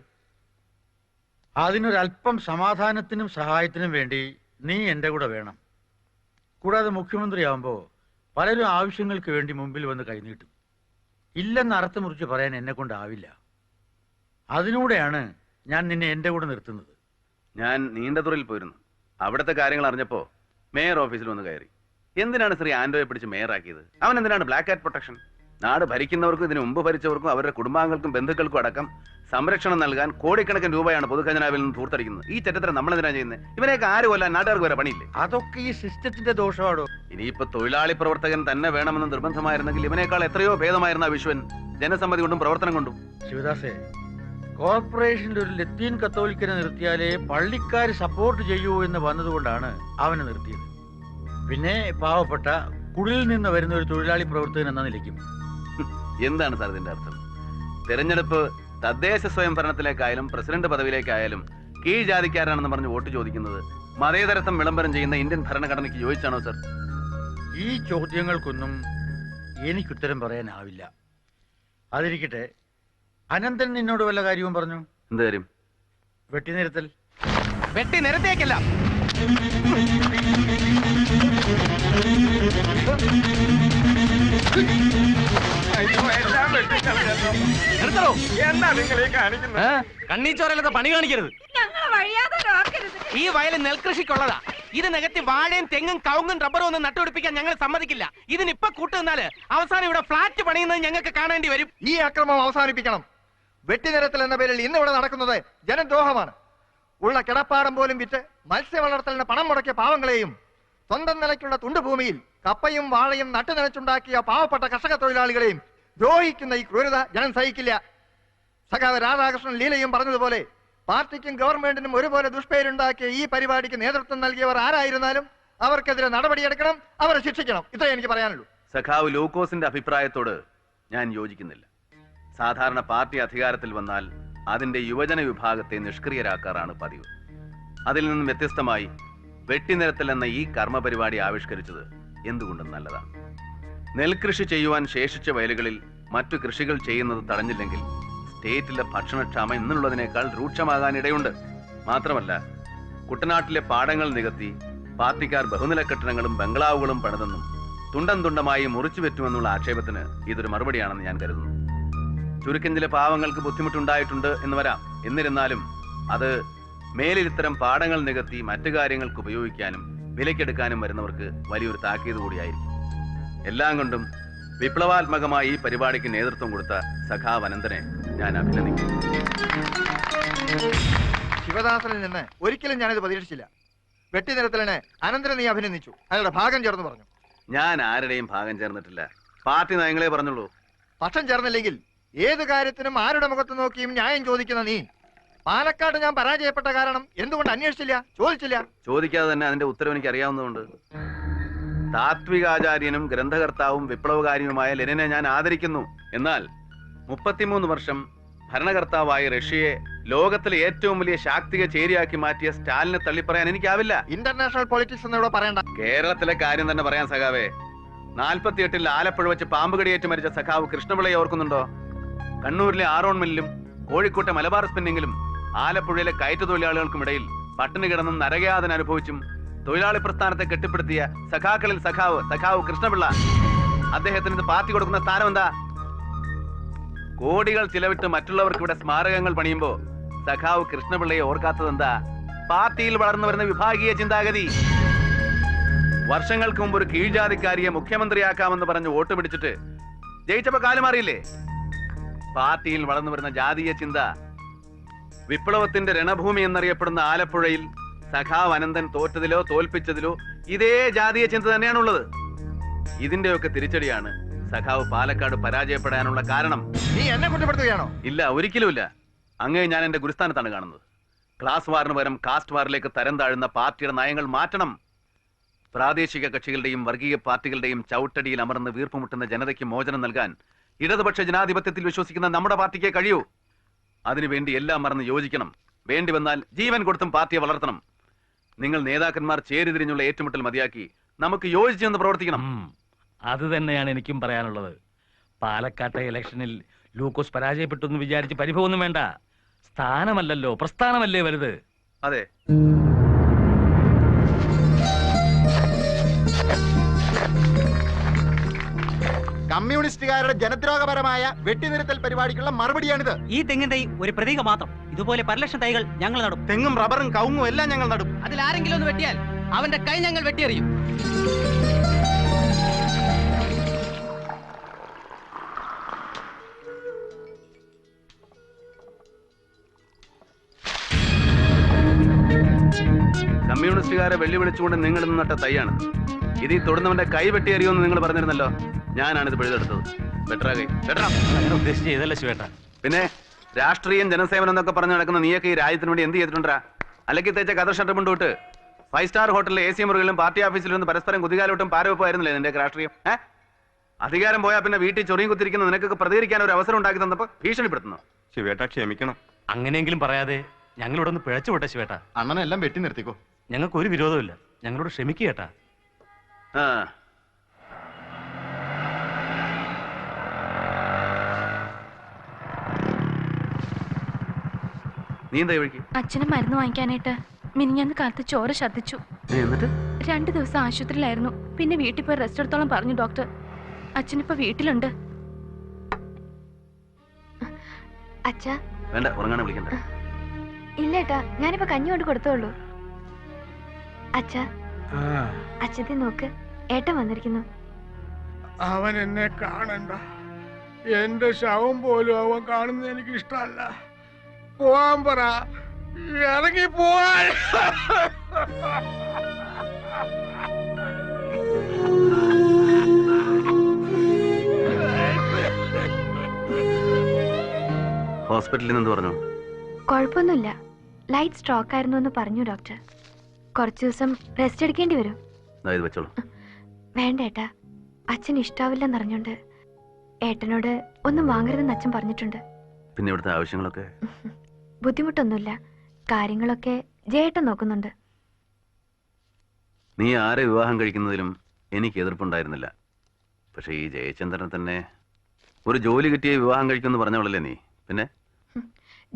അതിനൊരല്പം സമാധാനത്തിനും സഹായത്തിനും വേണ്ടി നീ എൻ്റെ കൂടെ വേണം. കൂടാതെ മുഖ്യമന്ത്രിയാവുമ്പോൾ പലരും ആവശ്യങ്ങൾക്ക് വേണ്ടി മുമ്പിൽ വന്ന് കൈനീട്ടും. ഇല്ലെന്ന് അർത്ഥം മുറിച്ച് പറയാൻ എന്നെ കൊണ്ടാവില്ല. അതിലൂടെയാണ് ഞാൻ നിന്നെ എൻ്റെ കൂടെ നിർത്തുന്നത്. ഞാൻ നീണ്ടതുറയിൽ പോയിരുന്നു. അവിടുത്തെ കാര്യങ്ങൾ അറിഞ്ഞപ്പോ മേയർ ഓഫീസിൽ വന്ന് കയറി. എന്തിനാണ് ശ്രീ ആൻഡോയെ പിടിച്ച് മേയറാക്കിയത്? അവൻ എന്തിനാണ് ബ്ലാക്ക് കാറ്റ് പ്രൊട്ടക്ഷൻ? നാട് ഭരിക്കുന്നവർക്കും ഇതിനു മുമ്പ് ഭരിച്ചവർക്കും അവരുടെ കുടുംബാംഗങ്ങൾക്കും ബന്ധുക്കൾക്കും അടക്കം സംരക്ഷണം നൽകാൻ കോടിക്കണക്കിന് രൂപയാണ് പൊതുഖജനാവിൽ നിന്ന് ധൂർത്തടിക്കുന്നത്. ഈ ചരിത്രം നമ്മൾ എന്തിനാ ചെയ്യുന്നത്? ഇവരെയൊക്കെ ആര് കൊല്ലാൻ നാട്ടുകാർക്ക് വരെ പണിയില്ലേ? അതൊക്കെ ഈ സിസ്റ്റത്തിന്റെ ദോഷമാണോ? ഇനിയിപ്പോ തൊഴിലാളി പ്രവർത്തകൻ തന്നെ വേണമെന്ന് നിർബന്ധമായിരുന്നെങ്കിൽ ഇവനേക്കാൾ എത്രയോ ഭേദമായിരുന്ന വിശ്വൻ ജനസമ്മതി കൊണ്ടും പ്രവർത്തനം കൊണ്ടും. ശിവദാസേ, കോർപ്പറേഷനിൽ ഒരു ലത്തീൻ കത്തോലിക്കനെ നിർത്തിയാലേ പള്ളിക്കാർ സപ്പോർട്ട് ചെയ്യൂ എന്ന് വന്നതുകൊണ്ടാണ് അവനെ നിർത്തിയത്. പിന്നെ പാവപ്പെട്ട കുടിലിൽ നിന്ന് വരുന്ന ഒരു തൊഴിലാളി പ്രവർത്തകൻ എന്ന നിലയ്ക്കും. എന്താണ് സാർ ഇതിന്റെ അർത്ഥം? തെരഞ്ഞെടുപ്പ് തദ്ദേശ സ്വയംഭരണത്തിലേക്കായാലും പ്രസിഡന്റ് പദവിയിലേക്കായാലും കീഴ് ജാതിക്കാരാണെന്ന് പറഞ്ഞ് വോട്ട് ചോദിക്കുന്നത് മതേതരത്വം വിളംബരം ചെയ്യുന്ന ഇന്ത്യൻ ഭരണഘടനയ്ക്ക് യോജിച്ചാണോ സർ? ഈ ചോദ്യങ്ങൾക്കൊന്നും എനിക്കുത്തരം പറയാനാവില്ല. അതിരിക്കട്ടെ, അനന്തൻ നിന്നോട് വല്ല കാര്യവും പറഞ്ഞു? എന്ത് കാര്യം? വെട്ടിനിരത്തൽ. വെട്ടി നിരത്തേക്കല്ല, എന്താ നിങ്ങൾ ഈ കാണിക്കുന്നത്? കണ്ണീച്ചോരല്ലാതെ പണി കാണിക്കരുത്. ഈ വയൽ നെൽകൃഷിക്കുള്ളതാ. ഇത് നികത്തി വാഴയും തെങ്ങും കവുങ്ങും റബ്ബറും ഒന്നും നട്ടുപിടിപ്പിക്കാൻ ഞങ്ങൾ സമ്മതിക്കില്ല. ഇതിനിപ്പൊ കൂട്ടുനിന്നാല് അവസാനം ഇവിടെ ഫ്ലാറ്റ് പണിയുന്നത് ഞങ്ങൾക്ക് കാണേണ്ടി വരും. ഈ അക്രമം അവസാനിപ്പിക്കണം. വെട്ടിനിരത്തൽ എന്ന പേരിൽ ഇന്നിവിടെ നടക്കുന്നത് ജനദ്രോഹമാണ്. ഉള്ള കിടപ്പാടം പോലും വിറ്റ് മത്സ്യ വളർത്തലിന് പണം മുടക്കിയ പാവങ്ങളെയും സ്വന്തം നിലയ്ക്കുള്ള തുണ്ടുഭൂമിയിൽ കപ്പയും വാഴയും നട്ടുനനച്ചുണ്ടാക്കിയ പാവപ്പെട്ട കർഷക തൊഴിലാളികളെയും ദ്രോഹിക്കുന്ന ഈ ക്രൂരത ജനം സഹിക്കില്ല. സഖാവ് രാധാകൃഷ്ണൻ ലീലയും പറഞ്ഞതുപോലെ പാർട്ടിക്കും ഗവൺമെന്റിനും ഒരുപോലെ ദുഷ്പേരുണ്ടാക്കിയ ഈ പരിപാടിക്ക് നേതൃത്വം നൽകിയവർ ആരായിരുന്നാലും അവർക്കെതിരെ നടപടിയെടുക്കണം, അവരെ ശിക്ഷിക്കണം. ഇത്രേ എനിക്ക് പറയാനുള്ളൂ. സഖാവ് ലൂക്കോസിന്റെ അഭിപ്രായത്തോട് ഞാൻ യോജിക്കുന്നില്ല. സാധാരണ പാർട്ടി അധികാരത്തിൽ വന്നാൽ അതിന്റെ യുവജന വിഭാഗത്തെ നിഷ്ക്രിയരാക്കാറാണ് പതിവ്. അതിൽ നിന്നും വ്യത്യസ്തമായി വെട്ടിനിരത്തൽ എന്ന ഈ കർമ്മ പരിപാടി ആവിഷ്കരിച്ചത് എന്തുകൊണ്ടും നല്ലതാണ്. നെൽകൃഷി ചെയ്യുവാൻ ശേഷിച്ച വയലുകളിൽ മറ്റു കൃഷികൾ ചെയ്യുന്നത് തടഞ്ഞില്ലെങ്കിൽ സ്റ്റേറ്റിലെ ഭക്ഷണക്ഷാമം ഇന്നുള്ളതിനേക്കാൾ രൂക്ഷമാകാൻ ഇടയുണ്ട്. മാത്രമല്ല, കുട്ടനാട്ടിലെ പാടങ്ങൾ നികത്തി പാർട്ടിക്കാർ ബഹുനില കെട്ടിടങ്ങളും ബംഗ്ലാവുകളും പണിതെന്നും തുണ്ടം തുണ്ടമായി മുറിച്ചു വെറ്റുമെന്നുള്ള ആക്ഷേപത്തിന് ഇതൊരു മറുപടിയാണെന്ന് ഞാൻ കരുതുന്നു. ചുരുക്കം ചില പാവങ്ങൾക്ക് ബുദ്ധിമുട്ടുണ്ടായിട്ടുണ്ട് എന്ന് വരാം. എന്നിരുന്നാലും അത് മേലിൽ ഇത്തരം പാടങ്ങൾ നികത്തി മറ്റു കാര്യങ്ങൾക്ക് ഉപയോഗിക്കാനും വിലക്കെടുക്കാനും വരുന്നവർക്ക് വലിയൊരു താക്കീത് കൂടിയായിരിക്കും. എല്ലാം കൊണ്ടും വിപ്ലവാത്മകമായി ഈ പരിപാടിക്ക് നേതൃത്വം കൊടുത്ത സഖാവ് അനന്തനെ ഞാൻ അഭിനന്ദിക്കുന്നു. ശിവദാസനിൽ നിന്ന് ഒരിക്കലും ഞാനിത് പ്രതീക്ഷിച്ചില്ല. വെട്ടിനിരത്തലിന് അനന്തനെ നീ അഭിനന്ദിച്ചു, അയാളുടെ ഭാഗം ചേർന്ന് പറഞ്ഞു. ഞാൻ ആരുടെയും ഭാഗം ചേർന്നിട്ടില്ല. പാർട്ടി നയങ്ങളെ പറഞ്ഞുള്ളൂ. പക്ഷം ചേർന്നില്ലെങ്കിൽ ഏത് കാര്യത്തിനും ആരുടെ മുഖത്ത് നോക്കിയും ന്യായം ചോദിക്കുന്ന നീ പാലക്കാട് ഞാൻ പരാജയപ്പെട്ട കാരണം എന്തുകൊണ്ട് അന്വേഷിച്ചില്ല, ചോദിച്ചില്ല? ചോദിക്കാതെ തന്നെ അതിന്റെ ഉത്തരവ് എനിക്ക് അറിയാവുന്നതുകൊണ്ട്. താത്വികാചാര്യനും ഗ്രന്ഥകർത്താവും വിപ്ലവകാരിയുമായ ലെനിനെ ഞാൻ ആദരിക്കുന്നു. എന്നാൽ 33 വർഷം ഭരണകർത്താവായി റഷ്യയെ ലോകത്തിലെ ഏറ്റവും വലിയ ശാക്തിക ചേരിയാക്കി മാറ്റിയ സ്റ്റാലിനെ തള്ളിപ്പറയാൻ എനിക്കാവില്ല. ഇന്റർനാഷണൽ പൊളിറ്റിക്സ് എന്നിവിടെ പറയണ്ട. കേരളത്തിലെ കാര്യം തന്നെ പറയാൻ സഖാവേ. 48-ൽ ആലപ്പുഴ വെച്ച് പാമ്പുകടിയേറ്റ് മരിച്ച സഖാവ് കൃഷ്ണപിള്ളയെ ഓർക്കുന്നുണ്ടോ? കണ്ണൂരിലെ ആറോൺ മില്ലിലും കോഴിക്കോട്ടെ മലബാർ സ്പിന്നിങ്ങിലും ആലപ്പുഴയിലെ കയറ്റുതൊഴിലാളികൾക്കും ഇടയിൽ പട്ടിണി കിടന്നും നരകയാതന അനുഭവിച്ചും തൊഴിലാളി പ്രസ്ഥാനത്തെ കെട്ടിപ്പടുത്തിയ സഖാക്കളിൽ സഖാവ് കൃഷ്ണപിള്ള. അദ്ദേഹത്തിന് ഇന്ന് പാർട്ടി കൊടുക്കുന്ന സ്ഥാനം എന്താ? കോടികൾ ചിലവിട്ട് മറ്റുള്ളവർക്ക് ഇവിടെ സ്മാരകങ്ങൾ പണിയുമ്പോ സഖാവ് കൃഷ്ണപിള്ളയെ ഓർക്കാത്തത് എന്താ? പാർട്ടിയിൽ വളർന്നു വരുന്ന വിഭാഗീയ ചിന്താഗതി. വർഷങ്ങൾക്ക് മുമ്പ് ഒരു കീഴ്ജാതിക്കാരിയെ മുഖ്യമന്ത്രിയാക്കാമെന്ന് പറഞ്ഞ് വോട്ട് പിടിച്ചിട്ട് ജയിച്ചപ്പോ കാലുമാറിയില്ലേ? പാർട്ടിയിൽ വളർന്നു വരുന്ന ജാതീയ ചിന്ത. വിപ്ലവത്തിന്റെ രണഭൂമി എന്നറിയപ്പെടുന്ന ആലപ്പുഴയിൽ സഖാവ് അനന്തൻ തോറ്റതിലോ തോൽപ്പിച്ചതിലോ ഇതേ ജാതീയ ചിന്ത തന്നെയാണുള്ളത്. ഇതിന്റെയൊക്കെ തിരിച്ചടിയാണ് സഖാവ് പാലക്കാട് പരാജയപ്പെടാനുള്ള കാരണം. നീ എന്നെ കുറ്റപ്പെടുത്തുകയാണോ? ഇല്ല, ഒരിക്കലുമില്ല. അങ്ങേ ഞാൻ എന്റെ ഗുരുസ്ഥാനത്താണ് കാണുന്നത്. ക്ലാസ് വാറിന് പകരം കാസ്റ്റ് വാറിലേക്ക് തരം താഴുന്ന പാർട്ടിയുടെ നയങ്ങൾ മാറ്റണം. പ്രാദേശിക കക്ഷികളുടെയും വർഗീയ പാർട്ടികളുടെയും ചവിട്ടടിയിൽ അമർന്ന് വീർപ്പുമുട്ടുന്ന ജനതയ്ക്ക് മോചനം നൽകാൻ ഇടതുപക്ഷ ജനാധിപത്യത്തിൽ വിശ്വസിക്കുന്ന നമ്മുടെ പാർട്ടിക്ക് കഴിയൂ. അതിനുവേണ്ടി എല്ലാം മറന്ന് യോജിക്കണം. വേണ്ടി വന്നാൽ ജീവൻ കൊടുത്തും പാർട്ടിയെ വളർത്തണം. നിങ്ങൾ നേതാക്കന്മാർ ചേരിതിരിഞ്ഞുള്ള ഏറ്റുമുട്ടൽ മതിയാക്കി നമുക്ക് യോജിച്ചു നിന്ന് പ്രവർത്തിക്കണം. അത് തന്നെയാണ് എനിക്കും പറയാനുള്ളത്. പാലക്കാട്ടെ ഇലക്ഷനിൽ ലൂക്കോസ് പരാജയപ്പെട്ടു എന്ന് വിചാരിച്ച് പരിഭവമൊന്നും വേണ്ട. സ്ഥാനമല്ലല്ലോ, പ്രസ്ഥാനമല്ലേ വലുത്. അതെ. കമ്മ്യൂണിസ്റ്റുകാരുടെ ജനദ്രോഹപരമായ വെട്ടിനിരത്തൽ പരിപാടിക്കുള്ള മറുപടിയാണിത്. ഈ തെങ്ങിൻ തൈ ഒരു പ്രതീക മാത്രം. ഇതുപോലെ 10 ലക്ഷം തൈകൾ ഞങ്ങൾ നടും. തെങ്ങും റബ്ബറും കവുങ്ങും എല്ലാം ഞങ്ങൾ നടും. അതിൽ ആരെങ്കിലും ഒന്ന് വെട്ടിയാൽ അവന്റെ കൈ ഞങ്ങൾ വെട്ടിയെറിയും. കമ്മ്യൂണിസ്റ്റുകാരെ വെല്ലുവിളിച്ചുകൊണ്ട് നിങ്ങൾ നട്ട തൈയാണ് ഇത്. ഈ തൊടുന്നവന്റെ കൈ വെട്ടിയെറിയുമെന്ന് നിങ്ങൾ പറഞ്ഞിരുന്നല്ലോ. ഞാനാണിത് പിഴുതെടുത്തത്. ഉദ്ദേശിച്ച് ചെയ്തല്ല ശിവേട്ട. പിന്നെ രാഷ്ട്രീയം ജനസേവനം എന്നൊക്കെ പറഞ്ഞു നടക്കുന്ന നീയൊക്കെ ഈ രാജ്യത്തിന് വേണ്ടി എന്ത് ചെയ്തിട്ടുണ്ടാ? അല്ലെങ്കിൽ തേച്ച കഥ ഷർട്ട് കൊണ്ടുവിട്ട് 5 സ്റ്റാർ ഹോട്ടലിലെ AC മുറികളിലും പാർട്ടി ഓഫീസിലും നിന്ന് പരസ്പരം കുതികാലോട്ടും പാരവെപ്പായിരുന്നില്ലേ നിന്റെ രാഷ്ട്രീയം? അധികാരം പോയാൽ പിന്നെ വീട്ടിൽ ചൊറിയും കുത്തിരിക്കുന്ന നിനക്കൊക്കെ പ്രതികരിക്കാൻ ഒരു അവസരം ഉണ്ടാക്കി തന്നപ്പോ ഭീഷണിപ്പെടുത്തുന്നു. ശിവേട്ട ക്ഷമിക്കണം. അങ്ങനെയെങ്കിലും പറയാതെ ഞങ്ങളിവിടെ ഒന്ന് പിഴച്ചു വിട്ടെ ശിവേട്ട. അണ്ണനെല്ലാം വെട്ടി നിർത്തിക്കോ. ഞങ്ങൾക്ക് ഒരു വിരോധമില്ല. ഞങ്ങളോട് ക്ഷമിക്കേട്ടാ. നീ എന്താ വഴിക്ക്? അച്ഛന് മരുന്ന് വാങ്ങിക്കാനായിട്ട് മിനിഞ്ഞാന്ന് കാലത്ത് ചോര ഛർദ്ദിച്ചു. എന്നിട്ട് 2 ദിവസം ആശുപത്രിയിലായിരുന്നു. പിന്നെ വീട്ടിൽ പോയി റെസ്റ്റ് എടുത്തോളം പറഞ്ഞു ഡോക്ടർ. അച്ഛനിപ്പോ വീട്ടിലുണ്ട്. അച്ഛാ വേണ്ട, ഉറങ്ങാൻ വിളിക്കണ്ട. ഇല്ലേട്ടാ, ഞാനിപ്പോ കഞ്ഞി കൊണ്ട് കൊടുത്തോളൂ. അച്ഛാ, അച്ഛത്തെ നോക്ക്, ഏട്ടൻ വന്നിരിക്കുന്നു. അവൻ എന്നെ കാണണ്ട. എന്റെ ശവം പോലും അവൻ കാണുന്നത് എനിക്ക് ഇഷ്ടമല്ല. പോവാൻ പറ, ഇറങ്ങി പോവാൻ. ഹോസ്പിറ്റലിൽ നിന്ന് പറഞ്ഞു? കുഴപ്പമൊന്നുമില്ല, ലൈറ്റ് സ്ട്രോക്ക് ആയിരുന്നു എന്ന് പറഞ്ഞു ഡോക്ടർ. കുറച്ചു ദിവസം റെസ്റ്റ് എടുക്കേണ്ടി വരും. വെച്ചോളൂ. വേണ്ട ഏട്ടാ, അച്ഛൻ ഇഷ്ടാവില്ലെന്നറിഞ്ഞോണ്ട് ഏട്ടനോട് ഒന്നും വാങ്ങരുതെന്ന് അച്ഛൻ പറഞ്ഞിട്ടുണ്ട്. പിന്നെ ഇവിടുത്തെ ആവശ്യങ്ങളൊക്കെ? ബുദ്ധിമുട്ടൊന്നുമില്ല, കാര്യങ്ങളൊക്കെ ജയേട്ടൻ നോക്കുന്നുണ്ട്. നീ ആരെ വിവാഹം കഴിക്കുന്നതിലും എനിക്ക് എതിർപ്പുണ്ടായിരുന്നില്ല. പക്ഷെ ഈ ജയചന്ദ്രനെ തന്നെ ഒരു ജോലി കിട്ടിയ വിവാഹം കഴിക്കുമെന്ന് പറഞ്ഞവളല്ലേ നീ? പിന്നെ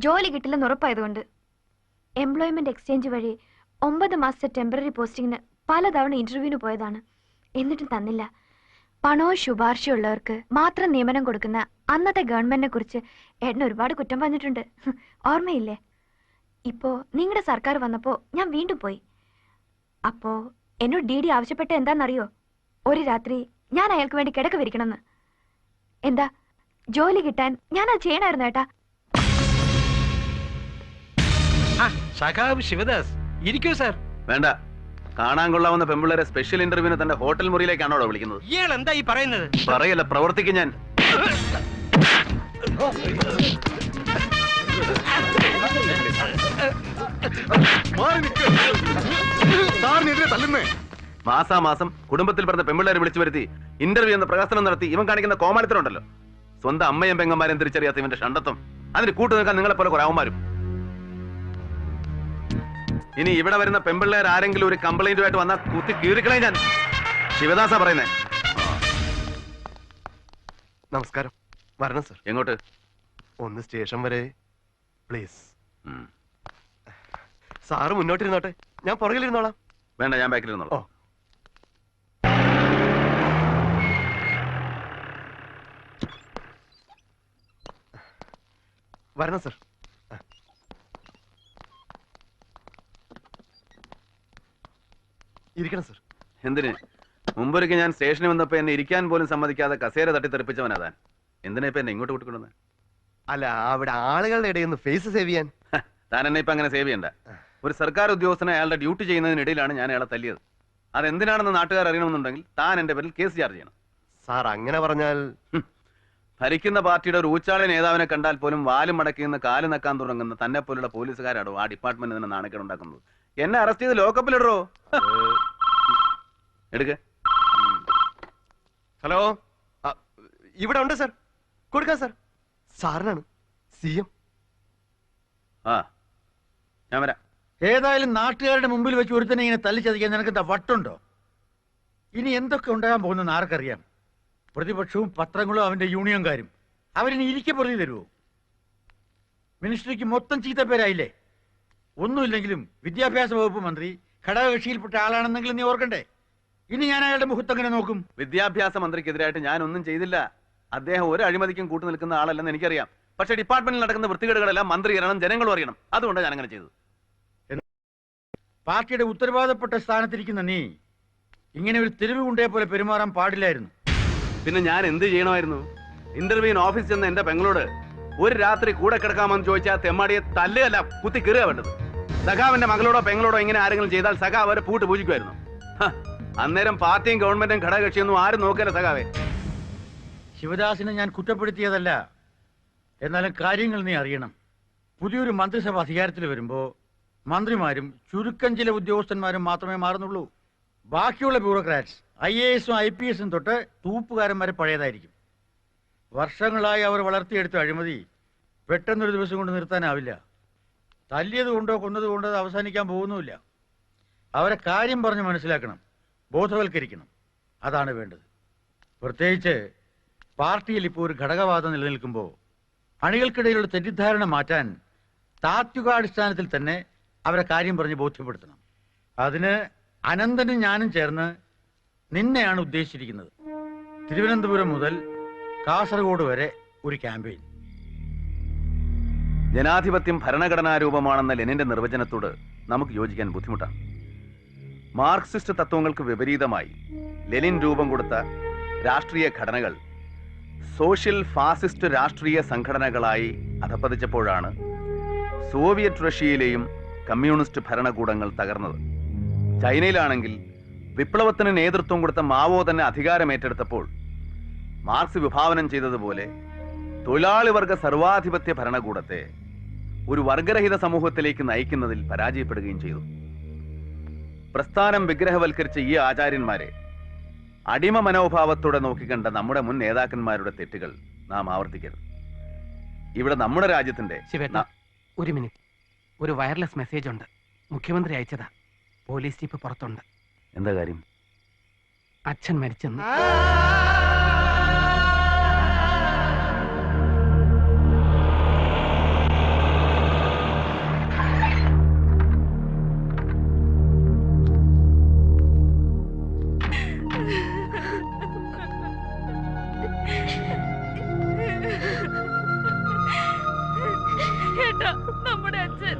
ജോലി കിട്ടില്ലെന്ന് ഉറപ്പായതുകൊണ്ട് എംപ്ലോയ്മെന്റ് എക്സ്ചേഞ്ച് വഴി 9 മാസത്തെ ടെമ്പററി പോസ്റ്റിങ്ങിന് പലതവണ ഇന്റർവ്യൂവിന് പോയതാണ്. എന്നിട്ടും തന്നില്ല. പണവും ശുപാർശയുള്ളവർക്ക് മാത്രം നിയമനം കൊടുക്കുന്ന അന്നത്തെ ഗവൺമെന്റിനെ കുറിച്ച് ഏട്ടൻ ഒരുപാട് കുറ്റം പറഞ്ഞിട്ടുണ്ട്. ഓർമ്മയില്ലേ? ഇപ്പോ നിങ്ങളുടെ സർക്കാർ വന്നപ്പോ ഞാൻ വീണ്ടും പോയി. അപ്പോ എന്നോട് DD ആവശ്യപ്പെട്ട എന്താണെന്നറിയോ? ഒരു രാത്രി ഞാൻ അയാൾക്ക് വേണ്ടി കിടക്ക വിരിക്കണമെന്ന്. എന്താ, ജോലി കിട്ടാൻ ഞാനത് ചെയ്യണമായിരുന്നു ഏട്ടാ. സഖാവ് ശിവദാസ്, ഇരിക്കൂ സാർ. വേണ്ട, കാണാൻ കൊള്ളാവുന്ന പെമ്പിള്ളേരെ സ്പെഷ്യൽ ഇന്റർവ്യൂവിന് തന്റെ ഹോട്ടൽ മുറിയിലേക്കാണോ വിളിക്കുന്നത്? ഇയാൾ എന്താ ഈ പറയുന്നത്? പറയല്ല, പ്രവർത്തിക്കും ഞാൻ. മാസാമാസം കുടുംബത്തിൽ പറഞ്ഞ പെമ്പിള്ളേരെ വിളിച്ചു വരുത്തി ഇന്റർവ്യൂ എന്ന പ്രകാശനം നടത്തി ഇവൻ കാണിക്കുന്ന കോമാളിത്തരമുണ്ടല്ലോ. സ്വന്തം അമ്മയും പെങ്ങന്മാരും തിരിച്ചറിയാത്ത ഇവന്റെ ഷണ്ടത്വം. അതിന് കൂട്ടു നിൽക്കാൻ നിങ്ങളെ പോലെ കുറെ അവന്മാരും. ഇനി ഇവിടെ വരുന്ന പെമ്പിള്ളേർ ആരെങ്കിലും ഒരു കംപ്ലൈന്റുമായിട്ട് വന്നാൽ കുത്തി കീറിക്കളയും ഞാൻ. ശിവദാസ പറയുന്നേ. നമസ്കാരം. വരണം സർ. എങ്ങോട്ട്? ഒന്ന് സ്റ്റേഷൻ വരെ പ്ലീസ്. സാറ് മുന്നോട്ടിരുന്നോട്ടെ, ഞാൻ പുറകിലിരുന്നോളാം. വേണ്ട, ഞാൻ ബാക്കിൽ ഇരുന്നോളാം. വരണം സർ. ഇരിക്കണം സർ. എന്തിന്? മുമ്പൊരിക്കൽ ഞാൻ സ്റ്റേഷനിൽ വന്നപ്പോ എന്നെ ഇരിക്കാൻ പോലും സമ്മതിക്കാതെ കസേര തട്ടിത്തെറിപ്പിച്ചവനാ താൻ. എന്തിനാ ഇപ്പൊ എന്നെ ഇങ്ങോട്ട് കൂട്ടിക്കൊണ്ടുവന്നത്? അല്ല, അവിടെ ആളുകളുടെ ഇടയിൽ നിന്ന് ഫേസ് സേവ് ചെയ്യാൻ. താൻ എന്നെ ഇപ്പൊ അങ്ങനെ സേവ് ചെയ്യണ്ട. ഒരു സർക്കാർ ഉദ്യോഗസ്ഥനെ അയാളുടെ ഡ്യൂട്ടി ചെയ്യുന്നതിനിടയിലാണ് ഞാൻ അയാളെ തല്ലിയത്. അതെന്തിനാണെന്ന് നാട്ടുകാർ അറിയണമെന്നുണ്ടെങ്കിൽ താൻ എന്റെ പേരിൽ കേസ് ചാർജ് ചെയ്യണം. സാർ അങ്ങനെ പറഞ്ഞാൽ ഭരിക്കുന്ന പാർട്ടിയുടെ ഒരു ഊച്ചാളി നേതാവിനെ കണ്ടാൽ പോലും വാലും മടക്കി നിന്ന് കാല് നക്കാൻ തുടങ്ങുന്ന തന്നെ പോലുള്ള പോലീസുകാരാണോ ആ ഡിപ്പാർട്ട്മെന്റ് തന്നെ നാണക്കേട് ഉണ്ടാക്കുന്നത്? എന്നെ അറസ്റ്റ് ചെയ്ത് ലോക്കപ്പിലിടോ. എടുക്ക. ഹലോ, ഇവിടെ ഉണ്ട് സർ. കൊടുക്കാം സർ. സാറിനാണ് CM. ആ, ഞാൻ വരാം. ഏതായാലും നാട്ടുകാരുടെ മുമ്പിൽ വെച്ച് ഒരുത്തനെ ഇങ്ങനെ തല്ലിച്ചതിക്കാൻ നിനക്ക് എന്താ വട്ടുണ്ടോ? ഇനി എന്തൊക്കെ ഉണ്ടാകാൻ പോകുന്നെന്ന് ആർക്കറിയാം? പ്രതിപക്ഷവും പത്രങ്ങളും അവന്റെ യൂണിയൻകാരും അവരിനി ഇരിക്കെ പ്രതി തരുമോ? മിനിസ്ട്രിക്ക് മൊത്തം ചീത്തപ്പേരായില്ലേ? ഒന്നുമില്ലെങ്കിലും വിദ്യാഭ്യാസ വകുപ്പ് മന്ത്രി ഘടകകക്ഷിയിൽപ്പെട്ട ആളാണെന്നെങ്കിലും നീ ഓർക്കണ്ടേ? ഇനി ഞാൻ അയാളുടെ മുഖത്തങ്ങനെ നോക്കും? വിദ്യാഭ്യാസ മന്ത്രിക്കെതിരായിട്ട് ഞാൻ ഒന്നും ചെയ്തില്ല. അദ്ദേഹം ഒരു അഴിമതിക്കും കൂട്ടു നിൽക്കുന്ന ആളല്ലെന്ന് എനിക്കറിയാം. പക്ഷെ ഡിപ്പാർട്ട്മെന്റിൽ നടക്കുന്ന വൃത്തികേടുകളെല്ലാം മന്ത്രി അറിയണം, ജനങ്ങളും അറിയണം. അതുകൊണ്ട് ഞാൻ അങ്ങനെ ചെയ്തു. പാർട്ടിയുടെ ഉത്തരവാദപ്പെട്ട സ്ഥാനത്തിരിക്കുന്ന നീ ഇങ്ങനെ ഒരു തെരുവ് കുണ്ടയെ പോലെ പെരുമാറാൻ പാടില്ലായിരുന്നു. പിന്നെ ഞാൻ എന്ത് ചെയ്യണമായിരുന്നു? ഇന്റർവ്യൂവിന് ഓഫീസിൽ ചെന്ന് എന്റെ പെങ്ങളോട് ഒരു രാത്രി കൂടെ കിടക്കാമെന്ന് ചോദിച്ചാൽ തെമ്മാടിയെ തല്ലുകയല്ല കുത്തി കീറുക വേണ്ടത്. സഖാവിന്റെ മകളോടോ പെങ്ങളോടോ ഇങ്ങനെ ആരെങ്കിലും ചെയ്താൽ സഖാവ് അവരെ പൂട്ട് പൂജിക്കുമായിരുന്നു. അന്നേരം പാർട്ടിയും ഗവൺമെന്റും ഘടകകക്ഷിയൊന്നും ആരും നോക്കല്ല സഖാവേ. ശിവദാസിനെ ഞാൻ കുറ്റപ്പെടുത്തിയതല്ല. എന്നാലും കാര്യങ്ങൾ നീ അറിയണം. പുതിയൊരു മന്ത്രിസഭ അധികാരത്തിൽ വരുമ്പോൾ മന്ത്രിമാരും ചുരുക്കം ചില ഉദ്യോഗസ്ഥന്മാരും മാത്രമേ മാറുന്നുള്ളൂ. ബാക്കിയുള്ള ബ്യൂറോക്രാറ്റ്സ് IAS-ഉം IPS-ഉം തൊട്ട് തൂപ്പുകാരൻ വരെ പഴയതായിരിക്കും. വർഷങ്ങളായി അവർ വളർത്തിയെടുത്ത അഴിമതി പെട്ടെന്നൊരു ദിവസം കൊണ്ട് നിർത്താനാവില്ല. തല്ലിയത് കൊണ്ടോ കൊന്നത് കൊണ്ടോ അത് അവസാനിക്കാൻ പോകുന്നുമില്ല. അവരെ കാര്യം പറഞ്ഞ് മനസ്സിലാക്കണം, ബോധവൽക്കരിക്കണം. അതാണ് വേണ്ടത്. പ്രത്യേകിച്ച് പാർട്ടിയിൽ ഇപ്പോൾ ഒരു ഘടകവാദം നിലനിൽക്കുമ്പോൾ അണികൾക്കിടയിലുള്ള തെറ്റിദ്ധാരണ മാറ്റാൻ താത്വികാടിസ്ഥാനത്തിൽ തന്നെ അവരെ കാര്യം പറഞ്ഞ് ബോധ്യപ്പെടുത്തണം. അതിന് അനന്തനും ഞാനും ചേർന്ന് നിന്നെയാണ് ഉദ്ദേശിച്ചിരിക്കുന്നത്. തിരുവനന്തപുരം മുതൽ കാസർഗോഡ് വരെ ഒരു ക്യാമ്പയിൻ. ജനാധിപത്യം ഭരണഘടനാരൂപമാണെന്ന ലെനിന്റെ നിർവചനത്തോട് നമുക്ക് യോജിക്കാൻ ബുദ്ധിമുട്ടാണ്. മാർക്സിസ്റ്റ് തത്വങ്ങൾക്ക് വിപരീതമായി ലെനിൻ രൂപം കൊടുത്ത രാഷ്ട്രീയ ഘടനകൾ സോഷ്യൽ ഫാസിസ്റ്റ് രാഷ്ട്രീയ സംഘടനകളായി അധപ്പതിച്ചപ്പോഴാണ് സോവിയറ്റ് റഷ്യയിലെയും കമ്മ്യൂണിസ്റ്റ് ഭരണകൂടങ്ങൾ തകർന്നത്. ചൈനയിലാണെങ്കിൽ വിപ്ലവത്തിന് നേതൃത്വം കൊടുത്ത മാവോ തന്നെ അധികാരമേറ്റെടുത്തപ്പോൾ മാർക്സ് വിഭാവനം ചെയ്തതുപോലെ തൊഴിലാളി വർഗ സർവാധിപത്യ ഭരണകൂടത്തെ ഒരു വർഗരഹിത സമൂഹത്തിലേക്ക് നയിക്കുന്നതിൽ പരാജയപ്പെടുകയും ചെയ്തു. പ്രസ്ഥാനം വിഗ്രഹവൽക്കരിച്ച ഈ ആചാര്യന്മാരെ അടിമ മനോഭാവത്തോടെ നോക്കിക്കണ്ട നമ്മുടെ മുൻ നേതാക്കന്മാരുടെ തെറ്റുകൾ നാം ആവർത്തിക്കരുത്. ഇവിടെ നമ്മുടെ രാജ്യത്തിന്റെ ഒരു മിനിറ്റ്, ഒരു വയർലെസ് മെസ്സേജ് ഉണ്ട്. മുഖ്യമന്ത്രി അയച്ചതാ. പോലീസ് ജീപ്പ് പുറത്തുണ്ട്. എന്താ കാര്യം? അച്ഛൻ മരിച്ചെന്ന്. ഏട്ടാ, നമ്മുടെ അച്ഛൻ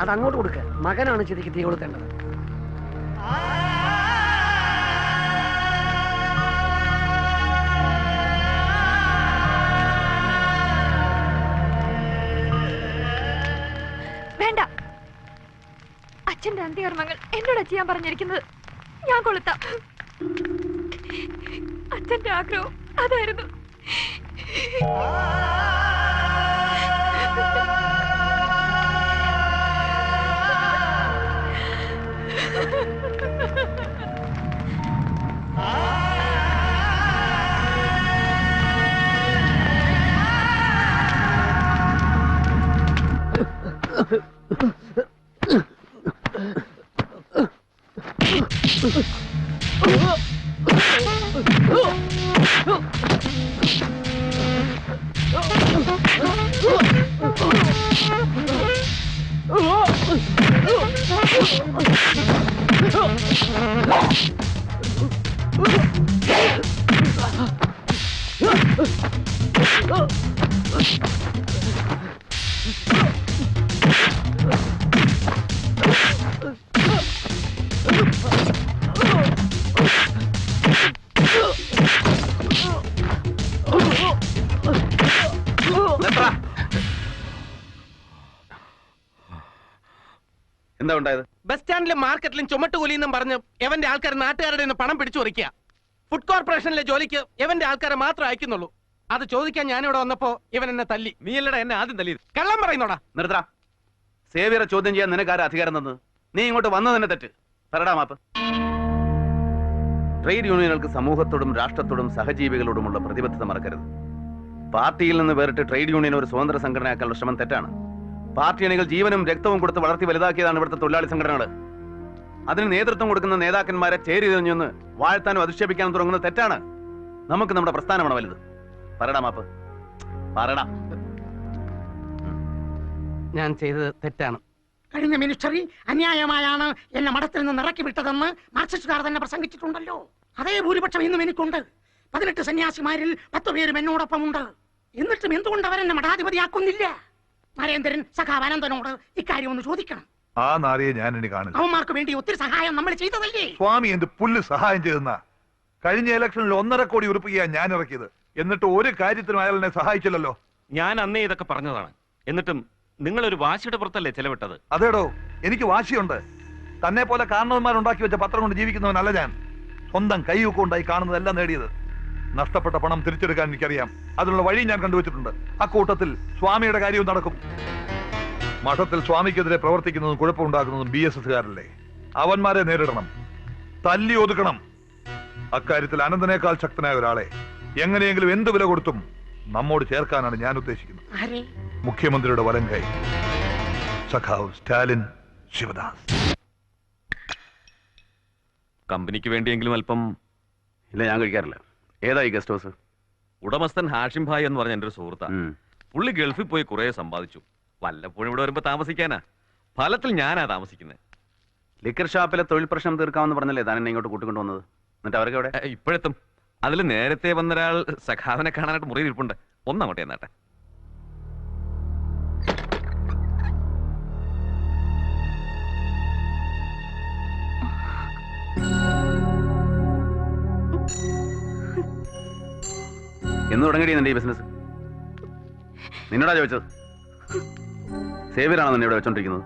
അത് അങ്ങോട്ട് കൊടുക്ക. മകനാണ് ചെടിക്ക് തീ കൊടുക്കേണ്ടത്. വേണ്ട, അച്ഛന്റെ അന്ത്യകർമ്മങ്ങൾ എന്നോട് ചെയ്യാൻ പറഞ്ഞിരിക്കുന്നത്. ഞാൻ കൊളുത്താം. അച്ഛന്റെ ആഗ്രഹം അതായിരുന്നു. എന്താ ഉണ്ടായത്? ബസ് സ്റ്റാൻഡിലും മാർക്കറ്റിലും ചുമട്ടുകൂലിന്നും പറഞ്ഞ് എവന്റെ ആൾക്കാർ നാട്ടുകാരുടെ നിന്ന് പണം പിടിച്ചു പറിക്കുക. ഫുഡ് കോർപ്പറേഷനിലെ ജോലിക്ക് എവന്റെ ആൾക്കാരെ മാത്രം അയക്കുന്നുള്ളൂ. അത് ചോദിക്കാൻ ഞാനിവിടെ വന്നപ്പോ ഇവൻ എന്നെ തല്ലി. നീ അല്ലടാ എന്നെ ആദ്യം തല്ലിയത്. കള്ളം പറയുന്നോടാ. നിർത്തടാ. സേവിയറെ ചോദ്യം ചെയ്യാൻ നിനക്കാരെ അധികാരം തന്നത്? നീ ഇങ്ങോട്ട് വന്നതിന്റെ തെറ്റ്. പറടാ മാപ്പ്. ട്രേഡ് യൂണിയനുകൾക്ക് സമൂഹത്തോടും രാഷ്ട്രത്തോടും സഹജീവികളോടുമുള്ള പ്രതിബദ്ധത മറക്കരുത്. പാർട്ടിയിൽ നിന്ന് വേറിട്ട് ട്രേഡ് യൂണിയൻ ഒരു സ്വതന്ത്ര സംഘടനയാക്കാനുള്ള ശ്രമം തെറ്റാണ്. പാർട്ടി അണികൾ ജീവനും രക്തവും കൊടുത്ത് വളർത്തി വലുതാക്കിയതാണ് ഇവിടുത്തെ തൊഴിലാളി സംഘടനകൾ. അതിന് നേതൃത്വം കൊടുക്കുന്ന നേതാക്കന്മാരെ ചേരി തിരിഞ്ഞൊന്ന് വാഴ്ത്താനും അധിക്ഷേപിക്കാനും തുടങ്ങുന്നത് തെറ്റാണ്. നമുക്ക് നമ്മുടെ പ്രസ്ഥാനമാണ് വലുത്. പറടാ മാപ്പ്. പറടാ. ഞാൻ ചെയ്തത് തെറ്റാണ്. കഴിഞ്ഞ മിനിസ്റ്ററി അന്യായമായാണ് എന്നെ മഠത്തിൽ നിന്ന് ഇറക്കി വിട്ടതെന്ന് മാർക്സിസ്റ്റുകാർ തന്നെ പ്രസംഗിച്ചിട്ടുണ്ടല്ലോ. അതേ ഭൂരിപക്ഷം ഇന്നും എനിക്കുണ്ട്. 18 സന്യാസിമാരിൽ 10 പേരും എന്നോടൊപ്പമുണ്ട്. എന്നിട്ടും എന്തുകൊണ്ട് അവരെന്നെ മഠാധിപതിയാക്കുന്നില്ല? നരേന്ദ്രൻ സഖാവ് അനന്തനോട് ഇക്കാര്യം ഒന്ന് ചോദിക്കണം. ആ നാരിയെ ഞാൻ ഇനി കാണില്ല. അവന്മാർക്ക് വേണ്ടി ഒത്തിരി സഹായം നമ്മൾ ചെയ്തതല്ലേ? സ്വാമി എന്ത് പുല്ല് സഹായം ചെയ്തെന്ന? കഴിഞ്ഞ ഇലക്ഷനിൽ 1.5 കോടി ഉറുപ്പികയാണ് ഞാൻ ഇറക്കിയത്. എന്നിട്ട് ഒരു കാര്യത്തിനും അയാൾ എന്നെ സഹായിച്ചില്ലല്ലോ. ഞാൻ അന്നേ ഇതൊക്കെ പറഞ്ഞതാണ്. എന്നിട്ടും നിങ്ങൾ ഒരു വാശിയുടെ പുറത്തല്ലേ ചെലവിട്ടത്? അതേടോ, എനിക്ക് വാശിയുണ്ട്. തന്നെ പോലെ കാരണവന്മാരുണ്ടാക്കി വെച്ച പത്രം കൊണ്ട് ജീവിക്കുന്നവനല്ല ഞാൻ. സ്വന്തം കൈയൊക്കെ ഉണ്ടായി കാണുന്നതെല്ലാം നേടിയത്. നഷ്ടപ്പെട്ട പണം തിരിച്ചെടുക്കാൻ എനിക്കറിയാം. അതിനുള്ള വഴി ഞാൻ കണ്ടുവച്ചിട്ടുണ്ട്. അക്കൂട്ടത്തിൽ സ്വാമിയുടെ കാര്യവും നടക്കും. മഠത്തിൽ സ്വാമിക്കെതിരെ പ്രവർത്തിക്കുന്നതും കുഴപ്പമുണ്ടാക്കുന്നതും BSSകാരല്ലേ. അവന്മാരെ നേരിടണം, തല്ലി ഒതുക്കണം. അക്കാര്യത്തിൽ അനന്തനേക്കാൾ ശക്തനായ ഒരാളെ എങ്ങനെയെങ്കിലും എന്ത് വില കൊടുത്തും നമ്മോട് ചേർക്കാനാണ് ഞാൻ ഉദ്ദേശിക്കുന്നത്. മുഖ്യമന്ത്രിയുടെ വലം കൈ സഖാവ് സ്റ്റാലിൻ ശിവദാസ്. കമ്പനിക്ക് വേണ്ടിയെങ്കിലും അല്പം. ഇല്ല, ഞാൻ കഴിക്കാറില്ല. ഏതായി ഗസ്റ്റ് ഹൗസ്? ഉടമസ്ഥൻ ഹാഷിം ഭായ് എന്ന് പറഞ്ഞ എൻ്റെ ഒരു സുഹൃത്താ. പുള്ളി ഗൾഫിൽ പോയി കുറെ സമ്പാദിച്ചു. വല്ലപ്പോഴും ഇവിടെ വരുമ്പോ താമസിക്കാനാ. ഫലത്തിൽ ഞാനാ താമസിക്കുന്നത്. ലിക്കർ ഷാപ്പിലെ തൊഴിൽ പ്രശ്നം തീർക്കാമെന്ന് പറഞ്ഞല്ലേ താൻ എന്നെ ഇങ്ങോട്ട് കൂട്ടിക്കൊണ്ടുവന്നത്? എന്നിട്ട് അവർക്ക് എവിടെ? ഇപ്പോഴെത്തും. അതിൽ നേരത്തെ വന്നൊരാൾ സഖാവിനെ കാണാനായിട്ട് മുറിയിൽ ഇരിപ്പുണ്ട്. ഒന്നങ്ങോട്ടെ എന്നാട്ടെ. എന്ന് തുടങ്ങിയ നിന്റെ ഈ ബിസിനസ്? നിന്നോടാ ചോദിച്ചത്? സേവിയറാണോ നിന്നെ ഇവിടെ വെച്ചോണ്ടിരിക്കുന്നത്?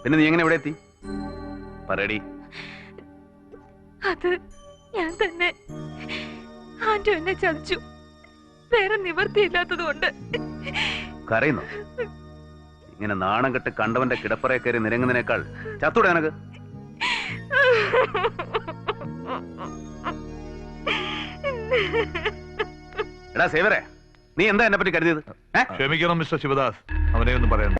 പിന്നെ നീ എങ്ങനെ ഇവിടെ എത്തി? പറയടി. അത് ഞാൻ തന്നെ. ആന്റോ എന്നെ ചതിച്ചു. വേറെ നിവർത്തിയില്ലാത്തത് കൊണ്ട്. കരയുന്നു? ഇങ്ങനെ നാണം കെട്ട് കണ്ടവന്റെ കിടപ്പറയെ കയറി നിരങ്ങുന്നതിനേക്കാൾ ചത്തൂടെ നിനക്ക്? എടാ സേവരെ, നീ എന്താ എന്നെ പറ്റി കരുതിയത്? ക്ഷമിക്കണം മിസ്റ്റർ ശിവദാസ്, അവനെ ഒന്നും പറയണ്ട.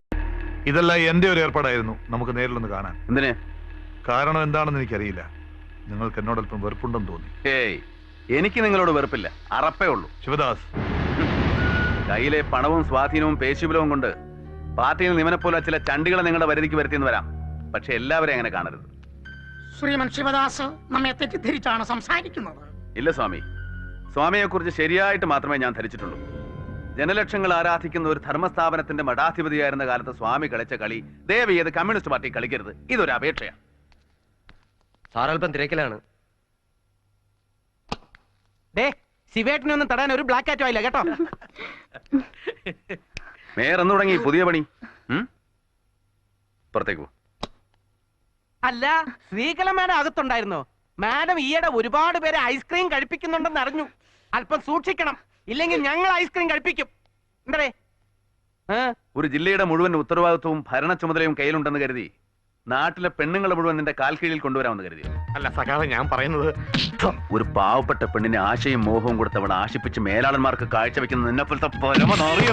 ഇതെല്ലാം എന്റെ ഒരു ഏർപ്പാടായിരുന്നു. നമുക്ക് നേരിലൊന്ന് കാണാൻ. എന്തിന്? കാരണം എന്താണെന്ന് എനിക്കറിയില്ല. നിങ്ങൾക്ക് എന്നോടൊപ്പം വെറുപ്പുണ്ടെന്ന് തോന്നി. ഏയ്, എനിക്ക് നിങ്ങളോട് വെറുപ്പില്ല, അറപ്പേ ഉള്ളൂ. ശിവദാസ്, കയ്യിലെ പണവും സ്വാധീനവും പേശുബലവും കൊണ്ട് പാർട്ടിയിൽ നിമനെപ്പോലെ ചില ചണ്ടികളെ നിങ്ങളുടെ വരുതിക്ക് വരുത്തിയെന്ന് വരാം. പക്ഷെ എല്ലാവരെയും അങ്ങനെ കാണരുത്. ശ്രീമൻ ശിവദാസ് നമ്മെ തെറ്റിദ്ധരിച്ചാണ് സംസാരിക്കുന്നത്. ഇല്ല സ്വാമി, സ്വാമിയെ കുറിച്ച് ശരിയായിട്ട് മാത്രമേ ഞാൻ ധരിച്ചിട്ടുള്ളൂ. ജനലക്ഷങ്ങൾ ആരാധിക്കുന്ന ഒരു ധർമ്മസ്ഥാപനത്തിന്റെ മഠാധിപതിയായിരുന്ന കാലത്ത് സ്വാമി കളിച്ച കളി ദയവ് ചെയ്ത് കമ്മ്യൂണിസ്റ്റ് പാർട്ടി കളിക്കരുത്. ഇതൊരു അപേക്ഷയാണ്. സാറൽപ്പം തിരക്കിലാണ്. ശിവേട്ടനെ ഒന്നും തടാൻ ഒരു ബ്ലാക്ക് ആറ്റോ ആയില്ല കേട്ടോ. മേയർ എന്ന് തുടങ്ങി പുതിയ പണി. പുറത്തേക്ക് പോ. അല്ല, ശ്രീകല മാഡം അകത്തുണ്ടായിരുന്നോ? മാഡം ഈയിടെ ഒരുപാട് പേരെ ഐസ്ക്രീം കഴിപ്പിക്കുന്നുണ്ടെന്ന് അറിഞ്ഞു. അല്പം സൂക്ഷിക്കണം, ഇല്ലെങ്കിൽ ഞങ്ങൾ ഐസ്ക്രീം കഴിപ്പിക്കും. എന്തേ? ഒരു ജില്ലയുടെ മുഴുവൻ ഉത്തരവാദിത്വവും ഭരണ ചുമതലയും കയ്യിലുണ്ടെന്ന് കരുതി നാട്ടിലെ പെണ്ണുങ്ങളെ മുഴുവൻ നിന്റെ കാൽ കീഴിൽ കൊണ്ടുവരാമെന്ന് കരുതി? അല്ല സഖാവെ, ഞാൻ പറയുന്നത് ഒരു പാവപ്പെട്ട പെണ്ണിനെ ആശയും മോഹവും കൊടുത്ത് അവിടെ ആശിപ്പിച്ച് മേലാളന്മാർക്ക് കാഴ്ചവെക്കുന്ന നിന്നെപ്പോലത്തെ പരമനാറിയ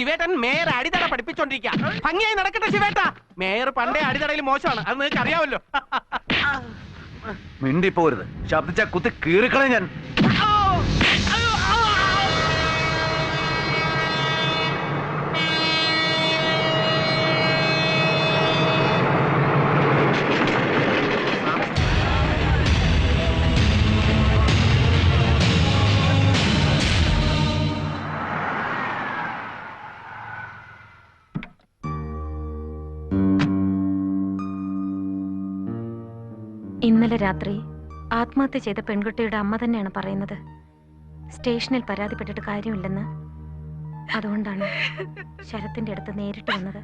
ശിവേട്ടൻ മേയർ അടിതട പഠിപ്പിച്ചോണ്ടിരിക്കുക. ഭംഗിയായി നടക്കട്ടെ ശിവേട്ട. മേയർ പണ്ടേ അടിതടയിൽ മോശമാണ്, അത് നിങ്ങൾക്ക് അറിയാമല്ലോ. മിണ്ടിപ്പോരുത്, ശബ്ദിച്ച കുത്തി കീറിക്കളെ ഞാൻ. ഇന്നലെ രാത്രി ആത്മഹത്യ ചെയ്ത പെൺകുട്ടിയുടെ അമ്മ തന്നെയാണ് പറയുന്നത്. സ്റ്റേഷനിൽ പരാതിപ്പെട്ടിട്ട് കാര്യമില്ലെന്ന്. അതുകൊണ്ടാണ് ശരത്തിന്റെ അടുത്ത് നേരിട്ട് വന്നത്.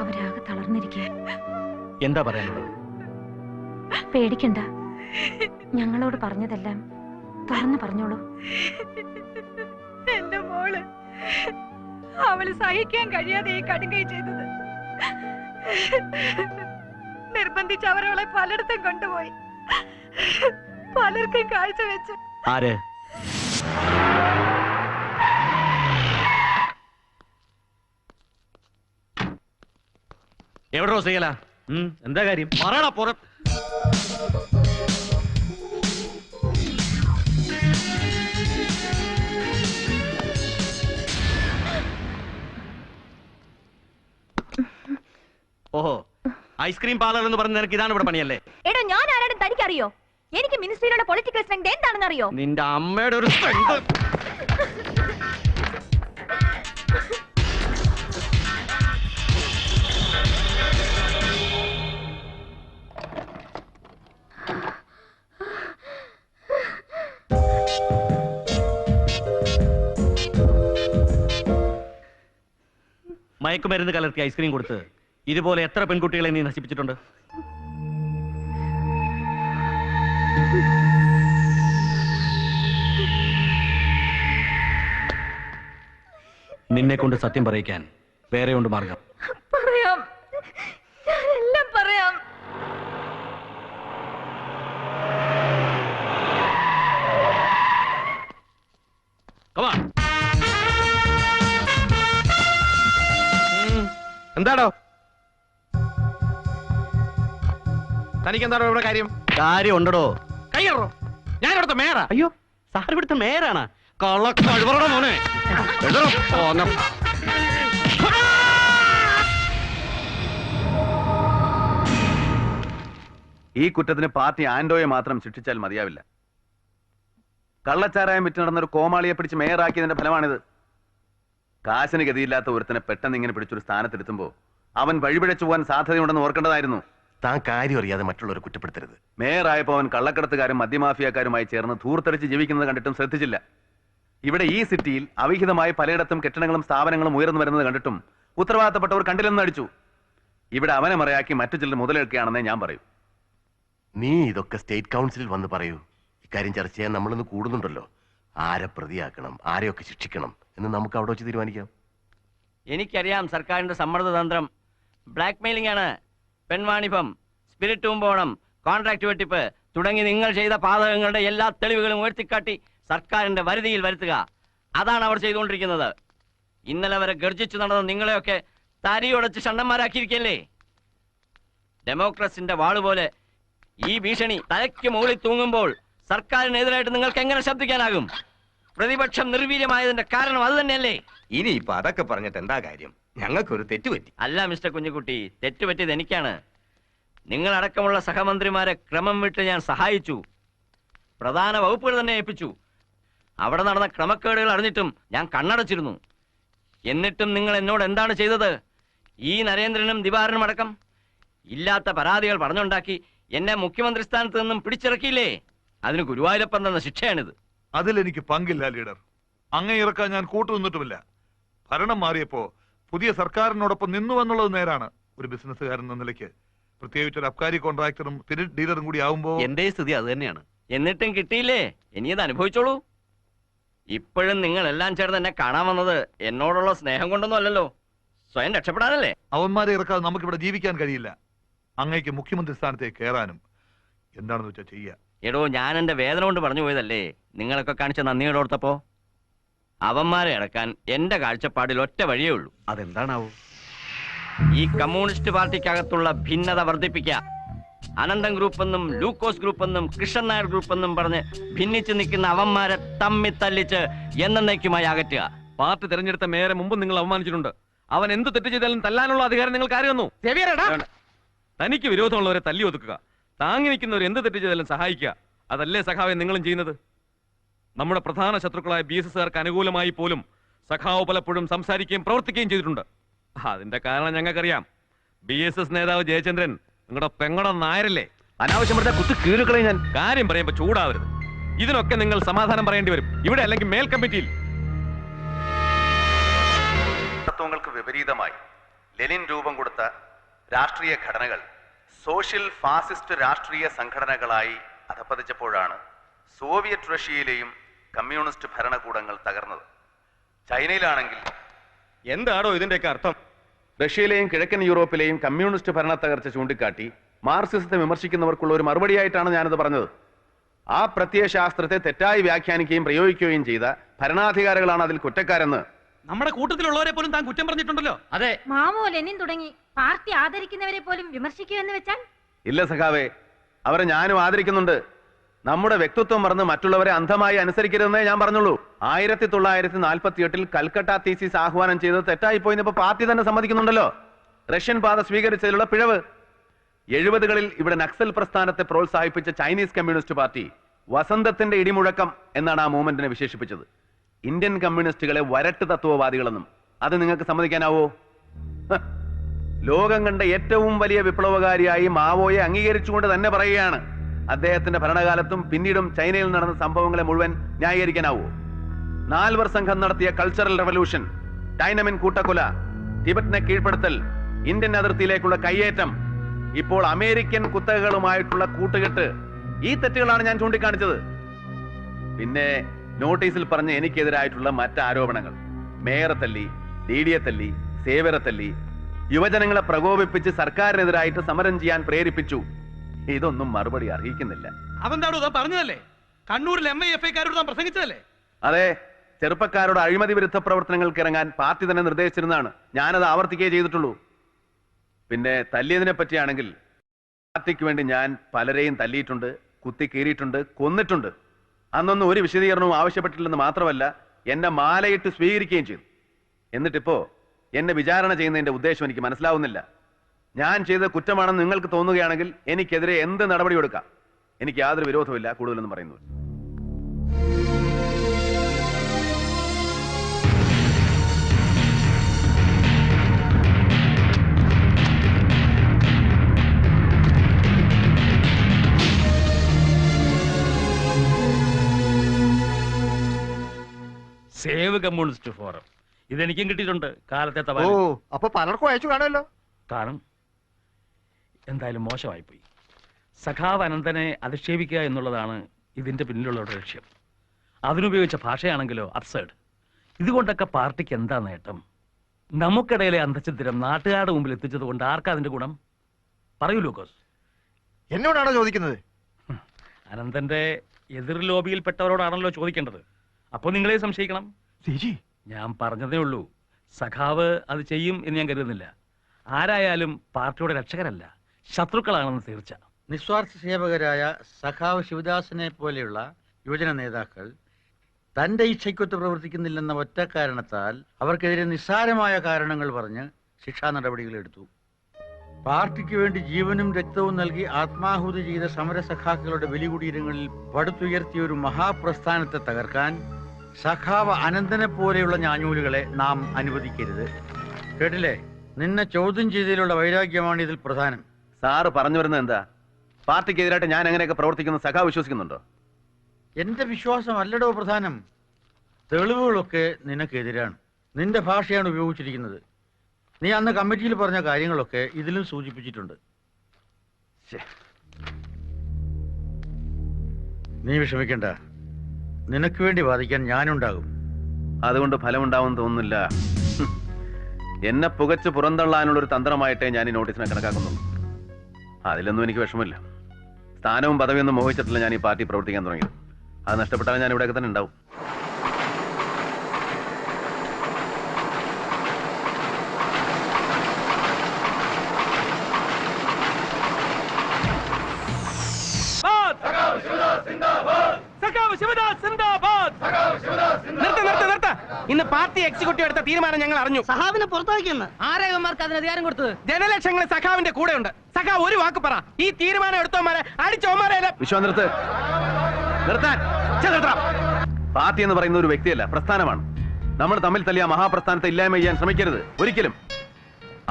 അവരാകെ തളർന്നിരിക്കുക. എന്താ പറയാനുള്ളത്? പേടിക്കണ്ട, ഞങ്ങളോട് പറഞ്ഞതെല്ലാം തുറന്നു പറഞ്ഞോളൂ. എന്റെ മോള് അവള് സഹിക്കാൻ കഴിയാതെ ഈ കടുകൈ ചെയ്തത്. നിർബന്ധിച്ച് അവരവളെ പലയിടത്തും കൊണ്ടുപോയി, പലർക്കും കാഴ്ച വെച്ച്. ആര്? എവിടെ റോസിയല? എന്താ കാര്യം? പറയടാ പുറ. ഓഹോ, ഐസ്ക്രീം പാർലർ എന്ന് പറഞ്ഞ നിനക്ക് ഇതാണ് ഇവിടെ പണിയല്ലേ? എടോ, ഞാൻ ആരാണെന്ന് തനിക്കറിയോ? എനിക്ക് മിനിസ്ട്രിയിലുള്ള പൊളിറ്റിക്കൽ സ്ട്രെങ്ത് എന്താണെന്ന് അറിയോ? നിന്റെ അമ്മയുടെ ഒരു സ്ട്രെങ്ത്. മയക്കുമരുന്ന് കലർത്തി ഐസ്ക്രീം കൊടുത്ത് ഇതുപോലെ എത്ര പെൺകുട്ടികളെ നീ നശിപ്പിച്ചിട്ടുണ്ട്? നിന്നെ കൊണ്ട് സത്യം പറയിക്കാൻ വേറെ ഉണ്ട് മാർഗം. പറയാം, ഞാനെല്ലാം പറയാം. എന്താടോ തനിക്ക് എന്താണോ ഇവിടെ കാര്യം? കാര്യം ഉണ്ടോ? കയ്യറോ, ഞാൻ ഇവിടുത്തെ മേയറാ. അയ്യോ, സാർ ഇവിടുത്തെ മേയറാണ്. കള്ളക്കഴുവറ മോനെ. ഈ കുറ്റത്തിന് പാർട്ടി ആൻഡോയെ മാത്രം ശിക്ഷിച്ചാൽ മതിയാവില്ല. കള്ളച്ചാരായം വിറ്റ് നടന്നൊരു കോമാളിയെ പിടിച്ച് മേയറാക്കിയതിന്റെ ഫലമാണിത്. കാശിന് ഗതിയില്ലാത്ത ഒരുത്തനെ പെട്ടെന്ന് ഇങ്ങനെ പിടിച്ചൊരു സ്ഥാനത്തെടുത്തുമ്പോ അവൻ വഴിപിഴച്ചു പോകാൻ സാധ്യതയുണ്ടെന്ന് ഓർക്കേണ്ടതായിരുന്നു. താൻ കാര്യം അറിയാതെ മറ്റുള്ളവരെ കുറ്റപ്പെടുത്തരുത്. മേയറായപ്പോ അവൻ കള്ളക്കടത്തുകാരും മദ്യമാഫിയക്കാരുമായി ചേർന്ന് ധൂർത്തടിച്ച് ജീവിക്കുന്നത് കണ്ടിട്ടും ശ്രദ്ധിച്ചില്ല. ഇവിടെ ഈ സിറ്റിയിൽ അവിഹിതമായി പലയിടത്തും കെട്ടിടങ്ങളും സ്ഥാപനങ്ങളും ഉയർന്നു വരുന്നത് കണ്ടിട്ടും ഉത്തരവാദിത്തപ്പെട്ടവർ കണ്ടില്ലെന്ന് അടിച്ചു. ഇവിടെ അവനെ മറയാക്കി മറ്റു ചിലർ മുതലെടുക്കുകയാണെന്നേ ഞാൻ പറയൂ. നീ ഇതൊക്കെ സ്റ്റേറ്റ് കൗൺസിലിൽ വന്ന് പറയൂ. ഇക്കാര്യം ചർച്ച ചെയ്യാൻ നമ്മളൊന്ന് കൂടുന്നുണ്ടല്ലോ. ആരെ പ്രതിയാക്കണം, ആരെയൊക്കെ ശിക്ഷിക്കണം എന്ന് നമുക്ക് അവിടെ വെച്ച് തീരുമാനിക്കാം. എനിക്കറിയാം സർക്കാരിന്റെ സമ്മർദ്ദ തന്ത്രം. ബ്ലാക്ക് മെയിലിംഗ് ആണ്, പെൺവാണിഭം, സ്പിരിറ്റ് കുമ്പോണം, കോൺട്രാക്ട് വെട്ടിപ്പ് തുടങ്ങി നിങ്ങൾ ചെയ്ത പാതകങ്ങളുടെ എല്ലാ തെളിവുകളും ഉയർത്തിക്കാട്ടി സർക്കാരിന്റെ വരുതിയിൽ വരുത്തുക. അതാണ് അവർ ചെയ്തുകൊണ്ടിരിക്കുന്നത്. ഇന്നലെ വരെ ഗർജിച്ചു നടന്ന നിങ്ങളെയൊക്കെ തരിയുടച്ച് ഷണ്ടന്മാരാക്കിയിരിക്കല്ലേ. ഡെമോക്രസിന്റെ വാളുപോലെ ഈ ഭീഷണി തലയ്ക്ക് മുകളിൽ തൂങ്ങുമ്പോൾ സർക്കാരിനെതിരായിട്ട് നിങ്ങൾക്ക് എങ്ങനെ ശബ്ദിക്കാനാകും? പ്രതിപക്ഷം നിർവീര്യമായതിന്റെ കാരണം അത് തന്നെയല്ലേ? ഇനിയിപ്പോ അതൊക്കെ പറഞ്ഞിട്ട് എന്താ കാര്യം? ഞങ്ങൾക്കൊരു തെറ്റുപറ്റി. അല്ല മിസ്റ്റർ കുഞ്ഞുകുട്ടി, തെറ്റുപറ്റിയത് എനിക്കാണ്. നിങ്ങളടക്കമുള്ള സഹമന്ത്രിമാരെ ക്രമം വിട്ട് ഞാൻ സഹായിച്ചു. പ്രധാന വകുപ്പുകൾ തന്നെ ഏൽപ്പിച്ചു. അവിടെ നടന്ന ക്രമക്കേടുകൾ അറിഞ്ഞിട്ടും ഞാൻ കണ്ണടച്ചിരുന്നു. എന്നിട്ടും നിങ്ങൾ എന്നോട് എന്താണ് ചെയ്തത്? ഈ നരേന്ദ്രനും ദിവാരനും അടക്കം ഇല്ലാത്ത പരാതികൾ പറഞ്ഞുണ്ടാക്കി എന്നെ മുഖ്യമന്ത്രി സ്ഥാനത്ത് നിന്നും പിടിച്ചിറക്കിയില്ലേ? അതിന് ഗുരുവായൂരപ്പൻ തന്ന ശിക്ഷയാണിത്. അതിലെനിക്ക് പങ്കില്ല ലീഡർ. അങ്ങേ ഇറക്കാൻ ഞാൻ കൂട്ടുനിന്നിട്ടുമില്ല. ഭരണം മാറിയപ്പോ പുതിയ സർക്കാരിനോടൊപ്പം നിന്നു എന്നുള്ളത് നേരാണ്. ഒരു ബിസിനസ്സുകാരൻ എന്ന നിലയ്ക്ക്, പ്രത്യേകിച്ച് ഒരു അബ്കാരി കോൺട്രാക്ടറും സ്പിരിറ്റ് ഡീലറും കൂടി ആവുമ്പോ എന്റെ സ്ഥിതി അത് തന്നെയാണ്. എന്നിട്ടും കിട്ടിയില്ലേ? ഇനി അത് അനുഭവിച്ചോളൂ. ഇപ്പോഴും നിങ്ങൾ എല്ലാം ചേർന്ന് എന്നെ കാണാൻ വന്നത് എന്നോടുള്ള സ്നേഹം കൊണ്ടൊന്നും അല്ലല്ലോ, സ്വയം രക്ഷപ്പെടാനല്ലേ. അവന്മാരെ ഇറക്കാതെ നമുക്കിവിടെ ജീവിക്കാൻ കഴിയില്ല. അങ്ങേക്ക് മുഖ്യമന്ത്രി സ്ഥാനത്തേക്ക് കയറാനും എന്താണെന്ന് വെച്ചാൽ ചെയ്യാ. എടോ, ഞാൻ എന്റെ വേദന കൊണ്ട് പറഞ്ഞു പോയതല്ലേ നിങ്ങളൊക്കെ കാണിച്ച നന്ദിയോടോർത്തപ്പോ. അവന്മാരെ അടക്കാൻ എന്റെ കാഴ്ചപ്പാടിൽ ഒറ്റ വഴിയേ ഉള്ളൂ. അതെന്താണാവോ? ഈ കമ്മ്യൂണിസ്റ്റ് പാർട്ടിക്കകത്തുള്ള ഭിന്നത വർദ്ധിപ്പിക്കുക. അനന്തൻ ഗ്രൂപ്പ് എന്നും ലൂക്കോസ് ഗ്രൂപ്പ് എന്നും കൃഷ്ണൻ നായർ ഗ്രൂപ്പ് എന്നും പറഞ്ഞ് ഭിന്നിച്ച് നിൽക്കുന്ന അവന്മാരെ തമ്മി തല്ലിച്ച് എന്നേക്കുമായി അകറ്റുക. പാർട്ടി തെരഞ്ഞെടുത്ത മേയറെ മുമ്പ് നിങ്ങൾ അവമാനിച്ചിട്ടുണ്ട്. അവൻ എന്ത് തെറ്റ് ചെയ്താലും തല്ലാനുള്ള അധികാരം നിങ്ങൾക്ക് ആര് തന്നു? തനിക്ക് വിരോധമുള്ളവരെ തല്ലി ഒതുക്കുക, താങ്ങി നിൽക്കുന്നവർ എന്ത് തെറ്റ് ചെയ്താലും സഹായിക്കുക, അതല്ലേ സഖാവെ നിങ്ങളും ചെയ്യുന്നത്? നമ്മുടെ പ്രധാന ശത്രുക്കളായ BSSകാർക്ക് അനുകൂലമായി പോലും സഖാവ് പലപ്പോഴും സംസാരിക്കുകയും പ്രവർത്തിക്കുകയും ചെയ്തിട്ടുണ്ട്. അതിന്റെ കാരണം ഞങ്ങൾക്കറിയാം. BSS നേതാവ് ജയചന്ദ്രൻ നിങ്ങളുടെ പെങ്ങടെ നായരല്ലേ? അനാവശ്യം കുത്ത് കീഴുകളെ ഞാൻ കാര്യം പറയുമ്പോ ചൂടാവരുത്. ഇതിനൊക്കെ നിങ്ങൾ സമാധാനം പറയേണ്ടി വരും, ഇവിടെ അല്ലെങ്കിൽ മേൽ കമ്മിറ്റിയിൽ. തത്വങ്ങൾക്ക് വിപരീതമായി ലെനിൻ രൂപം കൊടുത്ത രാഷ്ട്രീയ ഘടനകൾ സോഷ്യൽ ഫാസിസ്റ്റ് രാഷ്ട്രീയ സംഘടനകളായി അധപ്പതിച്ചപ്പോഴാണ് സോവിയറ്റ് റഷ്യയിലെയും കമ്മ്യൂണിസ്റ്റ് ഭരണകൂടങ്ങൾ തകർന്നത്. ചൈനയിലാണെങ്കിൽ എന്താണോ ഇതിന്റെയൊക്കെ അർത്ഥം? റഷ്യയിലെയും കിഴക്കൻ യൂറോപ്പിലെയും കമ്മ്യൂണിസ്റ്റ് ഭരണ തകർച്ച ചൂണ്ടിക്കാട്ടി മാർക്സിസത്തെ വിമർശിക്കുന്നവർക്കുള്ള ഒരു മറുപടിയായിട്ടാണ് ഞാനത് പറഞ്ഞത്. ആ പ്രത്യയശാസ്ത്രത്തെ തെറ്റായി വ്യാഖ്യാനിക്കുകയും പ്രയോഗിക്കുകയും ചെയ്ത ഭരണാധികാരികളാണ് അതിൽ കുറ്റക്കാരെന്ന് നമ്മുടെ കൂട്ടത്തിലുള്ളവരെ പോലും താൻ കുറ്റം പറഞ്ഞിട്ടുണ്ടല്ലോ. അതെ, മാമോ ലെനിൻ തുടങ്ങി പാർട്ടി ആദരിക്കുന്നവരെ പോലും വിമർശിക്കുമെന്ന് വെച്ചാൽ? ഇല്ല സഖാവേ, അവരെ ഞാനും ആദരിക്കുന്നുണ്ട്. നമ്മുടെ വ്യക്തിത്വം മറന്ന് മറ്റുള്ളവരെ അന്ധമായി അനുസരിക്കരുതെന്നേ ഞാൻ പറഞ്ഞുള്ളൂ. 1948 കൽക്കട്ട തീസിസ് ആഹ്വാനം ചെയ്തത് തെറ്റായി പോയിന്നപ്പോ പാർട്ടി തന്നെ സമ്മതിക്കുന്നുണ്ടല്ലോ. റഷ്യൻ പാത സ്വീകരിച്ചതിലുള്ള പിഴവ്. 70കളിൽ ഇവിടെ നക്സൽ പ്രസ്ഥാനത്തെ പ്രോത്സാഹിപ്പിച്ച ചൈനീസ് കമ്മ്യൂണിസ്റ്റ് പാർട്ടി വസന്തത്തിന്റെ ഇടിമുഴക്കം എന്നാണ് ആ മൂവ്മെന്റിനെ വിശേഷിപ്പിച്ചത്. ഇന്ത്യൻ കമ്മ്യൂണിസ്റ്റുകളെ വരട്ട് തത്വവാദികളെന്നും. അത് നിങ്ങൾക്ക് സമ്മതിക്കാനാവോ? ലോകം കണ്ട ഏറ്റവും വലിയ വിപ്ലവകാരിയായി മാവോയെ അംഗീകരിച്ചുകൊണ്ട് തന്നെ പറയുകയാണ്. അദ്ദേഹത്തിന്റെ ഭരണകാലത്തും പിന്നീടും ചൈനയിൽ നടന്ന സംഭവങ്ങളെ മുഴുവൻ ന്യായീകരിക്കാനാവോ? 4 സംഘം നടത്തിയ കൾച്ചറൽ റെവല്യൂഷൻ, ഡൈനമിൻ കൂട്ടക്കൊല, ടിബറ്റിനെ കീഴ്പ്പെടുത്തൽ, ഇന്ത്യൻ അതിർത്തിയിലേക്കുള്ള കയ്യേറ്റം, ഇപ്പോൾ അമേരിക്കൻ കുത്തകകളുമായിട്ടുള്ള കൂട്ടുകെട്ട്, ഈ തെറ്റുകളാണ് ഞാൻ ചൂണ്ടിക്കാണിച്ചത്. പിന്നെ നോട്ടീസിൽ പറഞ്ഞ എനിക്കെതിരായിട്ടുള്ള മറ്റ് ആരോപണങ്ങൾ, മേയറെ തല്ലി, DDയെ തല്ലി, സേവരെ തല്ലി, യുവജനങ്ങളെ പ്രകോപിപ്പിച്ച് സർക്കാരിനെതിരായിട്ട് സമരം ചെയ്യാൻ പ്രേരിപ്പിച്ചു, ഇതൊന്നും മറുപടി അർഹിക്കുന്നില്ല. അതെന്താണോ പറഞ്ഞതല്ലേ? കണ്ണൂരിൽ MIFIക്കാരോട് താൻ പ്രസംഗിച്ചതല്ലേ? അതെ, ചെറുപ്പക്കാരോട് അഴിമതി വിരുദ്ധ പ്രവർത്തനങ്ങൾക്ക് ഇറങ്ങാൻ പാർട്ടി തന്നെ നിർദ്ദേശിച്ചിരുന്നതാണ്. ഞാനത് ആവർത്തിക്കുകയേ ചെയ്തിട്ടുള്ളൂ. പിന്നെ തല്ലിയതിനെ പറ്റിയാണെങ്കിൽ പാർട്ടിക്ക് വേണ്ടി ഞാൻ പലരെയും തല്ലിയിട്ടുണ്ട്, കുത്തിക്കീറിയിട്ടുണ്ട്, കൊന്നിട്ടുണ്ട്. അന്നൊന്നും ഒരു വിശദീകരണവും ആവശ്യപ്പെട്ടിട്ടില്ലെന്ന് മാത്രമല്ല, എന്നെ മാലയിട്ട് സ്വീകരിക്കുകയും ചെയ്തു. എന്നിട്ടിപ്പോ എന്നെ വിചാരണ ചെയ്യുന്നതിന്റെ ഉദ്ദേശം എനിക്ക് മനസ്സിലാവുന്നില്ല. ഞാൻ ചെയ്ത കുറ്റമാണെന്ന് നിങ്ങൾക്ക് തോന്നുകയാണെങ്കിൽ എനിക്കെതിരെ എന്ത് നടപടി എടുക്കാം. എനിക്ക് യാതൊരു വിരോധമില്ല കൂടുതലൊന്നും പറയുന്നു. സേവ് കമ്മ്യൂണിസ്റ്റ് ഫോറം ഇതെനിക്കും കിട്ടിയിട്ടുണ്ട് കാലത്തെ. അപ്പൊ പലർക്കും അയച്ചു കാണുമല്ലോ. കാണും. എന്തായാലും മോശമായിപ്പോയി. സഖാവ് അനന്തനെ അധിക്ഷേപിക്കുക എന്നുള്ളതാണ് ഇതിന്റെ പിന്നിലുള്ള ലക്ഷ്യം. അതിനുപയോഗിച്ച ഭാഷയാണെങ്കിലോ അബ്സേർഡ്. ഇതുകൊണ്ടൊക്കെ പാർട്ടിക്ക് എന്താ നേട്ടം? നമുക്കിടയിലെ അന്തഛിദ്രം നാട്ടുകാരുടെ മുമ്പിൽ എത്തിച്ചത് കൊണ്ട് ആർക്കാ അതിന്റെ ഗുണം? പറയൂ ലൂക്കോസ്. എന്നോടാണോ ചോദിക്കുന്നത്? അനന്തന്റെ എതിർ ലോബിയിൽപ്പെട്ടവരോടാണല്ലോ ചോദിക്കേണ്ടത്. അപ്പൊ നിങ്ങളെ സംശയിക്കണം. ഞാൻ പറഞ്ഞതേ ഉള്ളൂ. സഖാവ് അത് ചെയ്യും എന്ന് ഞാൻ കരുതുന്നില്ല. ആരായാലും പാർട്ടിയുടെ രക്ഷകരല്ല, ശത്രുക്കളാണെന്ന് തീർച്ച. നിസ്വാർത്ഥ സേവകരായ സഖാവ് ശിവദാസനെ പോലെയുള്ള യുവജന നേതാക്കൾ തന്റെ ഇച്ഛയ്ക്കൊത്ത് പ്രവർത്തിക്കുന്നില്ലെന്ന ഒറ്റ കാരണത്താൽ അവർക്കെതിരെ നിസ്സാരമായ കാരണങ്ങൾ പറഞ്ഞ് ശിക്ഷാ നടപടികൾ എടുത്തു. പാർട്ടിക്ക് വേണ്ടി ജീവനും രക്തവും നൽകി ആത്മാഹുതി ചെയ്ത സമരസഖാക്കളുടെ ബലികുടീരങ്ങളിൽ പടുത്തുയർത്തിയ ഒരു മഹാപ്രസ്ഥാനത്തെ തകർക്കാൻ സഖാവ് അനന്തനെ പോലെയുള്ള ഞാഞ്ഞൂലുകളെ നാം അനുവദിക്കരുത്. കേട്ടില്ലേ? നിന്നെ ചോദ്യം ചെയ്തതിലുള്ള വൈരാഗ്യമാണ് ഇതിൽ പ്രധാനം. സാറ് പറഞ്ഞു വരുന്നത് എന്താ? പാർട്ടിക്കെതിരായിട്ട് ഞാൻ എങ്ങനെയൊക്കെ പ്രവർത്തിക്കുന്ന സഖാവ് വിശ്വസിക്കുന്നുണ്ടോ? എന്റെ വിശ്വാസം അല്ലടോ പ്രധാനം. തെളിവുകളൊക്കെ നിനക്കെതിരാണ്. നിന്റെ ഭാഷയാണ് ഉപയോഗിച്ചിരിക്കുന്നത്. നീ അന്ന് കമ്മിറ്റിയിൽ പറഞ്ഞ കാര്യങ്ങളൊക്കെ ഇതിലും സൂചിപ്പിച്ചിട്ടുണ്ട്. നീ വിഷമിക്കണ്ട. നിനക്ക് വേണ്ടി വാദിക്കാൻ ഞാനുണ്ടാകും. അതുകൊണ്ട് ഫലമുണ്ടാവുമെന്ന് തോന്നുന്നില്ല. എന്നെ പുകച്ച് പുറന്തള്ളാനുള്ള ഒരു തന്ത്രമായിട്ടേ ഞാൻ ഈ നോട്ടീസിനെ കണക്കാക്കുന്നുള്ളൂ. അതിലൊന്നും എനിക്ക് വിഷമമില്ല. സ്ഥാനവും പദവിയൊന്നും മോഹിച്ചിട്ടില്ല ഞാൻ ഈ പാർട്ടി പ്രവർത്തിക്കാൻ തുടങ്ങിയത്. അത് നഷ്ടപ്പെട്ടാൽ ഞാൻ ഇവിടെയൊക്കെ തന്നെ ഉണ്ടാവും. നിർത്ത. ഇന്ന് പാർട്ടി എക്സിക്യൂട്ടീവ് എടുത്ത തീരുമാനം ഞങ്ങൾ അറിഞ്ഞു. സഹാബിനെ പുറത്താക്കിയെന്ന് ആരേവന്മാർക്ക് അതിന് അധികാരം കൊടുത്തത്? ജനലക്ഷങ്ങൾ സഖാവിന്റെ കൂടെ ഉണ്ട്. സഖാവ് ഒരു വാക്ക് പറ. ഈ തീരുമാനം എടുത്തോമാരെ അടിച്ചോമാരെ വിശ്വാമിത്രത്ത് നിർത്താൻ. പാർട്ടി എന്ന് പറയുന്ന ഒരു വ്യക്തിയല്ല, പ്രസ്ഥാനമാണ്. നമ്മൾ തമ്മിൽ തല്ലിയ മഹാപ്രസ്ഥാനത്തെ ഇല്ലായ്മ ചെയ്യാൻ ശ്രമിക്കരുത് ഒരിക്കലും.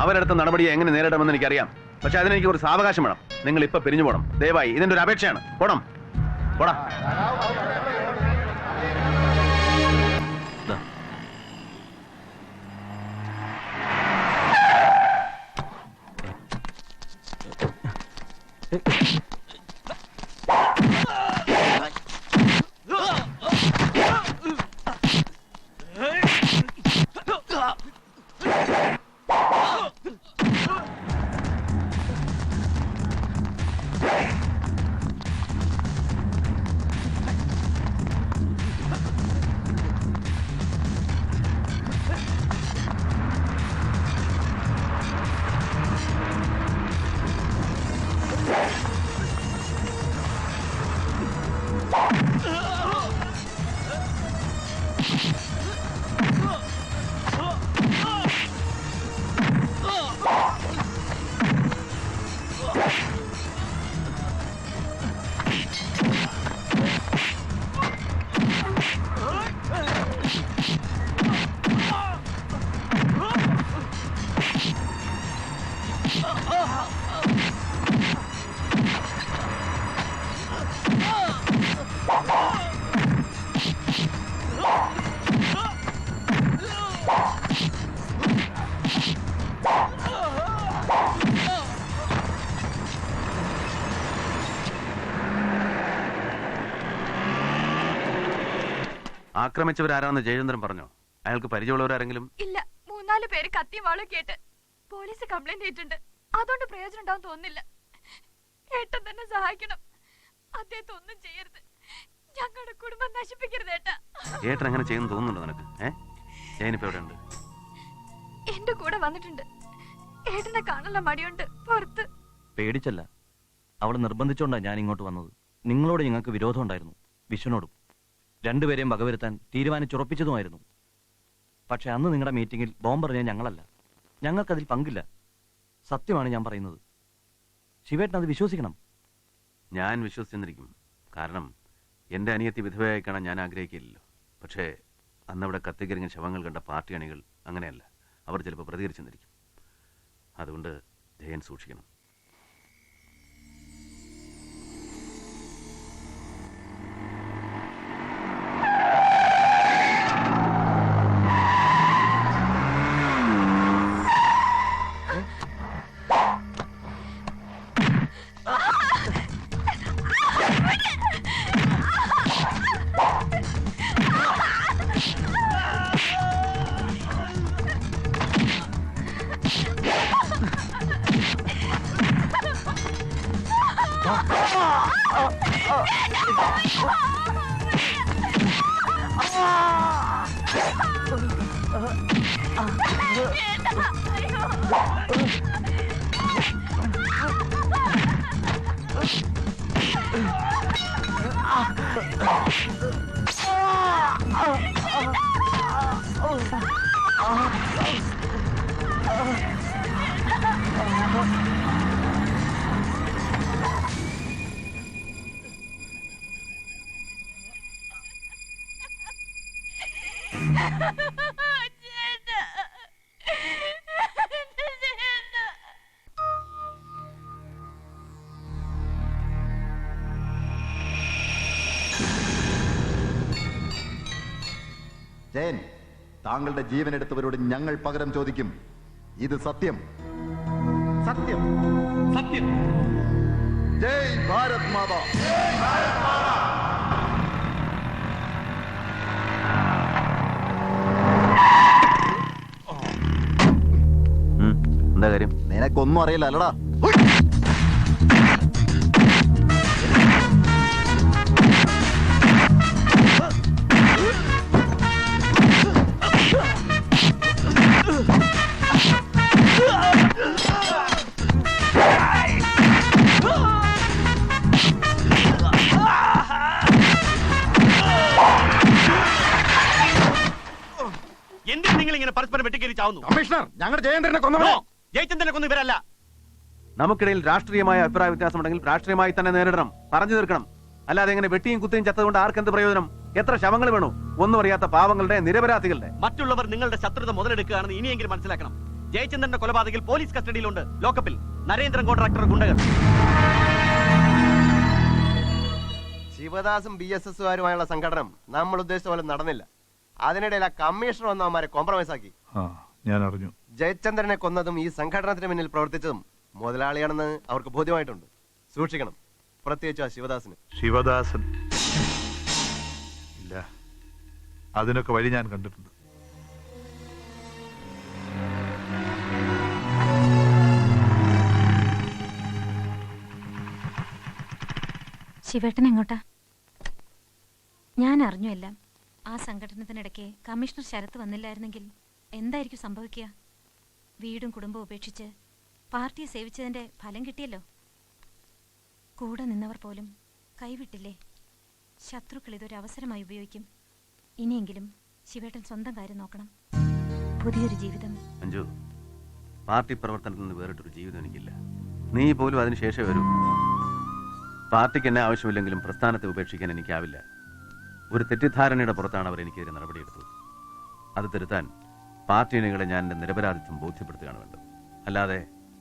അവരെടുത്ത നടപടിയെ എങ്ങനെ നേരിടാമെന്ന് എനിക്കറിയാം. പക്ഷെ അതിനെനിക്ക് ഒരു സാവകാശം വേണം. നിങ്ങൾ ഇപ്പൊ പിരിഞ്ഞു പോണം ദയവായി. ഇതിന്റെ ഒരു അപേക്ഷയാണ്. പോണം പോടാ. ആക്രമിച്ചവരാരാണെന്ന് ജയചന്ദ്രൻ പറഞ്ഞോ? അയാൾക്ക് പരിചയമുള്ളവരാരെങ്കിലും? ഇല്ല, 3-4 പേര് കത്തി വാളും കേട്ട് പോലീസ് കംപ്ലൈന്റ് ചെയ്തിട്ടുണ്ട്. അതുകൊണ്ട് പ്രയോജനം ഉണ്ടാവും തോന്നുന്നില്ല. ഏട്ടൻ തന്നെ സഹായിക്കണം. അദ്ദേഹത്തെ ഒന്നും ചെയ്യരുത്. ഞങ്ങളുടെ കുടുംബം നശിപ്പിക്കരുത് ഏട്ടാ. ഏട്ടൻ അങ്ങനെ ചെയ്യുന്നു തോന്നുന്നുണ്ടോ നിനക്ക്? ജയനിപ്പോ എവിടെയുണ്ട്? എന്റെ കൂടെ വന്നിട്ടുണ്ട്. ഏട്ടനെ കാണാനുള്ള മടിയുണ്ട് പുറത്ത്. പേടിച്ചല്ല, അവളെ നിർബന്ധിച്ചോണ്ടാ ഞാൻ ഇങ്ങോട്ട് വന്നത്. നിങ്ങളോട് ഞങ്ങൾക്ക് വിരോധം ഉണ്ടായിരുന്നു, വിഷ്ണുനോടും. രണ്ടുപേരെയും വകവരുത്താൻ തീരുമാനിച്ചുറപ്പിച്ചതുമായിരുന്നു. പക്ഷെ അന്ന് നിങ്ങളുടെ മീറ്റിംഗിൽ ബോംബെറിഞ്ഞ ഞങ്ങളല്ല. ഞങ്ങൾക്കതിൽ പങ്കില്ല. സത്യമാണ് ഞാൻ പറയുന്നത്. ശിവേട്ടൻ അത് വിശ്വസിക്കണം. ഞാൻ വിശ്വസിച്ചിരിക്കും. കാരണം എന്റെ അനിയത്തി വിധവയായി കാണാൻ ഞാൻ ആഗ്രഹിക്കില്ലല്ലോ. പക്ഷേ അന്നവിടെ കത്തിക്കരിഞ്ഞ ശവങ്ങൾ കണ്ട പാർട്ടി അണികൾ അങ്ങനെയല്ല. അവർ ചിലപ്പോൾ പ്രതികരിച്ചെന്നിരിക്കും. അതുകൊണ്ട് ജയൻ സൂക്ഷിക്കണം. ജയൻ, താങ്കളുടെ ജീവൻ എടുത്തവരോട് ഞങ്ങൾ പകരം ചോദിക്കും. ഇത് സത്യം. സത്യം. സത്യം. ജയ് ഭാരത് മാതാ. എന്താ കാര്യം? നിനക്കൊന്നും അറിയില്ല അല്ലടാ. എന്തിനാ നിങ്ങൾ ഇങ്ങനെ പരസ്പരം വെട്ടിക്കേറി ചാവുന്നു? കമ്മീഷണർ, ഞങ്ങളുടെ ജയേന്ദ്രനെ കൊന്നവനോ? ജയചന്ദ്രനെ കൊന്നു ഇവരല്ല. നമുക്കിടയിൽ രാഷ്ട്രീയമായ അഭിപ്രായ വ്യത്യാസമുണ്ടെങ്കിൽ രാഷ്ട്രീയമായി തന്നെ നേരിടണം, പറഞ്ഞു തീർക്കണം. അല്ലാതെ എങ്ങനെ വെട്ടിയും കുത്തിയും ചത്തതുകൊണ്ട് ആർക്കെന്ത് പ്രയോജനം? എത്ര ശവങ്ങൾ വേണു? ഒന്നും അറിയാത്ത പാവങ്ങളുടെ, നിരപരാധികളുടെ. മറ്റുള്ളവർ നിങ്ങളുടെ ശത്രുത മുതലെടുക്കുകയാണെന്ന് ഇനിയെങ്കിലും മനസ്സിലാക്കണം. ജയചന്ദ്രന്റെ കൊലപാതകിൽ പോലീസ് കസ്റ്റഡിയിലുണ്ട്, ലോക്കപ്പിൽ. നരേന്ദ്രൻ കോൺട്രാക്ടർ ഗുണ്ടകൾ. ശിവദാസും BSSകാരുമായുള്ള സംഘടനം നമ്മൾ ഉദ്ദേശിച്ച പോലെ നടന്നില്ല. അതിനിടയിൽ ആ കമ്മീഷണർ വന്ന് അവന്മാരെ കോംപ്രമൈസ് ആക്കി. ഞാൻ അറിഞ്ഞു. ജയചന്ദ്രനെ കൊന്നതും ഈ സംഘടനത്തിന് മുന്നിൽ പ്രവർത്തിച്ചതും മുതലാളിയാണെന്ന് അവർക്ക് ബോധ്യമായിട്ടുണ്ട്. സൂക്ഷിക്കണം, പ്രത്യേകിച്ച് ആ ശിവദാസിന്. ശിവദാസൻ ഇല്ല, അതിനൊക്കെ വഴി ഞാൻ കണ്ടിട്ടുണ്ട്. ശിവേട്ടൻ എങ്ങോട്ടാ? ഞാൻ അറിഞ്ഞു എല്ലാം. ആ സംഘടനത്തിനിടയ്ക്ക് കമ്മീഷണർ ശരത്ത് വന്നില്ലായിരുന്നെങ്കിൽ എന്തായിരിക്കും സംഭവിക്കുക? വീടും കുടുംബവും ഉപേക്ഷിച്ച് പാർട്ടിയെ സേവിച്ചതിന്റെ ഫലം കിട്ടിയല്ലോ. കൂടെ നിന്നവർ പോലും കൈവിട്ടില്ലേ? ശത്രുക്കൾ ഇതൊരു അവസരമായി ഉപയോഗിക്കും. ഇനിയെങ്കിലും ശിവേട്ടൻ സ്വന്തം കാര്യം നോക്കണം. പുതിയൊരു ജീവിതം. അഞ്ജു, പാർട്ടി പ്രവർത്തനത്തിൽ നിന്ന് വേറിട്ടൊരു ജീവിതം എനിക്കില്ല. നീ പോലും അതിനുശേഷം വരൂ. പാർട്ടിക്ക് എന്നെ ആവശ്യമില്ലെങ്കിലും പ്രസ്ഥാനത്തെ ഉപേക്ഷിക്കാൻ എനിക്കാവില്ല. ഒരു തെറ്റിദ്ധാരണയുടെ പുറത്താണ് അവർ എനിക്കെതിരെ നടപടിയെടുത്തത്. അത് തിരുത്താൻ പാർട്ടികളെ ഞാൻ എൻ്റെ നിരപരാധിത്വം ബോധ്യപ്പെടുത്തുകയാണ് വേണ്ടത്. അല്ലാതെ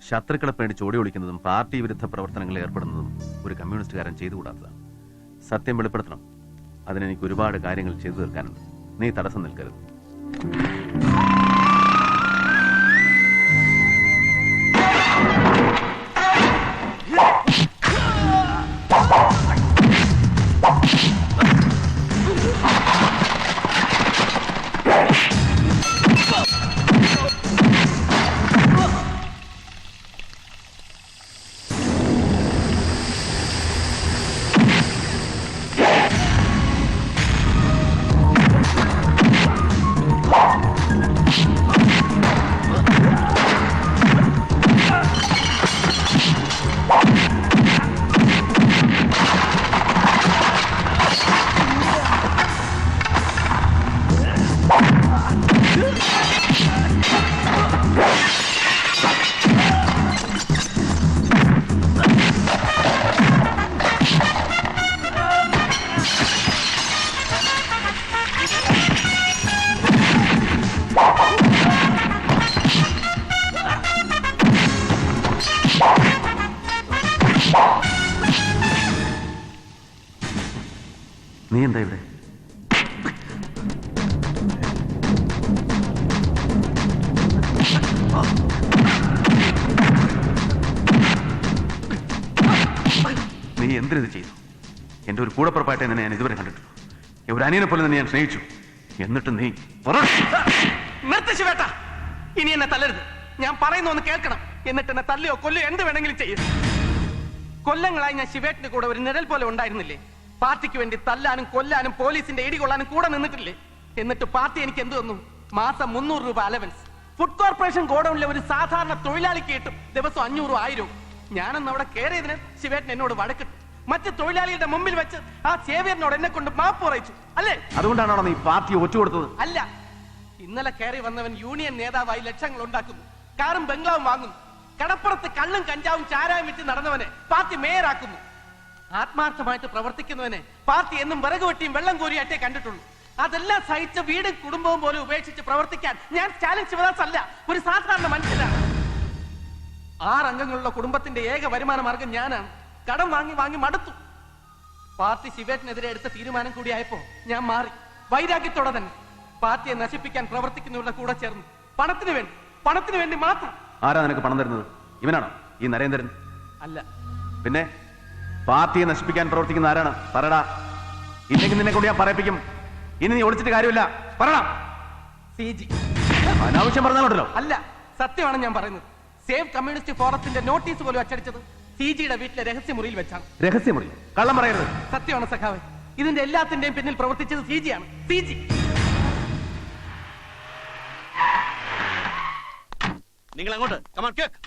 ശത്രുക്കളെ പേടിച്ച് ഓടി ഒളിക്കുന്നതും പാർട്ടി വിരുദ്ധ പ്രവർത്തനങ്ങളിൽ ഏർപ്പെടുന്നതും ഒരു കമ്മ്യൂണിസ്റ്റുകാരൻ ചെയ്തുകൂടാത്തതാണ്. സത്യം വെളിപ്പെടുത്തണം. അതിനെനിക്ക് ഒരുപാട് കാര്യങ്ങൾ ചെയ്തു തീർക്കാനുണ്ട്. നീ തടസ്സം നിൽക്കരുത്. നീ എന്താ ഇവിടെ? നീ എന്തിനത് ചെയ്തു? എന്റെ ഒരു കൂടപ്പുറപ്പായിട്ട് നിന്നെ ഞാൻ ഇതുവരെ കണ്ടിട്ടുള്ളൂ. ഒരു അനിയനെ പോലെ തന്നെ ഞാൻ സ്നേഹിച്ചു. എന്നിട്ട് നീ നിർത്തിച്ചുവേട്ട, ഇനി എന്നെ തല്ലരുത്. ഞാൻ പറയുന്ന ഒന്ന് കേൾക്കണം. എന്നിട്ട് എന്നെ തല്ലിയോ കൊല്ലയോ എന്ത് വേണമെങ്കിലും ചെയ്യും. കൊല്ലങ്ങളായി ഞാൻ ശിവേട്ടിന്റെ കൂടെ ഒരു നിഴൽ പോലെ ഉണ്ടായിരുന്നില്ലേ? പാർട്ടിക്ക് വേണ്ടി തല്ലാനും കൊല്ലാനും പോലീസിന്റെ ഇടികൊള്ളാനും കൂടെ നിന്നിട്ടില്ലേ? എന്നിട്ട് പാർട്ടി എനിക്ക് എന്ത് തന്നു? മാസം 300 രൂപ അലവൻസ്. ഫുഡ് കോർപ്പറേഷൻ ഗോഡൌണിലെ ഒരു സാധാരണ തൊഴിലാളിക്ക് കിട്ടും ദിവസം 500 1000. ഞാനൊന്ന് അവിടെ കയറിയതിന് ശിവേട്ടൻ എന്നോട് വഴക്കിട്ടു. മറ്റ് തൊഴിലാളികളുടെ മുമ്പിൽ വെച്ച് ആ സേവിയറിനോട് എന്നെ കൊണ്ട് മാപ്പ് പറയിച്ചു, അല്ലേ? അതുകൊണ്ടാണോ നീ പാർട്ടിയെ ഒറ്റുകൊടുത്തത്? അല്ല, ഇന്നലെ കയറി വന്നവൻ യൂണിയൻ നേതാവായി ലക്ഷങ്ങൾ ഉണ്ടാക്കുന്നു, കാറും ബംഗ്ലാവും വാങ്ങുന്നു. കടപ്പുറത്ത് കള്ളും കഞ്ചാവും ചാരായം വിറ്റ് നടന്നവനെ പാർട്ടി മേയറാക്കുന്നു. ആത്മാർത്ഥമായിട്ട് പ്രവർത്തിക്കുന്നവനെ പാർട്ടി എന്നും വിറക് വെട്ടിയും വെള്ളം കോരിയായിട്ടേ കണ്ടിട്ടുള്ളൂ. അതെല്ലാം സഹിച്ച വീടും കുടുംബവും പോലും ഉപേക്ഷിച്ച് പ്രവർത്തിക്കാൻ ഞാൻ സ്റ്റാലിൻ ശിവദാസ് അല്ല, ഒരു സാധാരണ മനുഷ്യനാണ്. 6 അംഗങ്ങളുള്ള കുടുംബത്തിന്റെ ഏക വരുമാന മാർഗം ഞാനാണ്. കടം വാങ്ങി വാങ്ങി മടുത്തു. പാർട്ടി ശിവേട്ടിനെതിരെ എടുത്ത തീരുമാനം കൂടിയായപ്പോ ഞാൻ മാറി. വൈരാഗ്യത്തോടെ തന്നെ പാർട്ടിയെ നശിപ്പിക്കാൻ പ്രവർത്തിക്കുന്നവരുടെ കൂടെ ചേർന്നു. പണത്തിന് വേണ്ടി മാത്രം. ആരാ നിനക്ക് പണം തരുന്നത്? ഇവനാണോ ഈ നരേന്ദ്രൻ? അല്ല. പിന്നെ പാർട്ടിയെ നശിപ്പിക്കാൻ പ്രവർത്തിക്കുന്ന ആരാണ്? പറടാ. ഇല്ലെങ്കിൽ നിന്നെ കൊണ്ട് ഞാൻ പറയിപ്പിക്കും. ഇനി നീ ഒളിച്ചിട്ട് കാര്യമില്ല, പറടാ. CG. അനാവശ്യം പറഞ്ഞാലുണ്ടല്ലോ. അല്ല, സത്യമാണ് ഞാൻ പറയുന്നത്. സേവ് കമ്മ്യൂണിസ്റ്റ് ഫോറത്തിന്റെ നോട്ടീസ് പോലും അച്ചടിച്ചത് CGയുടെ വീട്ടിലെ രഹസ്യമുറിയിൽ വെച്ചാണ്. രഹസ്യമുറി? കള്ളം പറയരുത്. സത്യമാണ് സഖാവേ. ഇതിന്റെ എല്ലാത്തിന്റെയും പിന്നിൽ പ്രവർത്തിച്ചത് CG ആണ്. CG. നിങ്ങൾ അങ്ങോട്ട് കമാൺ കേക്ക്.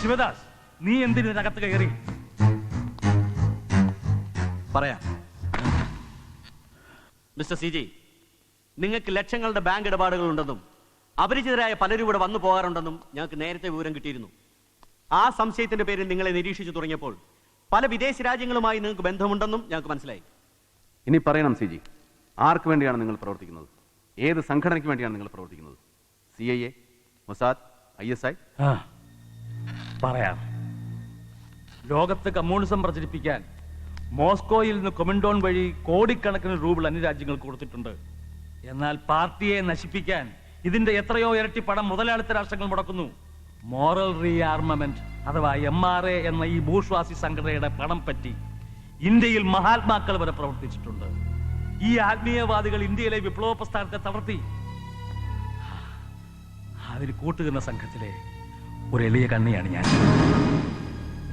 ശിവദാസ്, നീ എന്തിനു ഇതിനകത്ത് കയറി? പറയാം. മിസ്റ്റർ സി ജി, നിങ്ങൾക്ക് ലക്ഷങ്ങളുടെ ബാങ്ക് ഇടപാടുകൾ ഉണ്ടെന്നും അപരിചിതരായ പലരും ഇവിടെ വന്നു പോകാറുണ്ടെന്നും ഞങ്ങൾക്ക് നേരത്തെ വിവരം കിട്ടിയിരുന്നു. ആ സംശയത്തിന്റെ പേരിൽ നിങ്ങളെ നിരീക്ഷിച്ചു തുടങ്ങിയപ്പോൾ പല വിദേശ രാജ്യങ്ങളുമായി നിങ്ങൾക്ക് ബന്ധമുണ്ടെന്നും ഞങ്ങൾക്ക് മനസ്സിലായി. ഇനി പറയണം സി ജി, ആർക്ക് വേണ്ടിയാണ് നിങ്ങൾ പ്രവർത്തിക്കുന്നത്? ഏത് സംഘടനയ്ക്ക് വേണ്ടിയാണ് നിങ്ങൾ പ്രവർത്തിക്കുന്നത്? CIA, Mossad, ISI? പറയാം. ലോകത്ത് കമ്മ്യൂണിസം പ്രചരിപ്പിക്കാൻ മോസ്കോയിൽ നിന്ന് കൊമിൻഡോൺ വഴി കോടിക്കണക്കിന് രൂപ അന്യരാജ്യങ്ങൾക്ക് കൊടുത്തിട്ടുണ്ട്. എന്നാൽ പാർട്ടിയെ നശിപ്പിക്കാൻ ഇതിന്റെ എത്രയോ ഇരട്ടി പണം മുതലാളിത്ത രാഷ്ട്രങ്ങൾ മുടക്കുന്നു. മോറൽ റീആർമമെന്റ് അഥവാ MRA എന്ന ഈ ബൂർഷ്വാസി സംഘടനയുടെ പണം പറ്റി ഇന്ത്യയിൽ മഹാത്മാക്കൾ വരെ പ്രവർത്തിച്ചിട്ടുണ്ട്. ഈ ആത്മീയവാദികൾ ഇന്ത്യയിലെ വിപ്ലവ പ്രസ്ഥാനത്തെ തളർത്തി. അതിന് കൂട്ടുകുന്ന സംഘത്തിലെ ഒരു എളിയ കണ്ണിയാണ് ഞാൻ.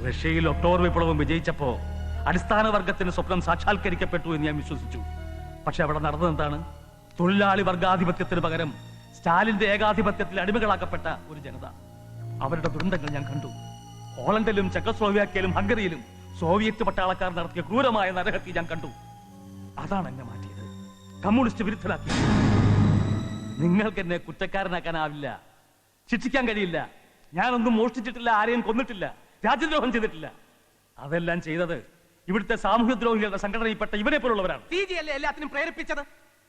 റഷ്യയിൽ ഒക്ടോബർ വിപ്ലവം വിജയിച്ചപ്പോ അടിസ്ഥാന വർഗത്തിന് സ്വപ്നം സാക്ഷാത്കരിക്കപ്പെട്ടു എന്ന് ഞാൻ വിശ്വസിച്ചു. പക്ഷെ അവിടെ നടന്നതെന്താണ്? തൊഴിലാളി വർഗാധിപത്യത്തിന് പകരം സ്റ്റാലിന്റെ ഏകാധിപത്യത്തിൽ അടിമകളാക്കപ്പെട്ട ഒരു ജനത. അവരുടെ ദുരന്തങ്ങൾ ഞാൻ കണ്ടു. പോളണ്ടിലും ചെക്കോസ്ലോവാക്യയിലും ഹംഗറിയിലും സോവിയറ്റ് പട്ടാളക്കാർ നടത്തിയ ക്രൂരമായ നരഹത്യ ഞാൻ കണ്ടു. അതാണ് എന്നെ മാറ്റിയത്, കമ്മ്യൂണിസ്റ്റ് വിരുദ്ധനാക്കിയത്. നിങ്ങൾക്ക് എന്നെ കുറ്റക്കാരനാക്കാനാവില്ല, ശിക്ഷിക്കാൻ കഴിയില്ല. ഞാനൊന്നും മോഷ്ടിച്ചിട്ടില്ല, ആരെയും കൊന്നിട്ടില്ല, രാജ്യദ്രോഹം ചെയ്തിട്ടില്ല. അതെല്ലാം ചെയ്തത് ഇവിടുത്തെ സാമൂഹ്യദ്രോഹികളുടെ സംഘടനയിൽപ്പെട്ട ഇവരെ പോലുള്ളവരാണ്. CG അല്ലേ എല്ലാത്തിനും പ്രേരിപ്പിച്ചത്,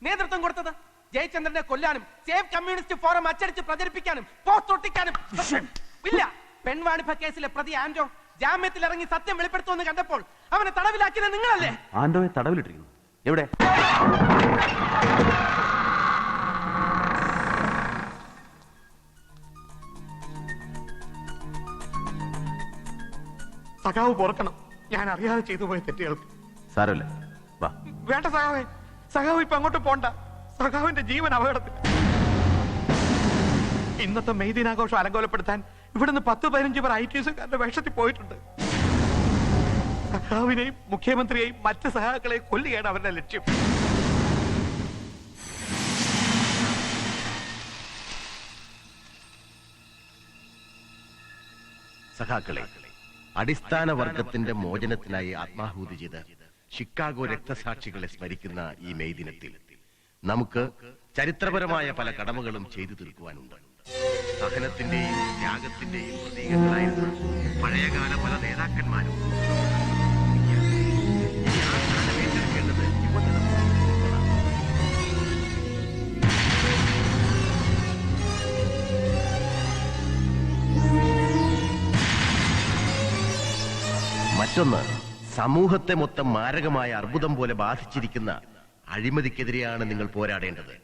നേതൃത്വം കൊടുത്തത്? ജയചന്ദ്രനെ കൊല്ലാനും സേവ് കമ്മ്യൂണിസ്റ്റ് ഫോറം അച്ചടിച്ച് പ്രചരിപ്പിക്കാനും പോസ്റ്റ് ഒട്ടിക്കാനും ഇല്ല. പെൺവാണിഭ കേസിലെ പ്രതി ആൻഡോ ജാമ്യത്തിൽ ഇറങ്ങി സത്യം വെളിപ്പെടുത്തുമെന്ന് കണ്ടപ്പോൾ അവനെ തടവിലാക്കിയത് നിങ്ങളല്ലേ? ആൻഡോയെ തടവിലിട്ടിരിക്കുന്നു. എവിടെ? സഖാവ് പൊറുക്കണം, ഞാൻ അറിയാതെ ചെയ്തു പോയ തെറ്റുകൾക്ക്. സാരമില്ല, വാ. വേണ്ട സഖാവേ, സഖാവ് ഇപ്പൊ അങ്ങോട്ട് പോണ്ട. സഖാവിന്റെ ജീവൻ അപകടത്തിൽ. ഇന്നത്തെ മെയ് ദിനാഘോഷം അലങ്കോലപ്പെടുത്താൻ ഇവിടുന്ന് 10-15 പേർ ITSകാരുടെ വേഷത്തിൽ പോയിട്ടുണ്ട്. സഖാവിനെയും മുഖ്യമന്ത്രിയെയും മറ്റ് സഖാക്കളെയും കൊല്ലുകയാണ് അവരുടെ ലക്ഷ്യം. സഖാക്കളെ, അടിസ്ഥാന വർഗത്തിന്റെ മോചനത്തിനായി ആത്മാഹൂതി ചെയ്ത ഷിക്കാഗോ രക്തസാക്ഷികളെ സ്മരിക്കുന്ന ഈ മെയ് ദിനത്തിൽ നമുക്ക് ചരിത്രപരമായ പല കടമകളും ചെയ്തു തീർക്കുവാനുണ്ട്. സഹനത്തിന്റെയും ത്യാഗത്തിന്റെയും പ്രതീകങ്ങളായിരുന്ന പഴയകാല പല നേതാക്കന്മാരും ഇനി ആ സ്ഥാനം ഏറ്റെടുക്കേണ്ടത് യുവതലമുറ. മറ്റൊന്ന്, സമൂഹത്തെ മൊത്തം മാരകമായ അർബുദം പോലെ ബാധിച്ചിരിക്കുന്ന അഴിമതിക്കെതിരെയാണ് നിങ്ങൾ പോരാടേണ്ടത്.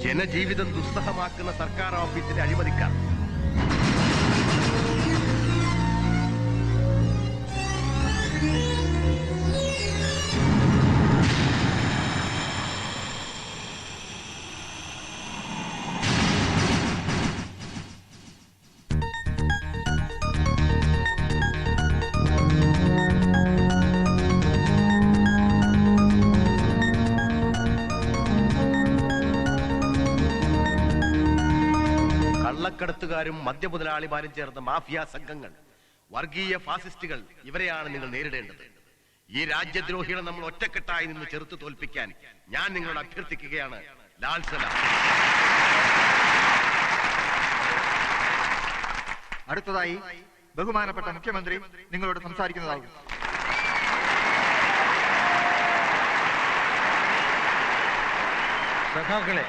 ജനജീവിതം ദുസ്സഹമാക്കുന്ന സർക്കാർ ഓഫീസിലെ അഴിമതിക്കാർ. കള്ളക്കടത്തുകാരും മദ്യമുതലാളിമാരും ചേർന്ന മാഫിയ സംഘങ്ങൾ, വർഗീയ ഫാസിസ്റ്റുകൾ, ഇവരെയാണ് നിങ്ങൾ നേരിടേണ്ടത്. ഈ രാജ്യദ്രോഹികളെ നമ്മൾ ഒറ്റക്കെട്ടായി നിന്ന് ചെറുത്തു തോൽപ്പിക്കാൻ ഞാൻ നിങ്ങളോട് അഭ്യർത്ഥിക്കുകയാണ്. ലാൽ സലാം. അടുത്തതായി ബഹുമാനപ്പെട്ട മുഖ്യമന്ത്രി നിങ്ങളോട് സംസാരിക്കുന്നതാകും. സഖാക്കളെ,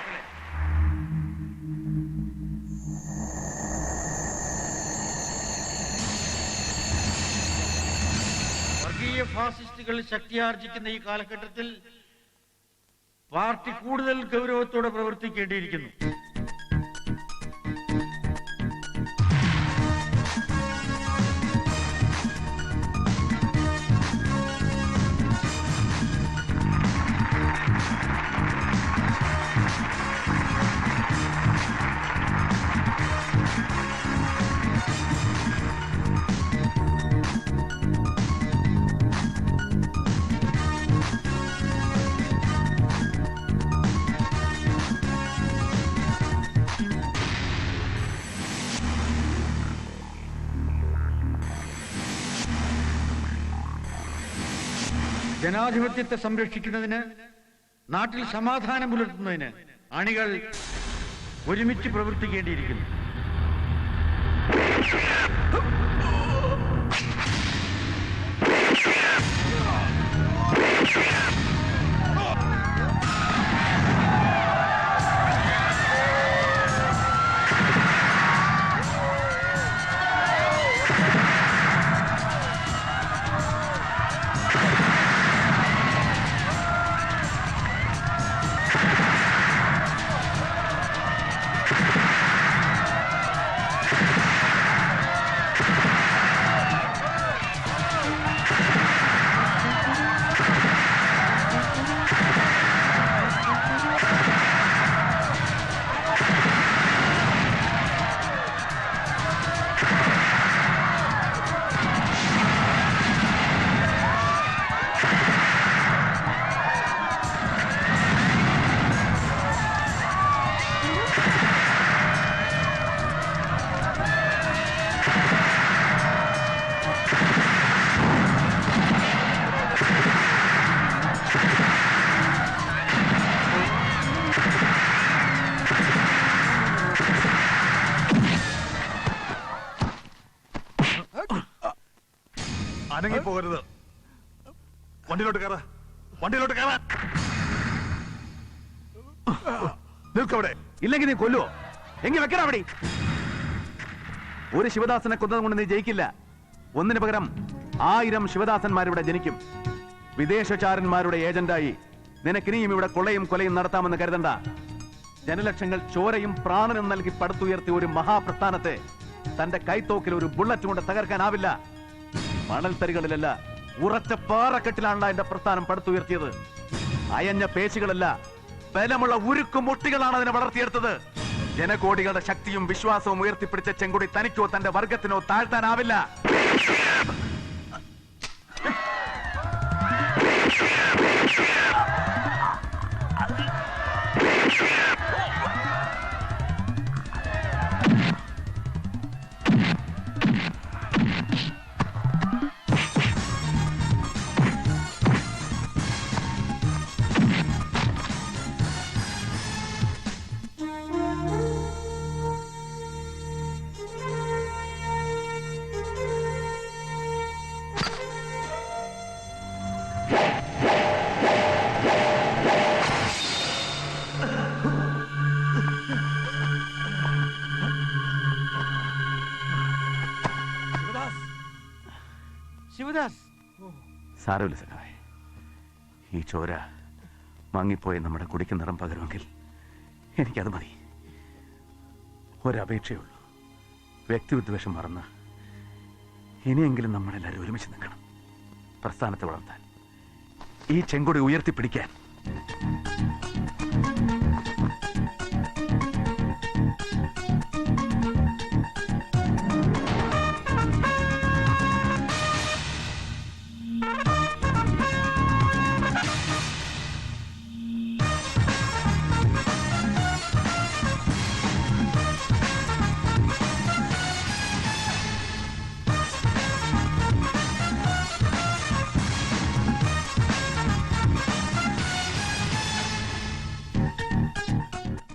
വർഗീയ ഫാസിസ്റ്റുകൾ ശക്തിയാർജിക്കുന്ന ഈ കാലഘട്ടത്തിൽ പാർട്ടി കൂടുതൽ ഗൗരവത്തോടെ പ്രവർത്തിക്കേണ്ടിയിരിക്കുന്നു. ജനാധിപത്യത്തെ സംരക്ഷിക്കുന്നതിന്, നാട്ടിൽ സമാധാനം പുലർത്തുന്നതിന് അണികൾ ഒരുമിച്ച് പ്രവർത്തിക്കേണ്ടിയിരിക്കുന്നു. അനങ്ങി പോകരുത്. വണ്ടിയിലോട്ട് കയറ, വണ്ടിയിലോട്ട് കയറാൻ. നിൽക്കവിടെ. ഇല്ലെങ്കിൽ നീ കൊല്ലുവോ? എങ്കിൽ വെക്കണ അവിടെ. ഒരു ശിവദാസനെ കൊന്നത് കൊണ്ട് നീ ജയിക്കില്ല. ഒന്നിനു പകരം 1000 ശിവദാസന്മാരിവിടെ ജനിക്കും. വിദേശചാരന്മാരുടെ ഏജന്റായി നിനക്കിനിയും ഇവിടെ കൊള്ളയും കൊലയും നടത്താമെന്ന് കരുതണ്ട. ജനലക്ഷങ്ങൾ ചോരയും പ്രാണനും നൽകി പടുത്തുയർത്തിയ ഒരു മഹാപ്രസ്ഥാനത്തെ തന്റെ കൈത്തോക്കിൽ ഒരു ബുള്ളറ്റ് കൊണ്ട് തകർക്കാനാവില്ല. മണൽത്തരികളിലല്ല, ഉറച്ച പാറക്കെട്ടിലാണല്ലോ എന്റെ പ്രസ്ഥാനം പടുത്തുയർത്തിയത്. അയഞ്ഞ പേശികളല്ല, ബലമുള്ള ഉരുക്കു മുട്ടികളാണ് അതിനെ വളർത്തിയെടുത്തത്. ജനകോടികളുടെ ശക്തിയും വിശ്വാസവും ഉയർത്തിപ്പിടിച്ച ചെങ്കൊടി തനിക്കോ തന്റെ വർഗത്തിനോ താഴ്ത്താനാവില്ല. ശിവദാസ്, സാരമില്ല സഖാവേ. ഈ ചോര മങ്ങിപ്പോയി നമ്മുടെ കുടിക്ക് നിറം പകരുമെങ്കിൽ എനിക്കത് മതി. ഒരപേക്ഷയുള്ളൂ. വ്യക്തിവിദ്വേഷം മറന്ന് ഇനിയെങ്കിലും നമ്മളെല്ലാവരും ഒരുമിച്ച് നിൽക്കണം. പ്രസ്ഥാനത്തെ വളർത്താൻ, ഈ ചെങ്കൊടി ഉയർത്തിപ്പിടിക്കാൻ.